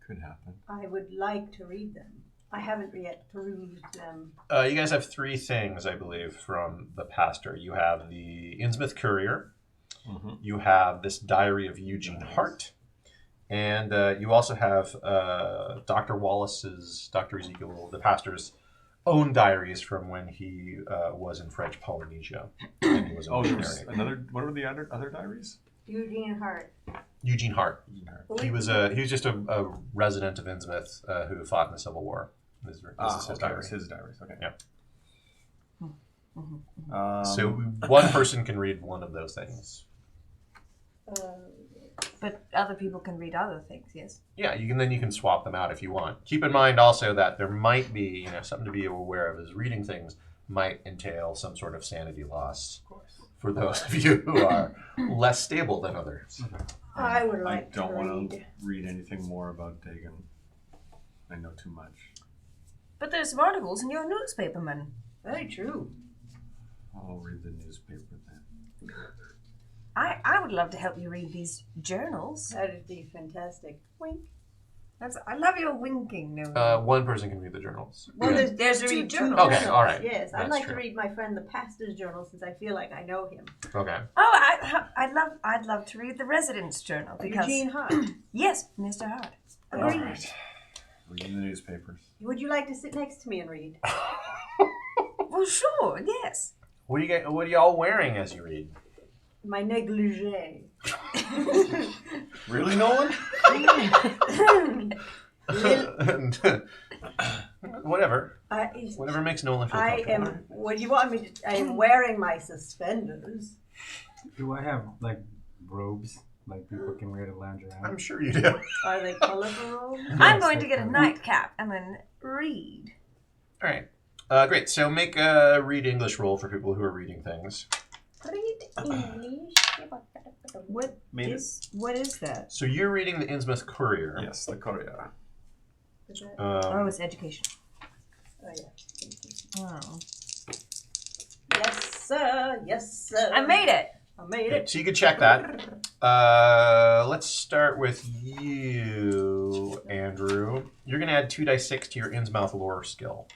Could happen. I would like to read them. I haven't yet perused them. You guys have 3 things, I believe, from the pastor. You have the Innsmouth Courier. Mm-hmm. You have this diary of Eugene Hart. And you also have Dr. Wallace's, Dr. Ezekiel, the pastor's own diaries from when he was in French Polynesia. And he was a Oh, there's missionary. another. What were the other diaries? Eugene Hart. Eugene Hart. He was just a resident of Innsmouth who fought in the Civil War. This is his okay, diary. it was his diaries. Okay. Yeah. So one person can read one of those things. But other people can read other things, yes? Yeah, you can swap them out if you want. Keep in mind also that there might be, something to be aware of is reading things might entail some sort of sanity loss. Of course. For those of you who are less stable than others. I would I like don't to want to read. read anything more about Dagon. I know too much. But there's some articles in your newspaperman. Very true. I'll read the newspaper then. I would love to help you read these journals. That'd be fantastic. Wink. I love your winking, no. One person can read the journals. Well, There's two two journals. Okay, all right. Yes, I'd That's like true. to read my friend the pastor's journal since I feel like I know him. Okay. Oh, I'd love to read the resident's journal because Eugene Hart. yes, Mr. Hart. All Agreed. right. Reading the newspapers. Would you like to sit next to me and read? Well, sure, yes. What are y'all wearing as you read? My negligee. Really, Nolan? Whatever. I Whatever makes Nolan feel comfortable. am. What do you want me to? I am wearing my suspenders. Do I have like robes like people can wear to lounge around? I'm sure you do. Are they colorful? I'm going to get a nightcap and then read. All right. Great. So make a read English roll for people who are reading things. Read English. What Made is that? So you're reading the Innsmouth Courier. Yes, the Courier. Oh, it's education. Oh yeah. Oh. Yes, sir. Yes, sir. I made it. I made Okay, it. so you could check that. Let's start with you, Andrew. You're going to add 2d6 to your Innsmouth lore skill.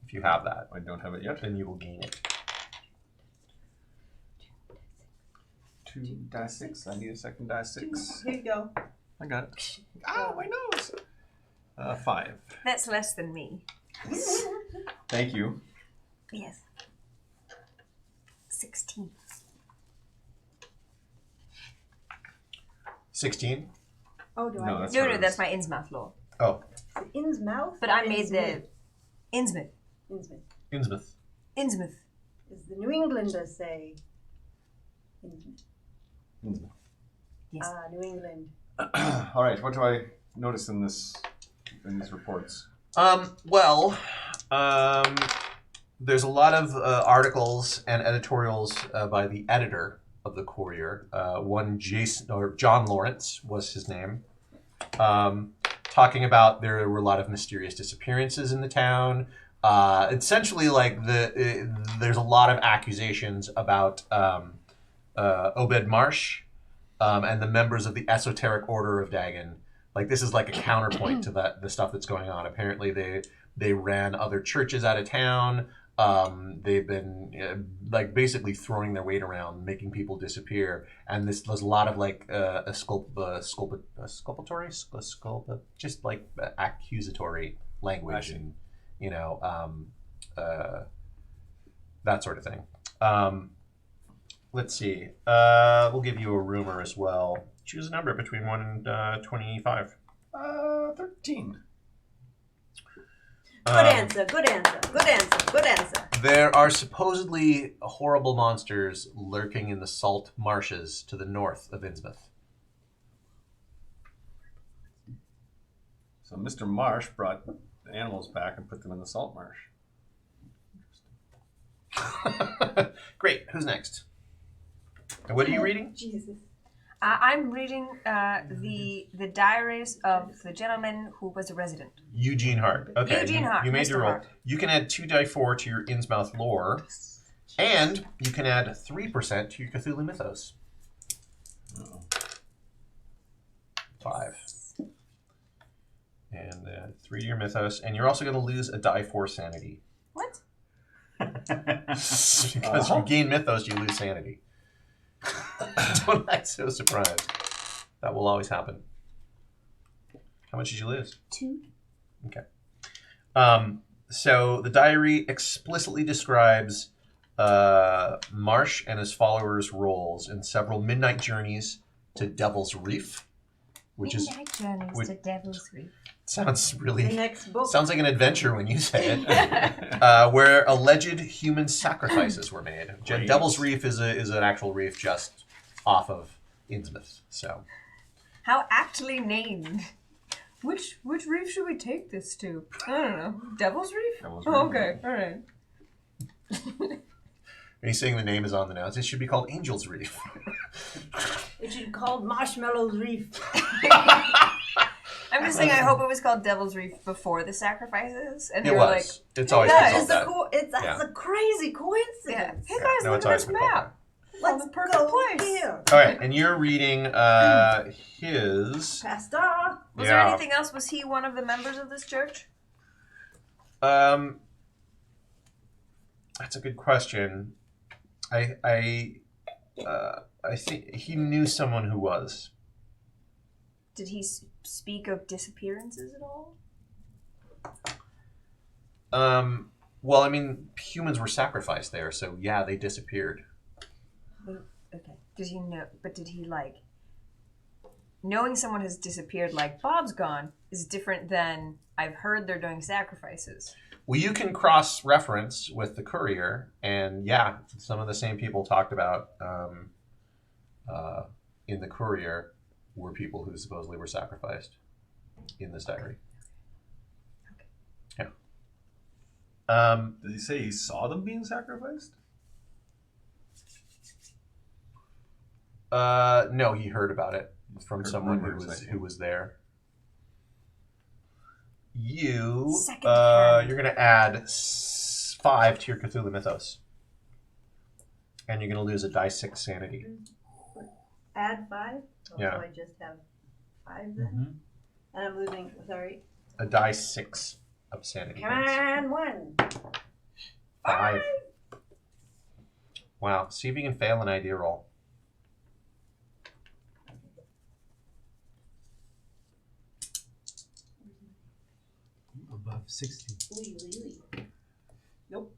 If you have that, I don't have it yet. then you will gain it. 2d6. I need a second d6. Here you go. I got it. Ow, my nose. 5. That's less than me. Thank you. Yes. 16. 16? Oh, do No, I? that's No, hers. that's my Innsmouth law. Oh, Innsmouth. But or I made the Innsmouth? Innsmouth. Innsmouth. Innsmouth. Innsmouth. As the New Englanders say. Innsmouth. Yes. Ah, New England. All right. What do I notice in these reports? There's a lot of articles and editorials by the editor of the Courier. One, John Lawrence was his name, talking about there were a lot of mysterious disappearances in the town. Essentially, like there's a lot of accusations about Obed Marsh and the members of the Esoteric Order of Dagon. Like this is like a counterpoint to the stuff that's going on. Apparently, they ran other churches out of town. They've been like basically throwing their weight around, making people disappear, and there's a lot of like just like accusatory language and that sort of thing. Let's see. We'll give you a rumor as well. Choose a number between 1 and 25. 13. Good answer, good answer, good answer, good answer. There are supposedly horrible monsters lurking in the salt marshes to the north of Innsmouth. So Mr. Marsh brought the animals back and put them in the salt marsh. Great. Who's next? And what are you reading? Jesus. I'm reading the diaries of the gentleman who was a resident. Eugene Hart. Okay. Eugene Hart, You made Mr. your roll. Hart. You can add 2d4 to your Innsmouth lore, and you can add 3% to your Cthulhu mythos. Uh-oh. 5. And 3 to your mythos, and you're also going to lose a die 4 sanity. What? Because you gain mythos, you lose sanity. Don't act so surprised. That will always happen. How much did you lose? 2. Okay. So the diary explicitly describes Marsh and his followers' roles in several midnight journeys to Devil's Reef, which is Midnight Journeys which- to Devil's Reef. sounds The really next book. sounds like an adventure when you say it. Where alleged human sacrifices were made. Great. Devil's Reef is an actual reef just off of Innsmouth. So How aptly named. Which reef should we take this to? I don't know. Devil's Reef? Devil's Oh, Reef. okay. All right. are you saying the name is on the notes? It should be called Angel's Reef. It should be called Marshmallow's Reef. I'm just saying I hope it was called Devil's Reef before the sacrifices. And they It were like, was. It's always Yeah, been It's called a that. that's Yeah. a crazy yeah. coincidence. Hey guys, No, look it's at always this been called map. Let's the perfect go place. here. All right, and you're reading his. Pastor. Was there anything else? Was he one of the members of this church? That's a good question. I think he knew someone who was. Did he speak of disappearances at all? Well, I mean, humans were sacrificed there, so yeah, they disappeared. Okay. Did he know? But did he like? Knowing someone has disappeared, like Bob's gone, is different than I've heard they're doing sacrifices. Well, you can cross-reference with the courier, and yeah, some of the same people talked about in the courier were people who supposedly were sacrificed in this diary. Yeah. Did he say he saw them being sacrificed? No, he heard about it from Heard someone rumors, who was there. You Secondhand. you're gonna add 5 to your Cthulhu mythos, and you're gonna lose a die 6 sanity. Add 5. Yeah. So I just have 5 then. And I'm losing. Sorry. A die 6 of sanity. Come on, 1. 5. Wow. See if you can fail an idea roll. Above 60. Nope.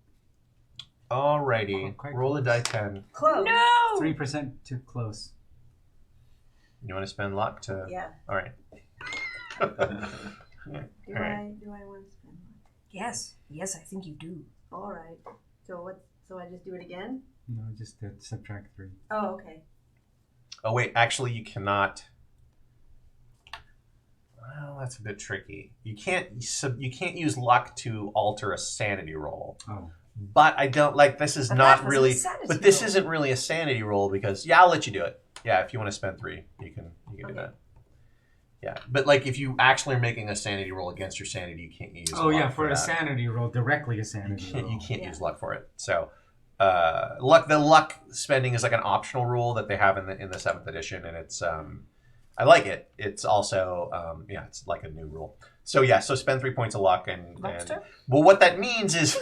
Alrighty. Quite Roll a close. die 10. Close. No. 3% too close. You want to spend luck to? Yeah. All right. Do Alright. I want to spend? Yes. Yes, I think you do. All right. So what? So I just do it again? No, just subtract 3. Oh, okay. Oh wait, actually, you cannot. Well, that's a bit tricky. You can't use luck to alter a sanity roll. Oh. But I don't like this is But not that was really. a sanity But this roll. isn't really a sanity roll because yeah, I'll let you do it. Yeah, if you want to spend 3, you can do Okay. that. Yeah, but like if you actually are making a sanity roll against your sanity, you can't use. Oh luck yeah, for a that. sanity roll, directly a sanity You roll. can't Yeah. use luck for it. So, luck. The luck spending is like an optional rule that they have in the 7th edition, and it's I like it. It's also it's like a new rule. So yeah, so spend 3 points of luck and Lobster? well, what that means is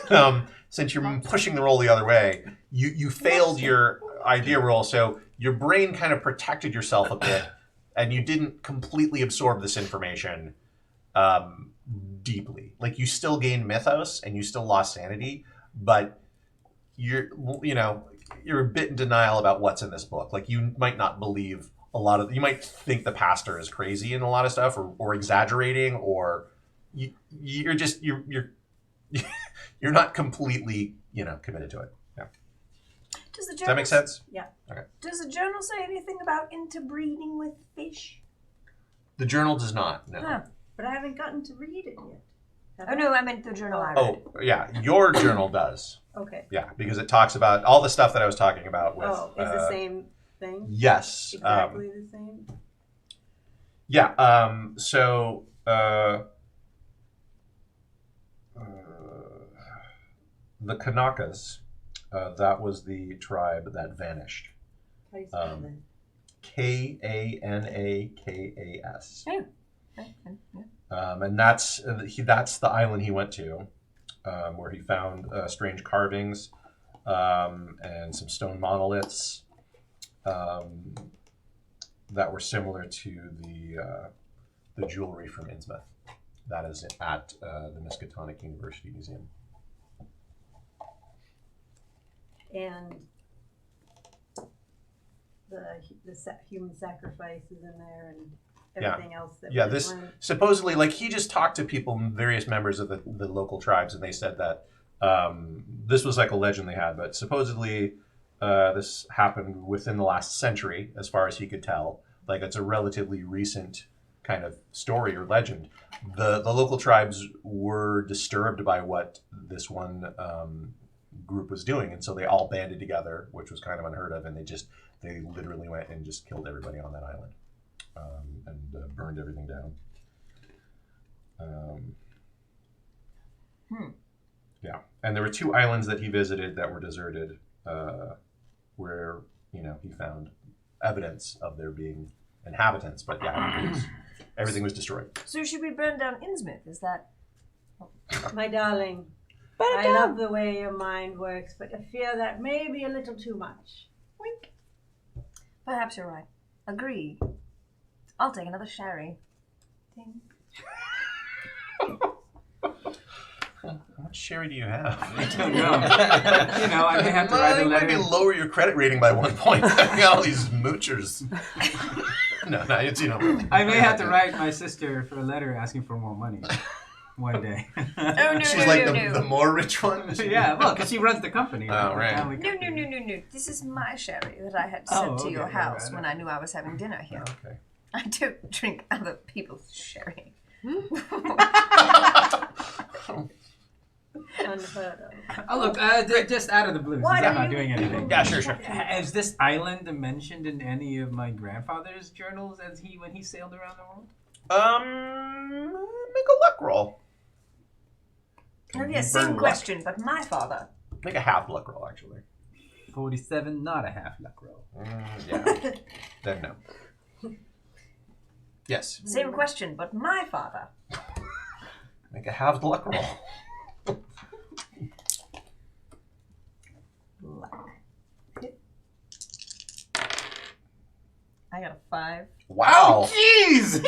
since you're pushing the roll the other way, you failed your idea roll, so your brain kind of protected yourself a bit, and you didn't completely absorb this information deeply. Like you still gained mythos and you still lost sanity, but you're a bit in denial about what's in this book. Like you might not believe you might think the pastor is crazy in a lot of stuff or exaggerating, or you're you're not completely, committed to it. Yeah. Does Does that make sense? Yeah. Okay. Does the journal say anything about interbreeding with fish? The journal does not. No. Huh. But I haven't gotten to read it yet. Have Oh I? no, I meant the journal I read. Oh, yeah. Your journal does. Okay. Yeah, because it talks about all the stuff that I was talking about with. Oh, it's the same thing? Yes. Exactly the same? Yeah. The Kanakas, that was the tribe that vanished. How do you spell that? Kanakas. Oh. Okay. Yeah. And that's the island he went to, where he found strange carvings and some stone monoliths that were similar to the jewelry from Innsmouth. That is at the Miskatonic University Museum. And the human sacrifices in there and everything else that Yeah, we this learned. supposedly, he just talked to people, various members of the local tribes, and they said that this was like a legend they had, but supposedly this happened within the last century, as far as he could tell. Like, it's a relatively recent kind of story or legend. The local tribes were disturbed by what this one group was doing, and so they all banded together, which was kind of unheard of, and they literally went and just killed everybody on that island. And burned everything down. Yeah, and there were 2 islands that he visited that were deserted, where he found evidence of there being inhabitants, but yeah, everything was destroyed. So should we burn down Innsmouth? Is that? My darling, I love the way your mind works, but I fear that may be a little too much. Wink. Perhaps you're right. Agreed. I'll take another sherry. Ding. How much sherry do you have? I don't know. I may have to write a You letter. maybe lower your credit rating by 1 point. I got all these moochers. No, it's I may have to write my sister for a letter asking for more money one day. Oh no, She's no, like no, the more rich one. Yeah, well, because she runs the company. Oh, right. The family No, company. no. This is my sherry that I had sent to your okay, house right. when I knew I was having dinner here. Okay. I don't drink other people's sherry. Unheard of. Oh, look, just out of the blue, Why since I'm do not you doing people anything. Yeah, sure. Is this island mentioned in any of my grandfather's journals when he sailed around the world? Make a luck roll. Oh yes, same question, but my father. Make a half luck roll, actually. 47, not a half luck roll. Yeah. Then no. Yes. Same question, but my father. Make a half luck roll. Luck. I got a 5. Wow. Jeez!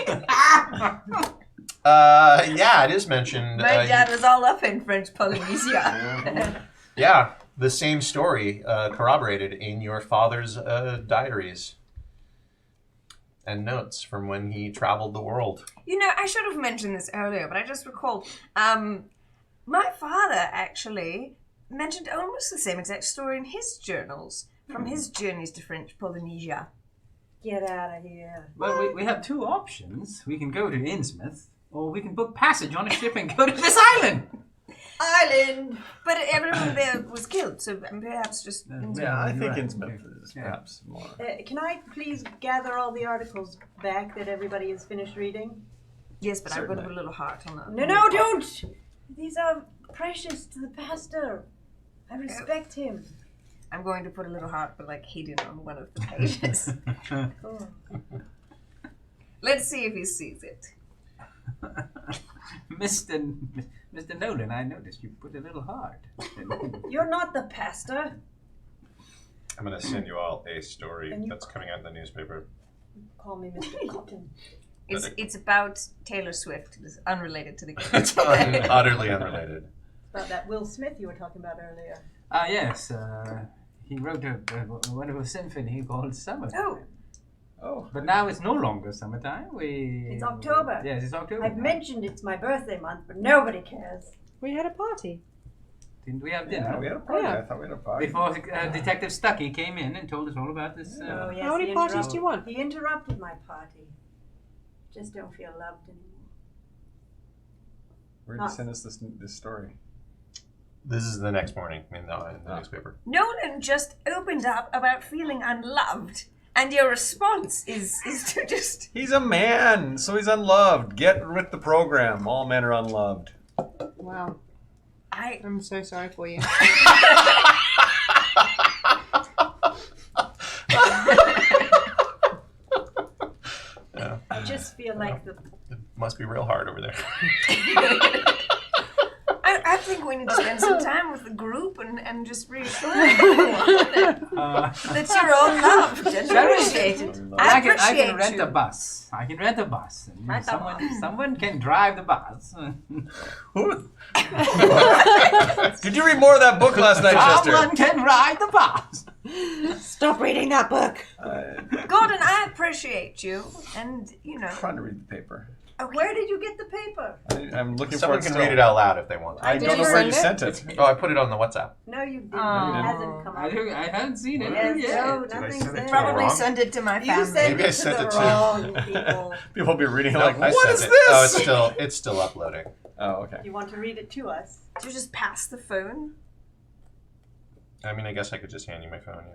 Yeah, it is mentioned. My dad was all up in French Polynesia. Yeah, the same story corroborated in your father's diaries and notes from when he traveled the world. I should have mentioned this earlier, but I just recalled. My father actually mentioned almost the same exact story in his journals from his journeys to French Polynesia. Get out of here. Well, we have 2 options. We can go to Innsmouth, or we can book passage on a ship and go to this island. Island! But everyone there was killed, so perhaps just. Yeah, I You're think right. Innsmouth is Yeah. perhaps more. Can I please gather all the articles back that everybody has finished reading? Yes, but I'm going to Certainly. put a little heart on that. No, don't! These are precious to the pastor. I respect him. I'm going to put a little heart, but hidden on one of the pages. Oh. Let's see if he sees it. Mr. Nolan, I noticed you put a little heart. You're not the pastor. I'm going to send you all a story And you- that's coming out in the newspaper. Call me Mr. Cotton. It's about Taylor Swift. It's unrelated to the game. It's utterly unrelated. About that Will Smith you were talking about earlier. Yes. He wrote a wonderful symphony called Summertime. Oh, But now it's no longer summertime. It's October. Yes, it's October. I've mentioned it's my birthday month, but nobody cares. We had a party. Didn't we have Yeah, dinner? we had a party. Yeah. I thought we had a party. Before Detective Stuckey came in and told us all about this. Oh, yes, How many he parties interrupted- do you want? He interrupted my party. Just don't feel loved anymore. Where did you send us this story? This is the next morning in the newspaper. Nolan just opened up about feeling unloved, and your response is to just. He's a man, so he's unloved. Get with the program. All men are unloved. Wow. I'm so sorry for you. I just feel like the It must be real hard over there. I think we need to spend some time with the group and just reassure everyone that you're all loved and appreciated. I appreciate can rent you. a bus. I can rent a bus. And Rent a someone can drive the bus. Did you read more of that book last night, Chester? Someone can ride the bus. Stop reading that book. Gordon, I appreciate you, and you know. Trying to read the paper. Okay. Where did you get the paper? I'm looking Someone for it can still. read it out loud if they want. I Did don't you know where you send sent it. Oh, I put it on the WhatsApp. No, you didn't. Oh. It hasn't come out. I haven't seen it Yes, yet. no, Did I nothing's send it there. to Probably wrong? send it to my You family. sent Maybe I it to sent the it to- wrong people. People will be reading it No, like, I what sent is it. this? Oh, it's still uploading. Oh, okay. You want to read it to us? Do you just pass the phone? I mean, I guess I could just hand you my phone. Yeah.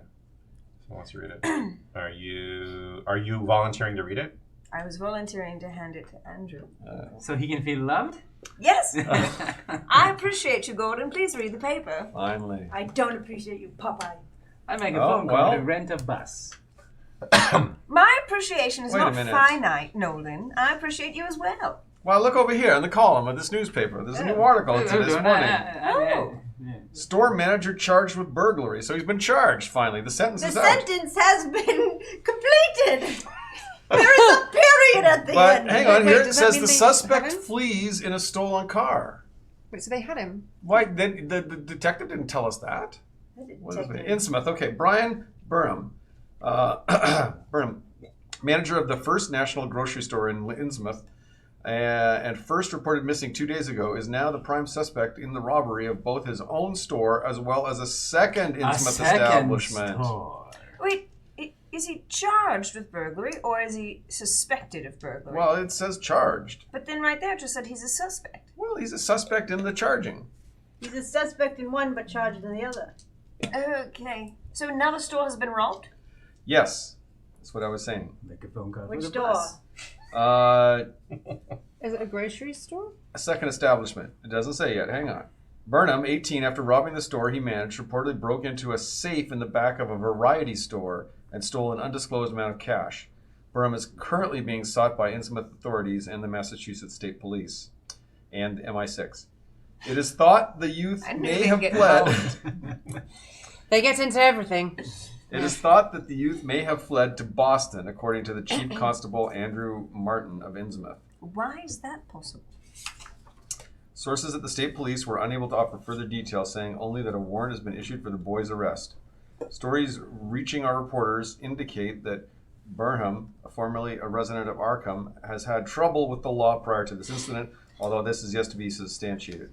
Someone wants to read it. Are you volunteering to read it? I was volunteering to hand it to Andrew. So he can feel loved? Yes! I appreciate you, Gordon. Please read the paper. Finally. I don't appreciate you, Popeye. I make a Oh, phone call well. to rent a bus. My appreciation is Wait a not minute. finite, Nolan. I appreciate you as well. Well, look over here in the column of this newspaper. There's a new article into this morning. Store manager charged with burglary. So he's been charged, finally. The sentence The is out. sentence has been completed. There is a period at the But end. hang on, Wait, here it does that says mean the they suspect haven't? flees in a stolen car. Wait, so they had him? Why? The detective didn't tell us that. What is it? Innsmouth. Okay, Brian Burnham. Burnham, manager of the First National Grocery Store in Innsmouth, and first reported missing 2 days ago, is now the prime suspect in the robbery of both his own store as well as a second Innsmouth establishment. Wait, is he charged with burglary or is he suspected of burglary? Well, it says charged. But then right there it just said he's a suspect. Well, he's a suspect in the charging. He's a suspect in one but charged in the other. Okay. So another store has been robbed? Yes, that's what I was saying. Make a phone call. Which to the store? bus. Is it a grocery store? A second establishment. It doesn't say yet. Hang on. Burnham, 18, after robbing the store he managed, reportedly broke into a safe in the back of a variety store and stole an undisclosed amount of cash. Burnham is currently being sought by Innsmouth authorities and the Massachusetts State Police and MI6. It is thought the youth I knew may they'd have get fled. They get into everything. It is thought that the youth may have fled to Boston, according to the Chief Constable Andrew Martin of Innsmouth. Why is that possible? Sources at the state police were unable to offer further details, saying only that a warrant has been issued for the boy's arrest. Stories reaching our reporters indicate that Burnham, formerly a resident of Arkham, has had trouble with the law prior to this incident, although this is yet to be substantiated.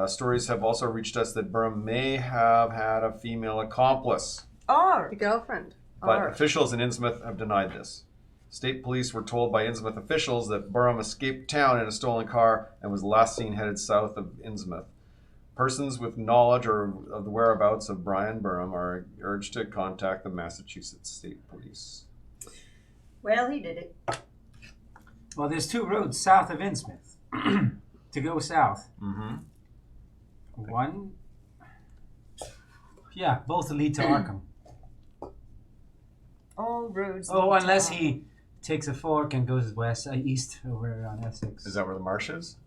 Stories have also reached us that Burnham may have had a female accomplice, Or The girlfriend. but Or- officials in Innsmouth have denied this. State police were told by Innsmouth officials that Burnham escaped town in a stolen car and was last seen headed south of Innsmouth. Persons with knowledge of the whereabouts of Brian Burnham are urged to contact the Massachusetts State Police. Well, he did it. Well, there's two roads south of Innsmouth to go south. Mm-hmm. One, yeah, both lead to Arkham. all roads. Oh, lead to unless Arkham. he takes a fork and goes east over on Essex. Is that where the marsh is?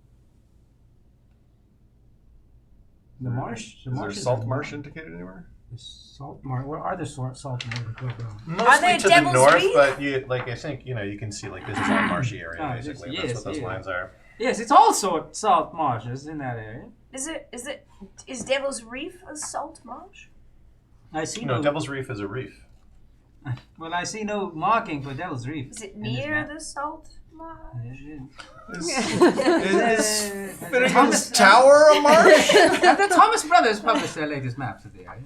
The marsh? The Is there marsh a salt marsh indicated anywhere? The salt marsh. Where are the salt marshes? Mostly they to the Devil's north, Reef? but I think you can see this is all marshy area Oh, basically. yes, That's what those yeah. lines are. Yes, it's also salt marshes in that area. Is Devil's Reef a salt marsh? I see No, no. Devil's Reef is a reef. Well, I see no marking for Devil's Reef. Is it in this near map. the salt Is Finnegan's Tower a marsh? Have the Thomas Brothers published their latest maps of the area?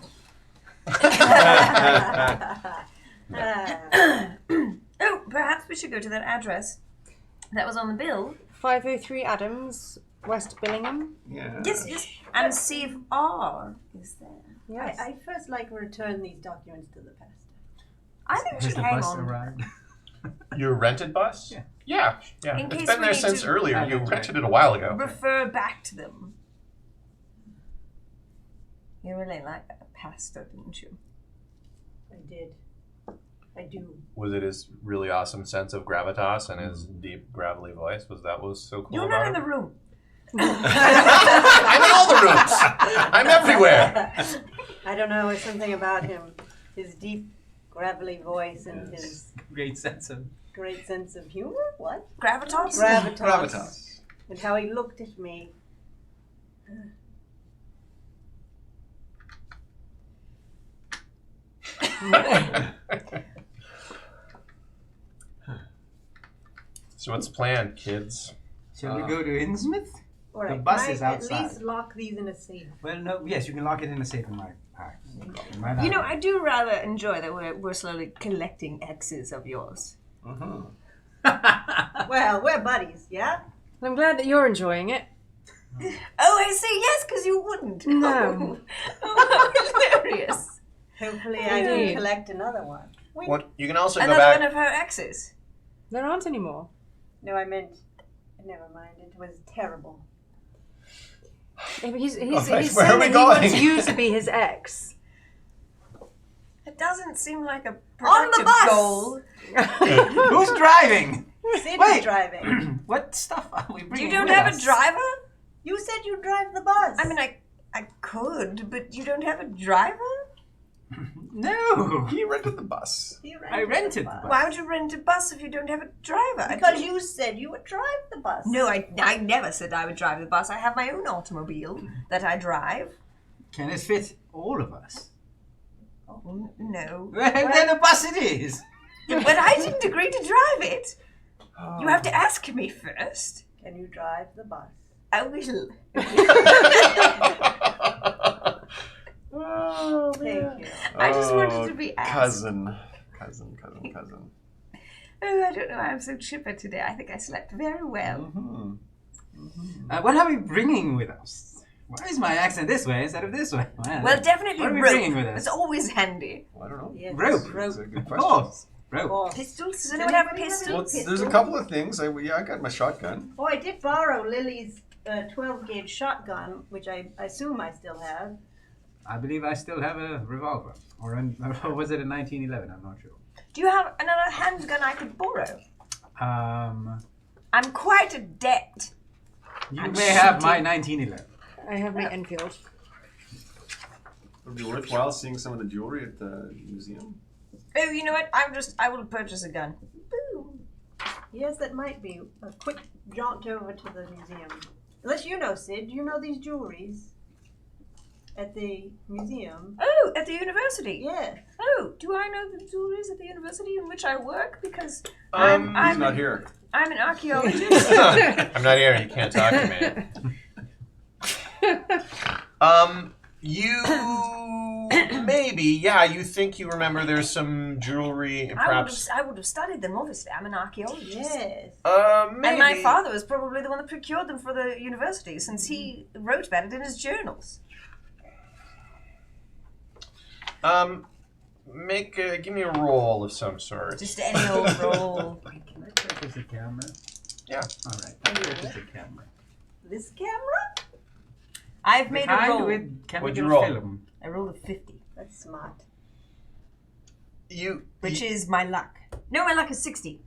Oh, perhaps we should go to that address that was on the bill. 503 Adams, West Billingham. Yeah. Yes, and see if R is there. Yes. I'd first like to return these documents to the pastor. I think we Has should the hang bus on. arrived? Your rented bus? Yeah. Yeah. In It's case been we there need since to- earlier. Oh, You that's rented right. it a while ago. Refer back to them. You really like that pastor, didn't you? I did. I do. Was it his really awesome sense of gravitas and his deep, gravelly voice? Was that what was so cool You're about not in him? the room. I'm in all the rooms. I'm everywhere. I don't know. It's something about him. His deep, gravelly voice and his Great sense of. great sense of humor. What? Gravitas? Gravitas. And how he looked at me. So what's the plan, kids? Shall we go to Innsmouth? All right, The bus can is I outside. At least lock these in a safe. Well, no. Yes, you can lock it in a safe in my pack. No problem. Right You know, out. I do rather enjoy that we're slowly collecting X's of yours. Well, we're buddies, yeah? I'm glad that you're enjoying it. Oh, I see. Yes, because you wouldn't. No. Oh, how hilarious. Hopefully I Indeed. can collect another one. Wink. What you can also go Another back. one of her exes. There aren't any more. No, I meant... Never mind. It was terrible. He's Where saying are we that he going? wants you to be his ex. It doesn't seem like a On the productive bus! goal. Who's driving? Sid Wait. is driving. What stuff are we bringing? You don't with have us? a driver? You said you'd drive the bus. I mean, I could, but you don't have a driver? No. He rented the bus. You I rented the bus. Why would you rent a bus if you don't have a driver? Because you said you would drive the bus. No, I never said I would drive the bus. I have my own automobile that I drive. Can it fit all of us? Oh, no. Well, then a bus it is. But I didn't agree to drive it. You have to ask me first. Can you drive the bus? I will. Oh, Thank you. I just wanted to be asked. Cousin. Oh, I don't know. I'm so chipper today. I think I slept very well. What are we bringing with us? Why is my accent this way instead of this way? Well, definitely What are we rope. bringing with us? It's always handy. Well, I don't know. Yes. Rope. That's a good Of question. course. Rope. Oh, Pistols? Does anyone have pistols? Well, there's a couple of things. I got my shotgun. oh, I did borrow Lily's 12-gauge shotgun, which I assume I still have. I believe I still have a revolver. Or was it a 1911? I'm not sure. Do you have another handgun I could borrow? Um, I'm quite adept. you I'm may have my shooting. 1911. I have my Enfield. Would it be worthwhile seeing some of the jewelry at the museum? Oh, you know what? I will purchase a gun. Boom. Yes, that might be. A quick jaunt over to the museum. Unless you know, Sid. Do you know these jewelries? At the museum? Oh, at the university. Yeah. Oh, do I know the jewelries at the university in which I work? Because He's I'm not here. I'm an archaeologist. I'm not here. You can't talk to me. You maybe, yeah. You think you remember there's some jewelry, perhaps. I would have studied them. Obviously, I'm an archaeologist. Yes. Maybe. And my father was probably the one that procured them for the university, since he wrote about it in his journals. Give me a roll of some sort. Just any old roll. Can I purchase a camera? Yeah. All right. I'll purchase a camera. This camera? I've made a roll. Can What'd we you do roll? film? I rolled a 50, That's smart. which is my luck. No, my luck is 60.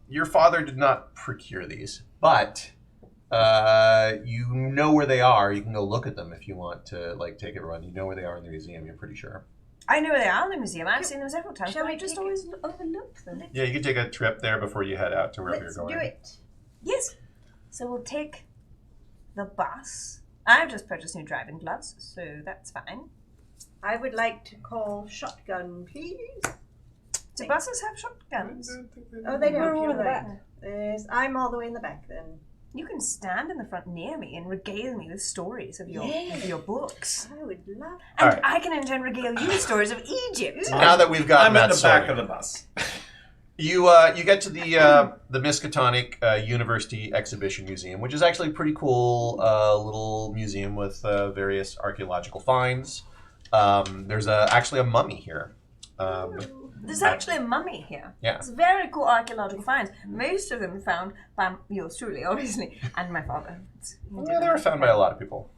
Your father did not procure these, but you know where they are. You can go look at them if you want to, take a run. You know where they are in the museum. You're pretty sure. I know where they are in the museum. I've seen them several times, Shall but I we just take always overlook them. Yeah, you can take a trip there before you head out to wherever Let's you're going. do it. Yes. So we'll take the bus. I've just purchased new driving gloves, so that's fine. I would like to call shotgun, please. Do buses have shotguns? Oh, they don't. We're all You're in the right. back. I'm all the way in the back then. You can stand in the front near me and regale me with stories of your books. I would love. And Alright. I can in turn regale you with stories of Egypt. Now that we've gotten I'm at that the back sorted, of the bus. you get to the Miskatonic University Exhibition Museum, which is actually a pretty cool little museum with various archaeological finds. There's actually a mummy here. There's actually a mummy here. Yeah. It's very cool archaeological finds. Most of them found by yours truly, obviously, and my father. Yeah, they were found by a lot of people.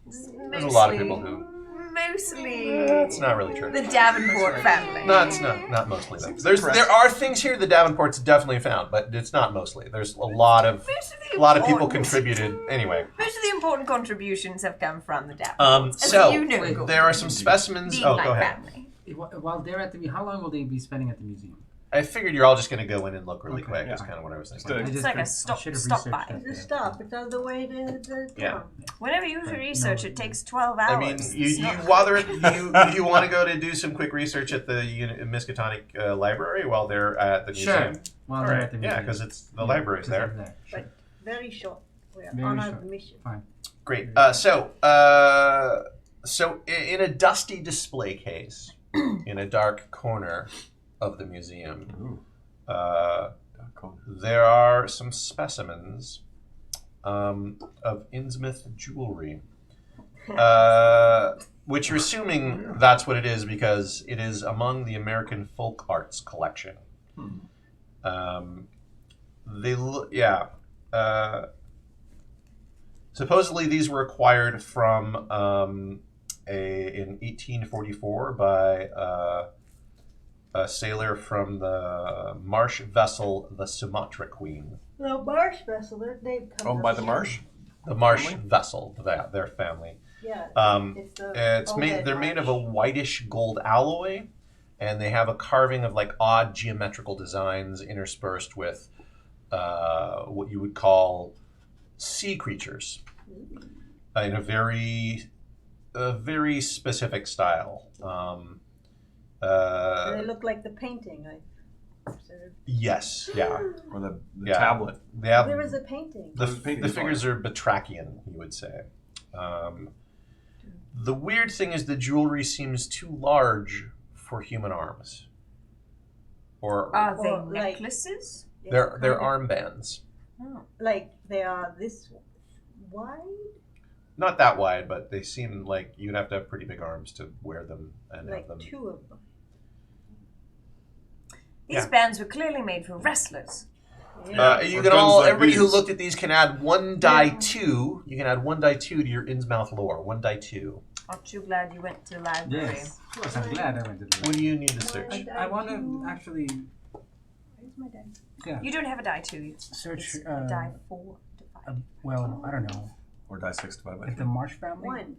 There's a lot of people who. Mostly. It's not really true. The Davenport family. No, it's not mostly them. There are things here the Davenports definitely found, but it's not mostly. There's a lot of people contributed anyway. Most of the important contributions have come from the Davenports. As So you know, there are some specimens. being Oh, my go ahead. family. While they're at the how long will they be spending at the museum? I figured you're all just going to go in and look really Okay, quick. yeah. That's kind of what I was Just thinking. a- It's like a I stop should have by. researched that. Just stop. It's on the way to the Yeah. town. Whenever you research, it takes 12 hours. I mean, It's not- while they're you want to go to do some quick research at the Miskatonic Library while they're at the Sure. museum. While All they're right. at the Yeah, museum. because it's the library's there. Very short. We're Very on our short. mission. Great. So in a dusty display case in a dark corner of the museum, there are some specimens of Innsmouth jewelry, which you're assuming that's what it is because it is among the American folk arts collection. Supposedly these were acquired from in 1844 by a sailor from the marsh vessel, the Sumatra Queen. The marsh vessel, their name comes Owned up by the here. marsh? The marsh vessel, their family. Yeah. It's the made. They're made of a whitish gold alloy, and they have a carving of like odd geometrical designs interspersed with what you would call sea creatures in a very specific style. They look like the painting. I observed. Yes, yeah. Or the Yeah. tablet? They have, There is a painting. the painting figures are batrachian, you would say. The weird thing is the jewelry seems too large for human arms. Or Are they Or, like- necklaces? Yeah, they're kind of armbands. Oh. like they are this wide. Not that wide, but they seem like you'd have to have pretty big arms to wear them and Like have them. two of them. These Yeah. bands were clearly made for wrestlers. You Or can guns all, like everybody who these. looked at these can add one die two. You can add one die two to your Innsmouth lore. One die two. Aren't you glad you went to the library? Yes. Of course, I'm glad I went to the What do you need to search? I want to actually Where's my dice? You don't have a die 2. search. It's a die 4 to 5. Well, I don't know. Or die 6 divided by If the 2. Marsh family One.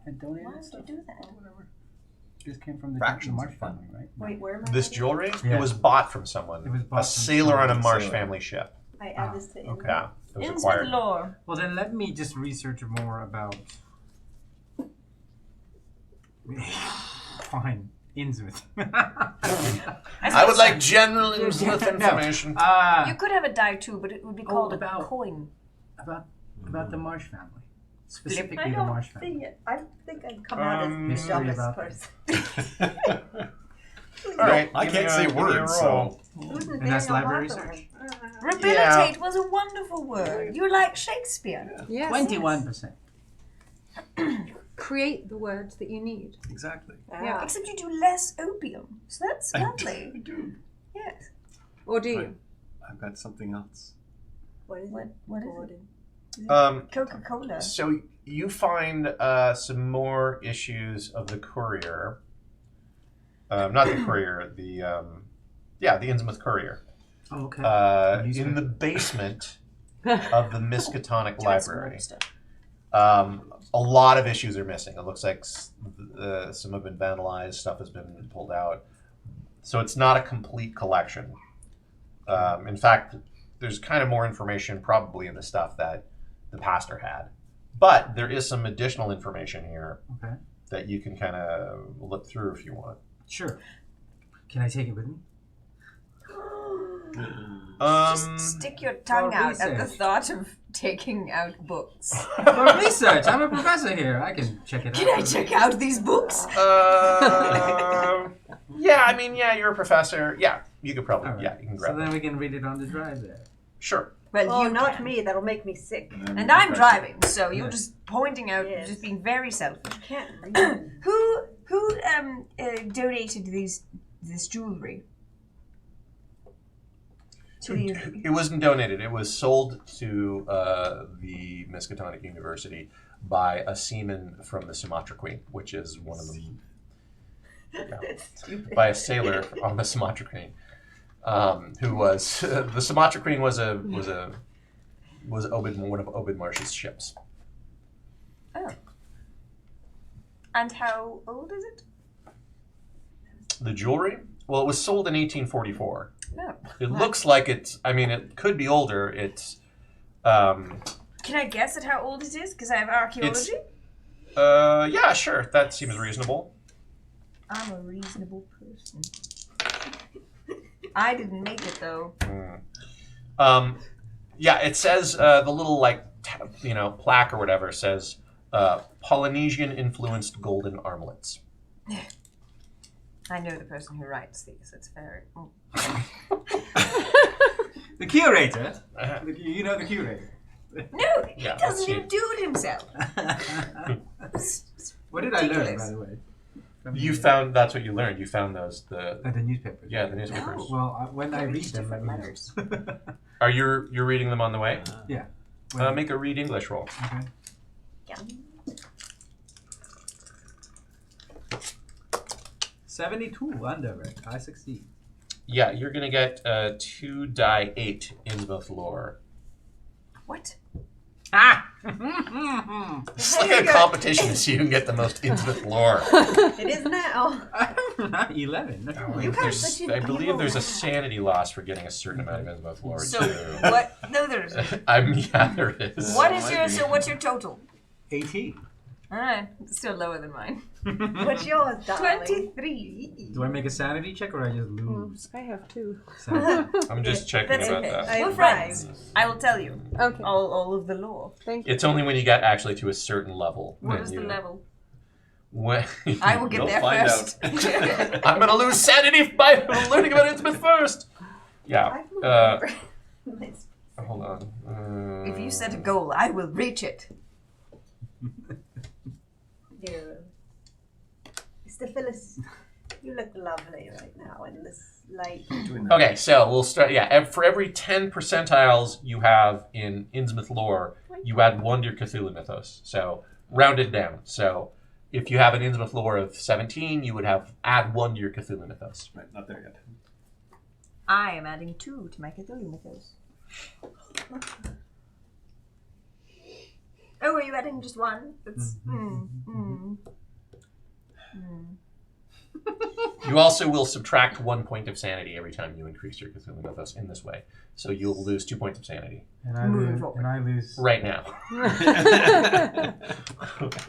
had donated Why would you stuff do that? or whatever. This came from the Fractions Marsh of fun. family, right? Wait, where am I? This at? jewelry? Yeah. It was bought from someone. It was bought a from sailor on a someone. Marsh Sailor. family ship. I add this to okay. Yeah, it was Innsmouth acquired. lore. Well, then let me just research more about. Fine, Innsmouth. I would like general Innsmouth No. information. You could have a die 2, but it would be called a about- coin. about the Marsh family, specifically I the don't Marsh family. think it. I think I'd come out as the Mystery dumbest about- person. All right, I give me can't a- say give me a words, roll. so. Who's And that's Nathaniel library Hawthorne? Rehabilitate was a wonderful word. You're like Shakespeare. Yes. 21%. Create the words that you need. Exactly. Yeah. Except you do less opium. So that's lovely. I do. Yes. Or do you? I've got something else. What is it? What is Gordon? it? Coca-Cola. So you find some more issues of the Courier. Not the Courier, the Innsmouth Courier. Oh, okay. In the basement of the Miskatonic Try some Library. more stuff. A lot of issues are missing. It looks like some have been vandalized, stuff has been pulled out. So it's not a complete collection. In fact, there's kind of more information probably in the stuff that the pastor had. But there is some additional information here Okay. that you can kind of look through if you want. Sure. Can I take it with me? Just stick your tongue for out at the research. thought of taking out books. For research, I'm a professor here. I can check it out. Can I check out these books? Yeah, I mean, yeah, you're a professor. Yeah, you could probably, All right. yeah, you can So grab then it. we can read it on the drive there. Sure. Well, Oh, you not can. me. That'll make me sick. And I'm driving, so you're Yeah. just pointing out, Yes. just being very selfish. Can't read. Who donated this jewelry? To you. It wasn't donated. It was sold to the Miskatonic University by a seaman from the Sumatra Queen, which is one of them. Stupid. By a sailor on the Sumatra Queen, who was the Sumatra Queen was Obed, one of Obed Marsh's ships. Oh. And how old is it? The jewelry? Well, it was sold in 1844. No. It looks like it's. I mean, it could be older. It's. Can I guess at how old it is? Because I have archaeology. Yeah, sure. That seems reasonable. I'm a reasonable person. I didn't make it though. Yeah, it says the little plaque or whatever says Polynesian influenced golden armlets. I know the person who writes these. It's very. The curator? You know the curator. No, he Yeah, doesn't let's see. even do it himself. What did I learn, by Ridiculous. the way? From You the- found that's what you learned. You found those the the newspapers. yeah the newspapers. Well, when I read Each them, let different me know. letters. Are you're reading them on the way? Yeah. Make a read English roll. Okay. Yeah. 72 under it. I succeed. Yeah, you're gonna get 2 die 8 Innsmouth lore. What? Ah! It's like a competition to see who can get the most Innsmouth lore. It is now. Not 11. You have such an I believe evil there's a mouth. sanity loss for getting a certain amount of Innsmouth lore So too. what? No, there isn't. Yeah, there is. What is your? So what's your total? 18. All right, it's still lower than mine. What's yours, darling? 23. Do I make a sanity check or I just lose? I have 2. Sanity. I'm just checking That's about okay. that. I We're have friends. 5. I will tell you Okay. all of the lore. Thank you. It's only when you get actually to a certain level. What when is the you- level? When I will get You'll there find first. I'm gonna lose sanity by learning about Innsmouth first. Yeah. I don't remember. Hold on. If you set a goal, I will reach it. Dear Mr. Phyllis, you look lovely right now in this light. Doing that. Okay, so we'll start. Yeah, for every 10 percentiles you have in Innsmouth lore, you add 1 to your Cthulhu mythos. So round it down. So if you have an Innsmouth lore of 17, you would add 1 to your Cthulhu mythos. Right, not there yet. I am adding 2 to my Cthulhu mythos. Oh, are you adding just 1? That's. You also will subtract 1 point of sanity every time you increase your Cthulhu mythos in this way. So you'll lose 2 points of sanity Moving forward. And I lose. right now.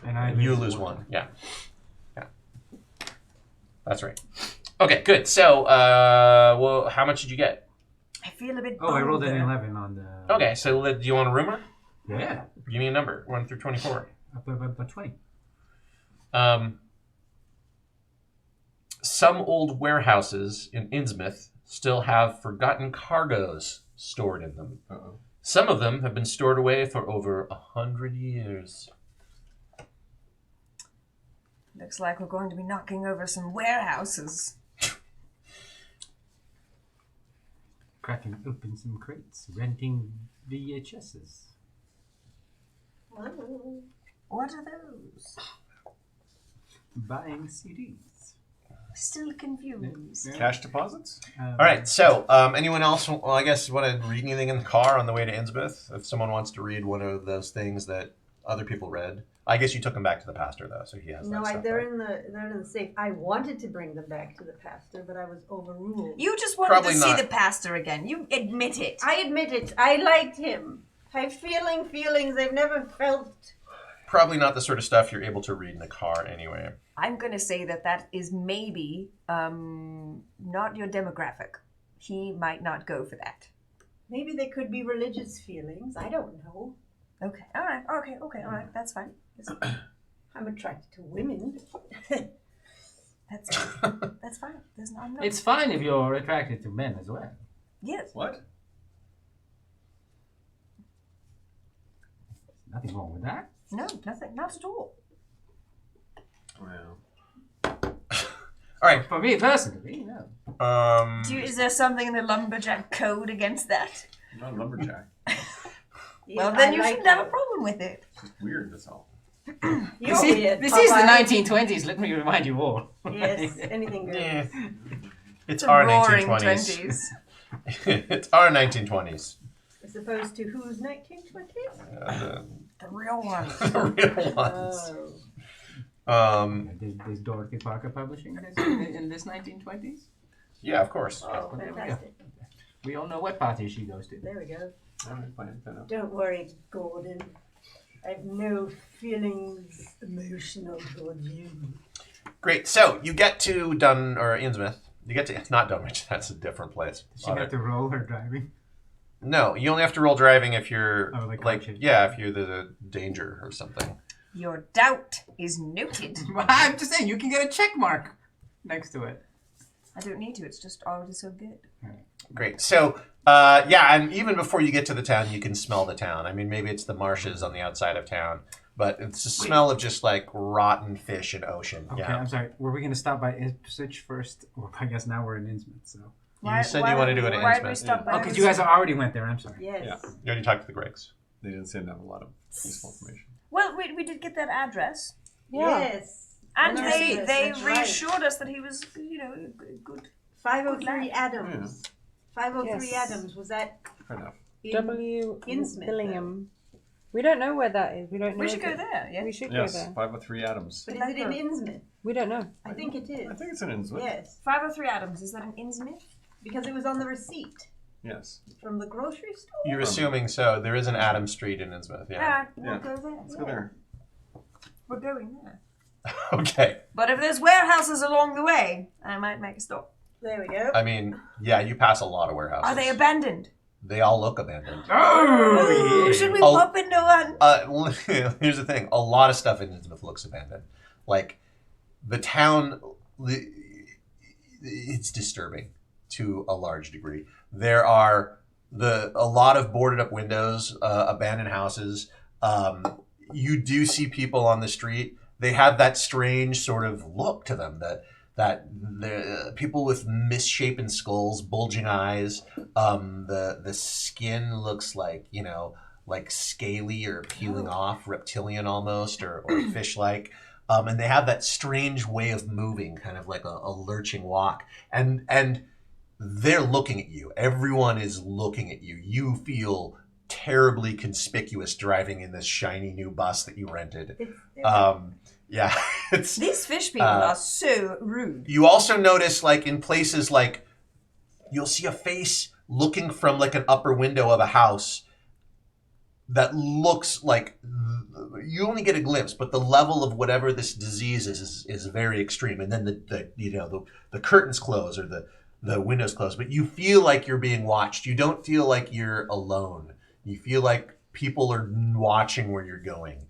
And I You lose 1. Yeah. That's right. Okay, good. So, well, how much did you get? I feel a bit. Oh, I rolled an bolder. 11 on the. Okay, so do you want a rumor? Yeah. Give me a number, 1 through 24. Up 20. Some old warehouses in Innsmouth still have forgotten cargoes stored in them. Uh-oh. Some of them have been stored away for over 100 years. Looks like we're going to be knocking over some warehouses. Cracking open some crates, renting VHSs. What are those? Buying CDs. Still confused. Yeah. Cash deposits? All right, so anyone else, well, I guess, want to read anything in the car on the way to Innsmouth? If someone wants to read one of those things that other people read. I guess you took them back to the pastor, though, so he has No, that stuff. they're right? in the safe. I wanted to bring them back to the pastor, but I was overruled. You just wanted Probably to not. see the pastor again. You admit it. I admit it. I liked him. I'm feeling feelings I've never felt. Probably not the sort of stuff you're able to read in the car anyway. I'm going to say that is maybe not your demographic. he might not go for that. Maybe there could be religious feelings. I don't know. Okay, all right, all right, that's fine. I'm attracted to women. That's fine. There's no. It's fine if you're attracted to men as well. Yes. What? Nothing wrong with that. No, nothing. Not at all. Well, All right. For me personally, no. Is there something in the lumberjack code against that? I'm not a lumberjack. Well, then you shouldn't have a problem with it. It's just weird, that's all. This is the 1920s, let me remind you all. Yes, anything goes. Yeah. It's The our roaring 1920s. It's our 1920s. As opposed to whose 1920s? The real one. The real ones. Oh. Does Dorothy Parker Publishing in this 1920s? Yeah, of course. Oh, There we go. fantastic. We all know what party she goes to. There we go. All right, fine, fair enough. Don't worry, Gordon. I have no feelings emotional towards you. Great. So you get to Innsmouth. You get to, it's not Dunwich, that's a different place. Does she have to roll her driving? No, you only have to roll driving if you're like if you're the danger or something. Your doubt is noted. I'm just saying, you can get a check mark next to it. I don't need to. It's just already so good. Great. So, and even before you get to the town, you can smell the town. I mean, maybe it's the marshes on the outside of town, but it's a smell of just like rotten fish and ocean. Okay, Yeah. I'm sorry. Were we going to stop by Ipswich first? Well, I guess now we're in Innsmouth, so. You said you want to do it at Why did we Innsmouth. stop by? Oh, because you guys already went there. I'm sorry. Yes. Yeah. You already talked to the Gregs. They didn't seem to have a lot of useful information. Well, we did get that address, Yes. and On the they receipt, they that's right. reassured us that he was, good. 503 Adams. 503 Yes. Adams. Was that Fair enough. in W. Innsmouth, Billingham. We don't know where that is. We don't know. We should if go it- there. Yeah. We should Yes, go there. 503 Adams. But is it in Innsmouth? We don't know. I think it is. I think it's in Innsmouth. Yes, 503 Adams. Is that an Innsmouth? because it was on the receipt Yes. from the grocery store. You're assuming so. There is an Adam Street in Innsmouth. Yeah. We'll Yeah. go there. Let's go there. We're going there. Okay. But if there's warehouses along the way, I might make a stop. There we go. I mean, yeah, you pass a lot of warehouses. Are they abandoned? They all look abandoned. Oh, yeah. Should we Oh. pop into one? Here's the thing. A lot of stuff in Innsmouth looks abandoned. Like, the town, it's disturbing to a large degree. There are a lot of boarded up windows, abandoned houses. You do see people on the street. They have that strange sort of look to them, that the people with misshapen skulls, bulging eyes. The skin looks like, like scaly or peeling off, reptilian almost, or fish-like. And they have that strange way of moving, kind of like a lurching walk. And they're looking at you. Everyone is looking at you. You feel terribly conspicuous driving in this shiny new bus that you rented. Yeah, it's. These fish people are so rude. You also notice, like, in places like, you'll see a face looking from like an upper window of a house that looks like, you only get a glimpse, but the level of whatever this disease is very extreme. And then the curtains close or the windows close, but you feel like you're being watched. You don't feel like you're alone. You feel like people are watching where you're going.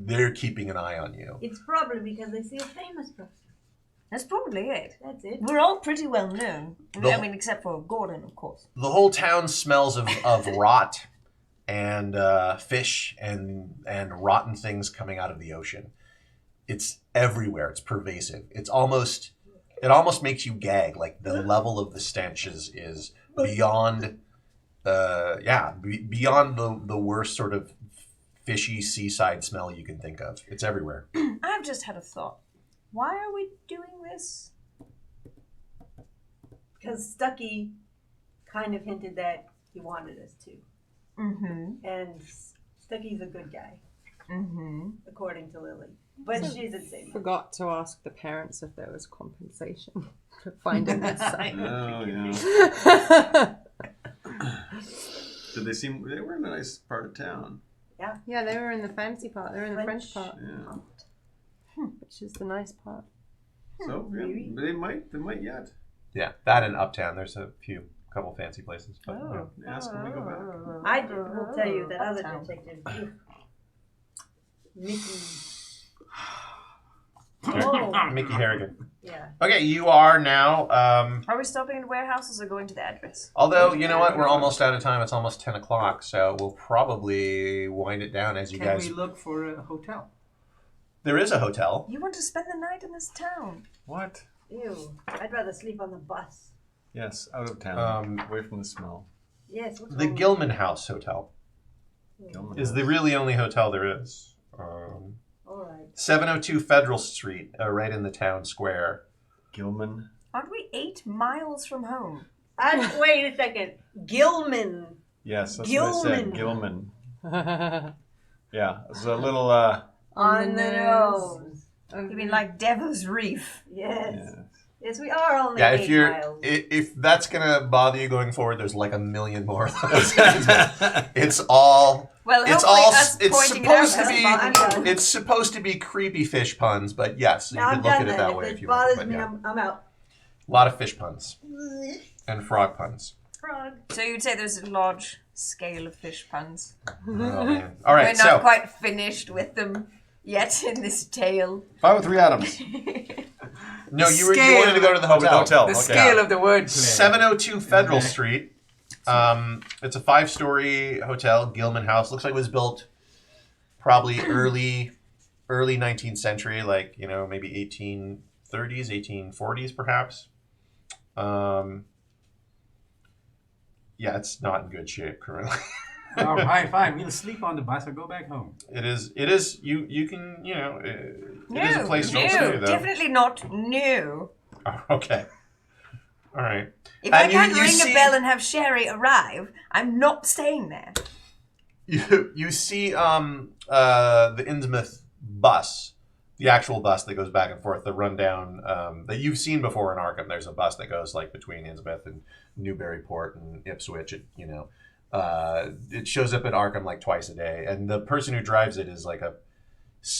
They're keeping an eye on you. It's probably because they see a famous person. That's probably it. That's it. We're all pretty well known. The- I mean, except for Gordon, of course. The whole town smells of rot and fish and rotten things coming out of the ocean. It's everywhere. It's pervasive. It almost makes you gag. Like, the level of the stench is beyond beyond the worst sort of fishy seaside smell you can think of. It's everywhere. I've just had a thought. Why are we doing this? Because Stucky kind of hinted that he wanted us to. Mm-hmm. And Stucky's a good guy, Mm-hmm. according to Lily. But she didn't say much. Forgot to ask the parents if there was compensation for finding this site. Oh, yeah. Did they were in a nice part of town. Yeah, they were in the fancy part. They were in the French French. part, Yeah. which is the nice part. So, yeah, Maybe. they might yet. Yeah, that and Uptown. There's a couple fancy places. But, Ask when we go back. I will tell you that other detective, Mickey. Oh, Mickey Harrigan. yeah. Okay, you are now. Are we stopping in warehouses or going to the address? Although, you know what? We're almost out of time. It's almost 10 o'clock, so we'll probably wind it down as you Can guys... we look for a hotel? There is a hotel. You want to spend the night in this town? What? Ew. I'd rather sleep on the bus. Yes, out of town, away from the smell. Yes. What's The wrong? Gilman House Hotel Gilman is the House. really only hotel there is. All right. 702 Federal Street, right in the town square. Gilman. Aren't we 8 miles from home? Wait a second. Gilman. Yes, that's what I said. Gilman. Yeah, it's a little. On the nose. You mean like Devil's Reef? Yes. Yes. Yes, we are only Yeah, 8 if you're miles. if that's gonna bother you going forward, there's like a million more of those. It's all. Well, It's hopefully all. us It's pointing it out supposed to is be. I'm done. It's supposed to be creepy fish puns, but yes, you Now can I'm look done at it then. that way If if it you bothers want. me, But yeah, I'm out. a lot of fish puns and frog puns. Frog. So you'd say there's a large scale of fish puns. Oh man! All right, We're not so quite finished with them yet in this tale. 5 with 3 atoms. no, you wanted to go to the Oh, with hotel. hotel. The Okay. scale of the wordplay. 702 Federal Street. It's a 5-story hotel, Gilman House. Looks like it was built probably early 19th century, like, you know, maybe 1830s, 1840s perhaps. Yeah, it's not in good shape currently. All right, fine. We'll sleep on the bus or go back home. It is. You can, you know, it is a place to stay though. Definitely not new. Oh, okay. All right. If I And can't you ring see- a bell and have Sherry arrive, I'm not staying there. You see the Innsmouth bus, the actual bus that goes back and forth, the rundown that you've seen before in Arkham. There's a bus that goes like between Innsmouth and Newburyport and Ipswich. It shows up at Arkham like twice a day, and the person who drives it is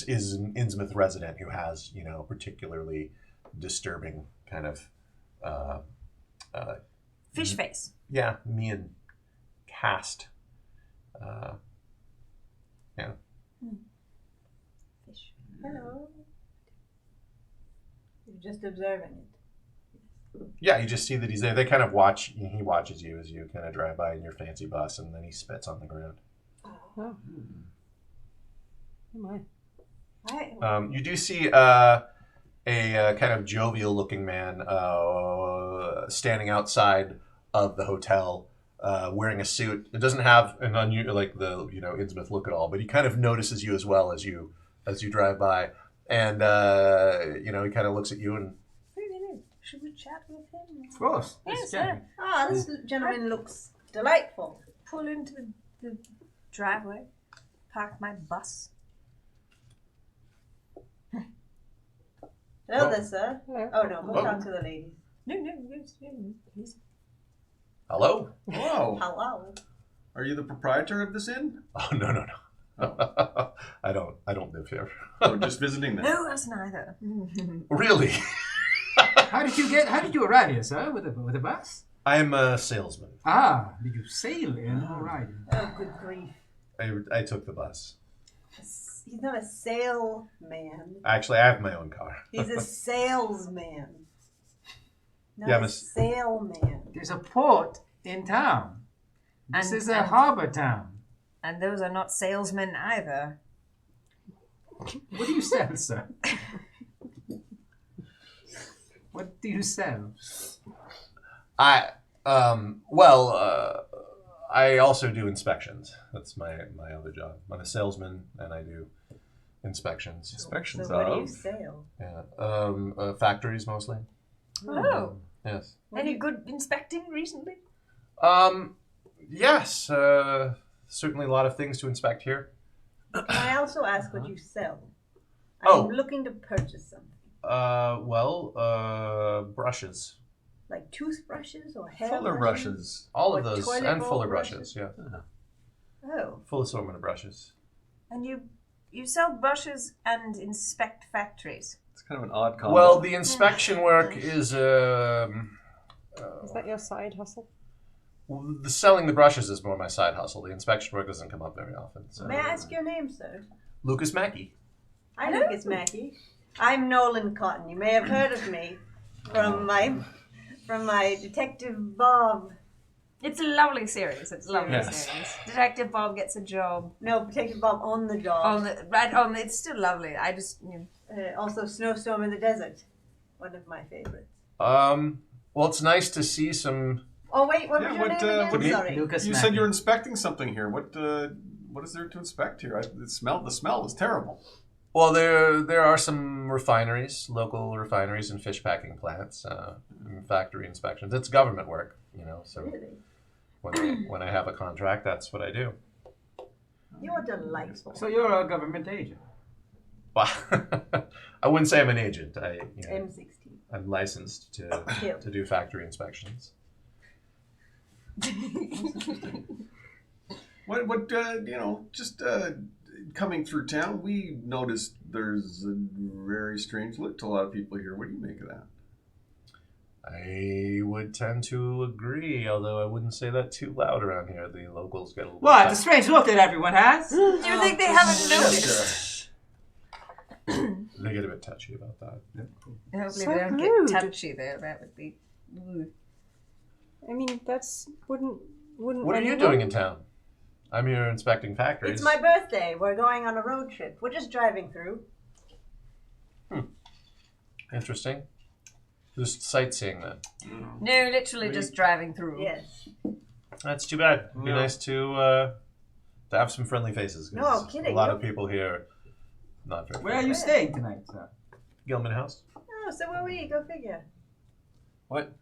is an Innsmouth resident who has, you know, particularly disturbing kind of Fish face. mean cast. Fish. Hello. You're just observing it. Yeah, you just see that he's there. They kind of watch. He watches you as you kind of drive by in your fancy bus, and then he spits on the ground. Oh my. You do see a kind of jovial-looking man standing outside of the hotel, wearing a suit. It doesn't have an like the Innsmouth look at all, but he kind of notices you as well as you drive by, and he kind of looks at you and. Should we chat with him? Of course. Yes, Yeah. sir. Ah, this gentleman looks delightful. Pull into the driveway, park my bus. Hello there, sir. Hello. Oh no, we'll Oh. talk to the ladies. No, yes. Hello? Whoa. Hello. Are you the proprietor of this inn? Oh no. I don't live here. Or just visiting them? No, us neither. Really? How did you arrive here, sir? With a bus? I'm a salesman. Ah, did you sail in? All right. Oh, good grief. I took the bus. He's not a salesman. Actually, I have my own car. He's a salesman. Not Yeah, I'm a a- sailman. There's a port in town. This And- is a and- harbor town. And those are not salesmen either. What do you sell, sir? What do you sell? I also do inspections. That's my other job. I'm a salesman and I do inspections. Inspections So what do you of? sail? Yeah. Factories mostly. Oh, Yes. any good inspecting recently? Yes. Certainly a lot of things to inspect here. Can I also ask what you sell? Oh. I'm looking to purchase something. Brushes. Like toothbrushes or hair Fuller brushes. All Or of those toilet and roll fuller brushes? brushes. Yeah. Oh. Full assortment of brushes. And you sell brushes and inspect factories. It's kind of an odd combo. Well, the inspection work is Is that your side hustle? Well, selling the brushes is more my side hustle. The inspection work doesn't come up very often. So. May I ask your name, sir? Lucas Mackey. I'm Lucas Mackey. I'm Nolan Cotton. You may have heard of me from my Detective Bob. It's a lovely series. It's a lovely Yes. series. Detective Bob gets a job. No, Detective Bob on the job. It's still lovely. I just Also, Snowstorm in the Desert. One of my favorites. Well, it's nice to see some. Oh wait, what was Yeah, your what, name again? what do you- Sorry. Lucas You Mackey. said you're inspecting something here. What is there to inspect here? The smell is terrible. Well, there are some refineries, local refineries and fish packing plants, and factory inspections. It's government work, So Really? when I have a contract, that's what I do. You're delightful. So you're a government agent. Well, I wouldn't say I'm an agent. M16. I'm licensed to do factory inspections. Just coming through town, we noticed there's a very strange look to a lot of people here. What do you make of that? I would tend to agree, although I wouldn't say that too loud around here. The locals get a little. What? The strange look that everyone has? Do you think they haven't noticed? They get a bit touchy about that. Hopefully So they don't rude. get touchy there. That would be. I mean, wouldn't. What are you doing in town? I'm here inspecting factories. It's my birthday. We're going on a road trip. We're just driving through. Interesting. Just sightseeing then. No, literally just driving through. Yes. That's too bad. It'd be No. nice to have some friendly faces. 'Cause No, kidding. A lot of people here, not very. Where are you staying tonight, sir? Gilman House. Oh, so will we? Go figure. What?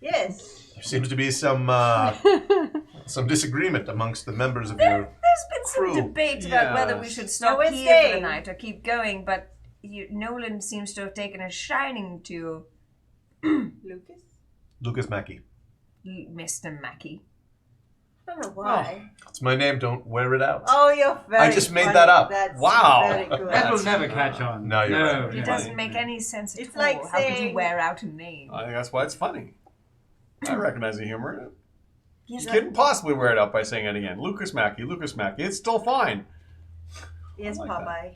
Yes. There seems to be some disagreement amongst the members of your. There's been some Crew. debate about whether we Yes. should stop No, we're here for the staying. night or keep going, but Nolan seems to have taken a shining to Lucas? Lucas Mackey. Mr. Mackey. I don't know why. It's my name. Don't wear it out. Oh, you're very I just made funny. that up. That's Wow. very good. That will never catch on. No, you're right. It doesn't make any sense at It's all. like How could you saying- wear out a name? I think that's why it's funny. I recognize the humor. Yes, You couldn't possibly wear it out by saying it again. Lucas Mackey. It's still fine. Yes, I like Popeye.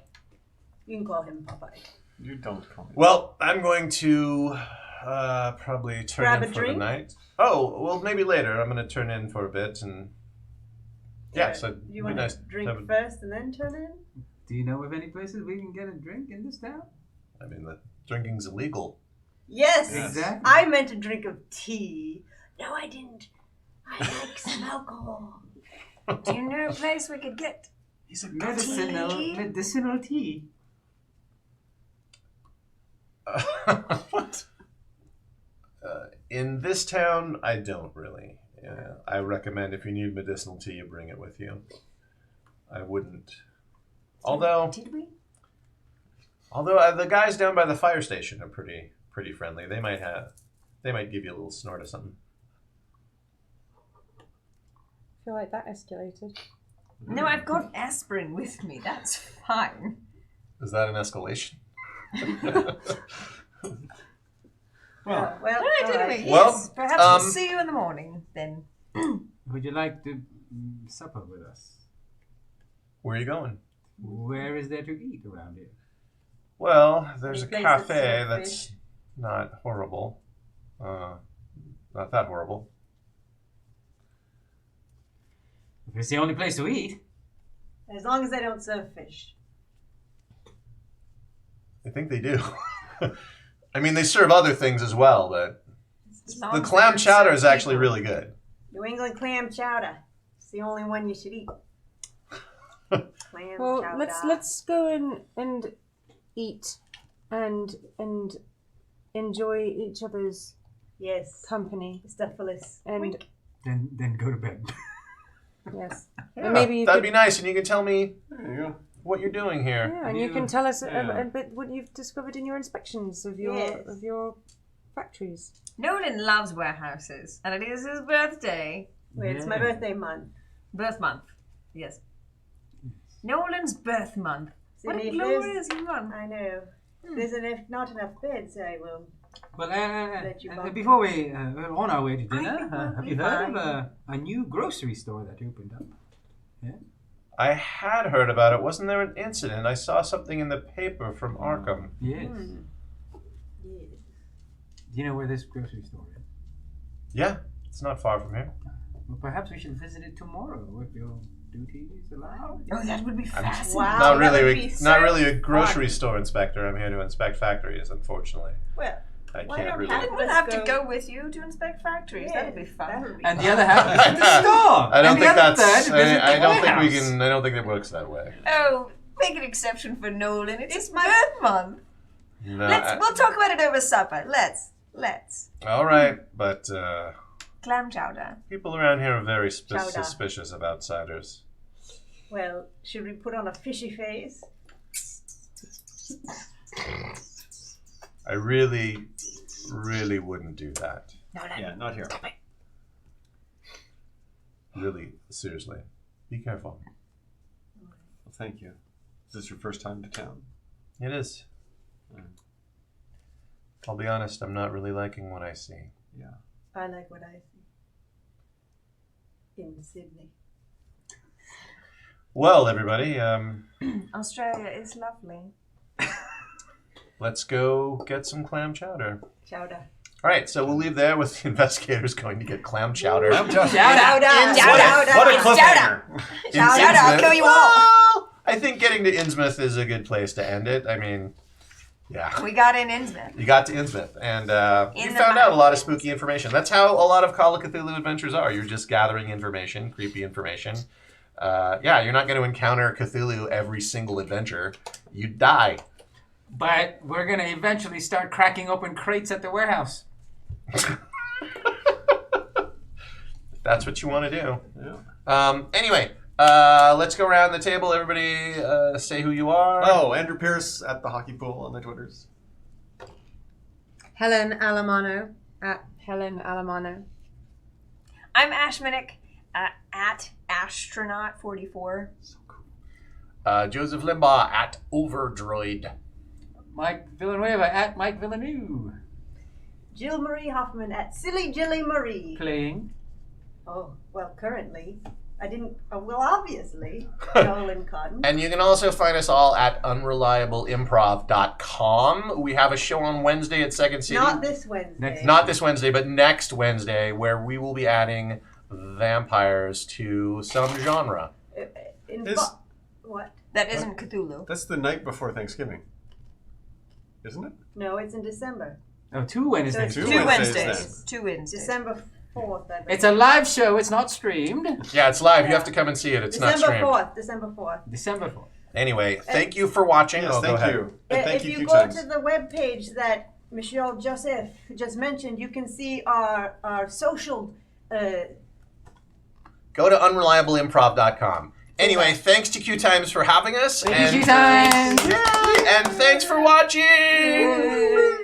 You can call him Popeye. You don't call me. Well, I'm going to probably turn Grab in a for drink? the night. Oh, well, maybe later. I'm going to turn in for a bit and. Yeah, so it'd You be want nice to drink have a- first and then turn in? Do you know of any places we can get a drink in this town? I mean, the drinking's illegal. Yes. Exactly. I meant a drink of tea. No, I didn't. I like some alcohol. Do you know a place we could get? He's a Medicinal tea. What? In this town, I don't really. I recommend if you need medicinal tea, you bring it with you. I wouldn't. Although Did we? the guys down by the fire station are pretty friendly. They might give you a little snort of something. I feel like that escalated. No, I've got aspirin with me. That's fine. Is that an escalation? Well, Well, Right, all right. anyway, Well, yes. Perhaps we'll see you in the morning then. Would you like to supper with us? Where are you going? Where is there to eat around here? Well, there's a Any place that's cafe served that's fish? not horrible. Not that horrible. If it's the only place to eat. As long as they don't serve fish. I think they do. I mean, they serve other things as well, but the clam chowder is actually really good. New England clam chowder. It's the only one you should eat. Clam Well, chowder. let's go and eat and enjoy each other's Yes. company. Mr. Phyllis. And Wink. Then go to bed. yes, Yeah, and maybe you that'd could, be nice, and you can tell me there you go. what you're doing here. yeah, and you can tell us Yeah. a bit what you've discovered in your inspections of Yes. your factories. Nolan loves warehouses, and it is his birthday. Wait, it's my Yeah. birthday month. Birth month. Yes. Nolan's birth month. See, What a if glorious month. I know. If there's not enough beds, I will Well, Let you bump. before we're on our way to dinner, think we'll have be you heard fine. of a new grocery store that opened up? I had heard about it. Wasn't there an incident? I saw something in the paper from Arkham. Yes. Hmm. Yes. Do you know where this grocery store is? Yeah, it's not far from here. Well, perhaps we should visit it tomorrow if your duties allow. Oh, that would be fascinating. Wow. Not that really. would be so Not really a grocery fun. store inspector. I'm here to inspect factories. Unfortunately, Well, I why can't don't really. half We'll Let's have to go. go with you to inspect factories. That'd be fun. That would be And fun. the other half is the store. I don't And the think other that's. third, visit I the don't think we warehouse. can. I don't think it works that way. Oh, make an exception for Nolan. It's his birth month. No. We'll talk about it over supper. Let's. All right, but Clam chowder. people around here are very Chowder. suspicious of outsiders. Well, should we put on a fishy face? I really, really wouldn't do that. Yeah, not here. Really, seriously, be careful. Well, thank you. Is this your first time to town? It is. I'll be honest. I'm not really liking what I see. Yeah. I like what I see. In Sydney. Well, everybody, Australia is lovely. let's go get some clam chowder. Chowder. All right, so we'll leave there with the investigators going to get clam chowder. Chowder. What a cliffhanger! In Chowder, I'll Innsmouth. kill you all. Well, I think getting to Innsmouth is a good place to end it. I mean, yeah. We got in Innsmouth. You got to Innsmouth, and you In the found out a mouth. lot of spooky information. That's how a lot of Call of Cthulhu adventures are. You're just gathering information, creepy information. Yeah, you're not going to encounter Cthulhu every single adventure. You die. But we're going to eventually start cracking open crates at the warehouse. If that's what you want to do. Yeah. Anyway, let's go around the table. Everybody say who you are. Oh, Andrew Pierce at the hockey pool on the Twitters. Helen Alamano at Helen Alamano. I'm Ash Minnick at Astronaut44. Joseph Limbaugh at Overdroid. Mike Villanueva at Mike Villeneuve. Jill Marie Hoffman at Silly Jilly Marie. Playing. Oh, well, currently. I didn't, well, obviously, Nolan Cotton. And you can also find us all at unreliableimprov.com. We have a show on Wednesday at Second City. Not this Wednesday. Not this Wednesday, but next Wednesday, where we will be adding vampires to some genre. What? That isn't Cthulhu. That's the night before Thanksgiving, isn't it? No, it's in December. Oh, 2 Wednesdays. So Two Two Wednesdays Wednesdays. 2 Wednesdays. December 4th, I believe. It's a live show. It's not streamed. Yeah, it's live. You have to come and see it. It's not December streamed. 4th. December 4th. December 4th. Anyway, thank you for watching. Yes, Oh, go thank ahead. you. And thank If you, you go QueueTimes. to the webpage that Michelle Joseph just mentioned, you can see our social. Go to unreliableimprov.com. Anyway, thanks to QueueTimes for having us. Thank you, QueueTimes. Yay! And thanks for watching!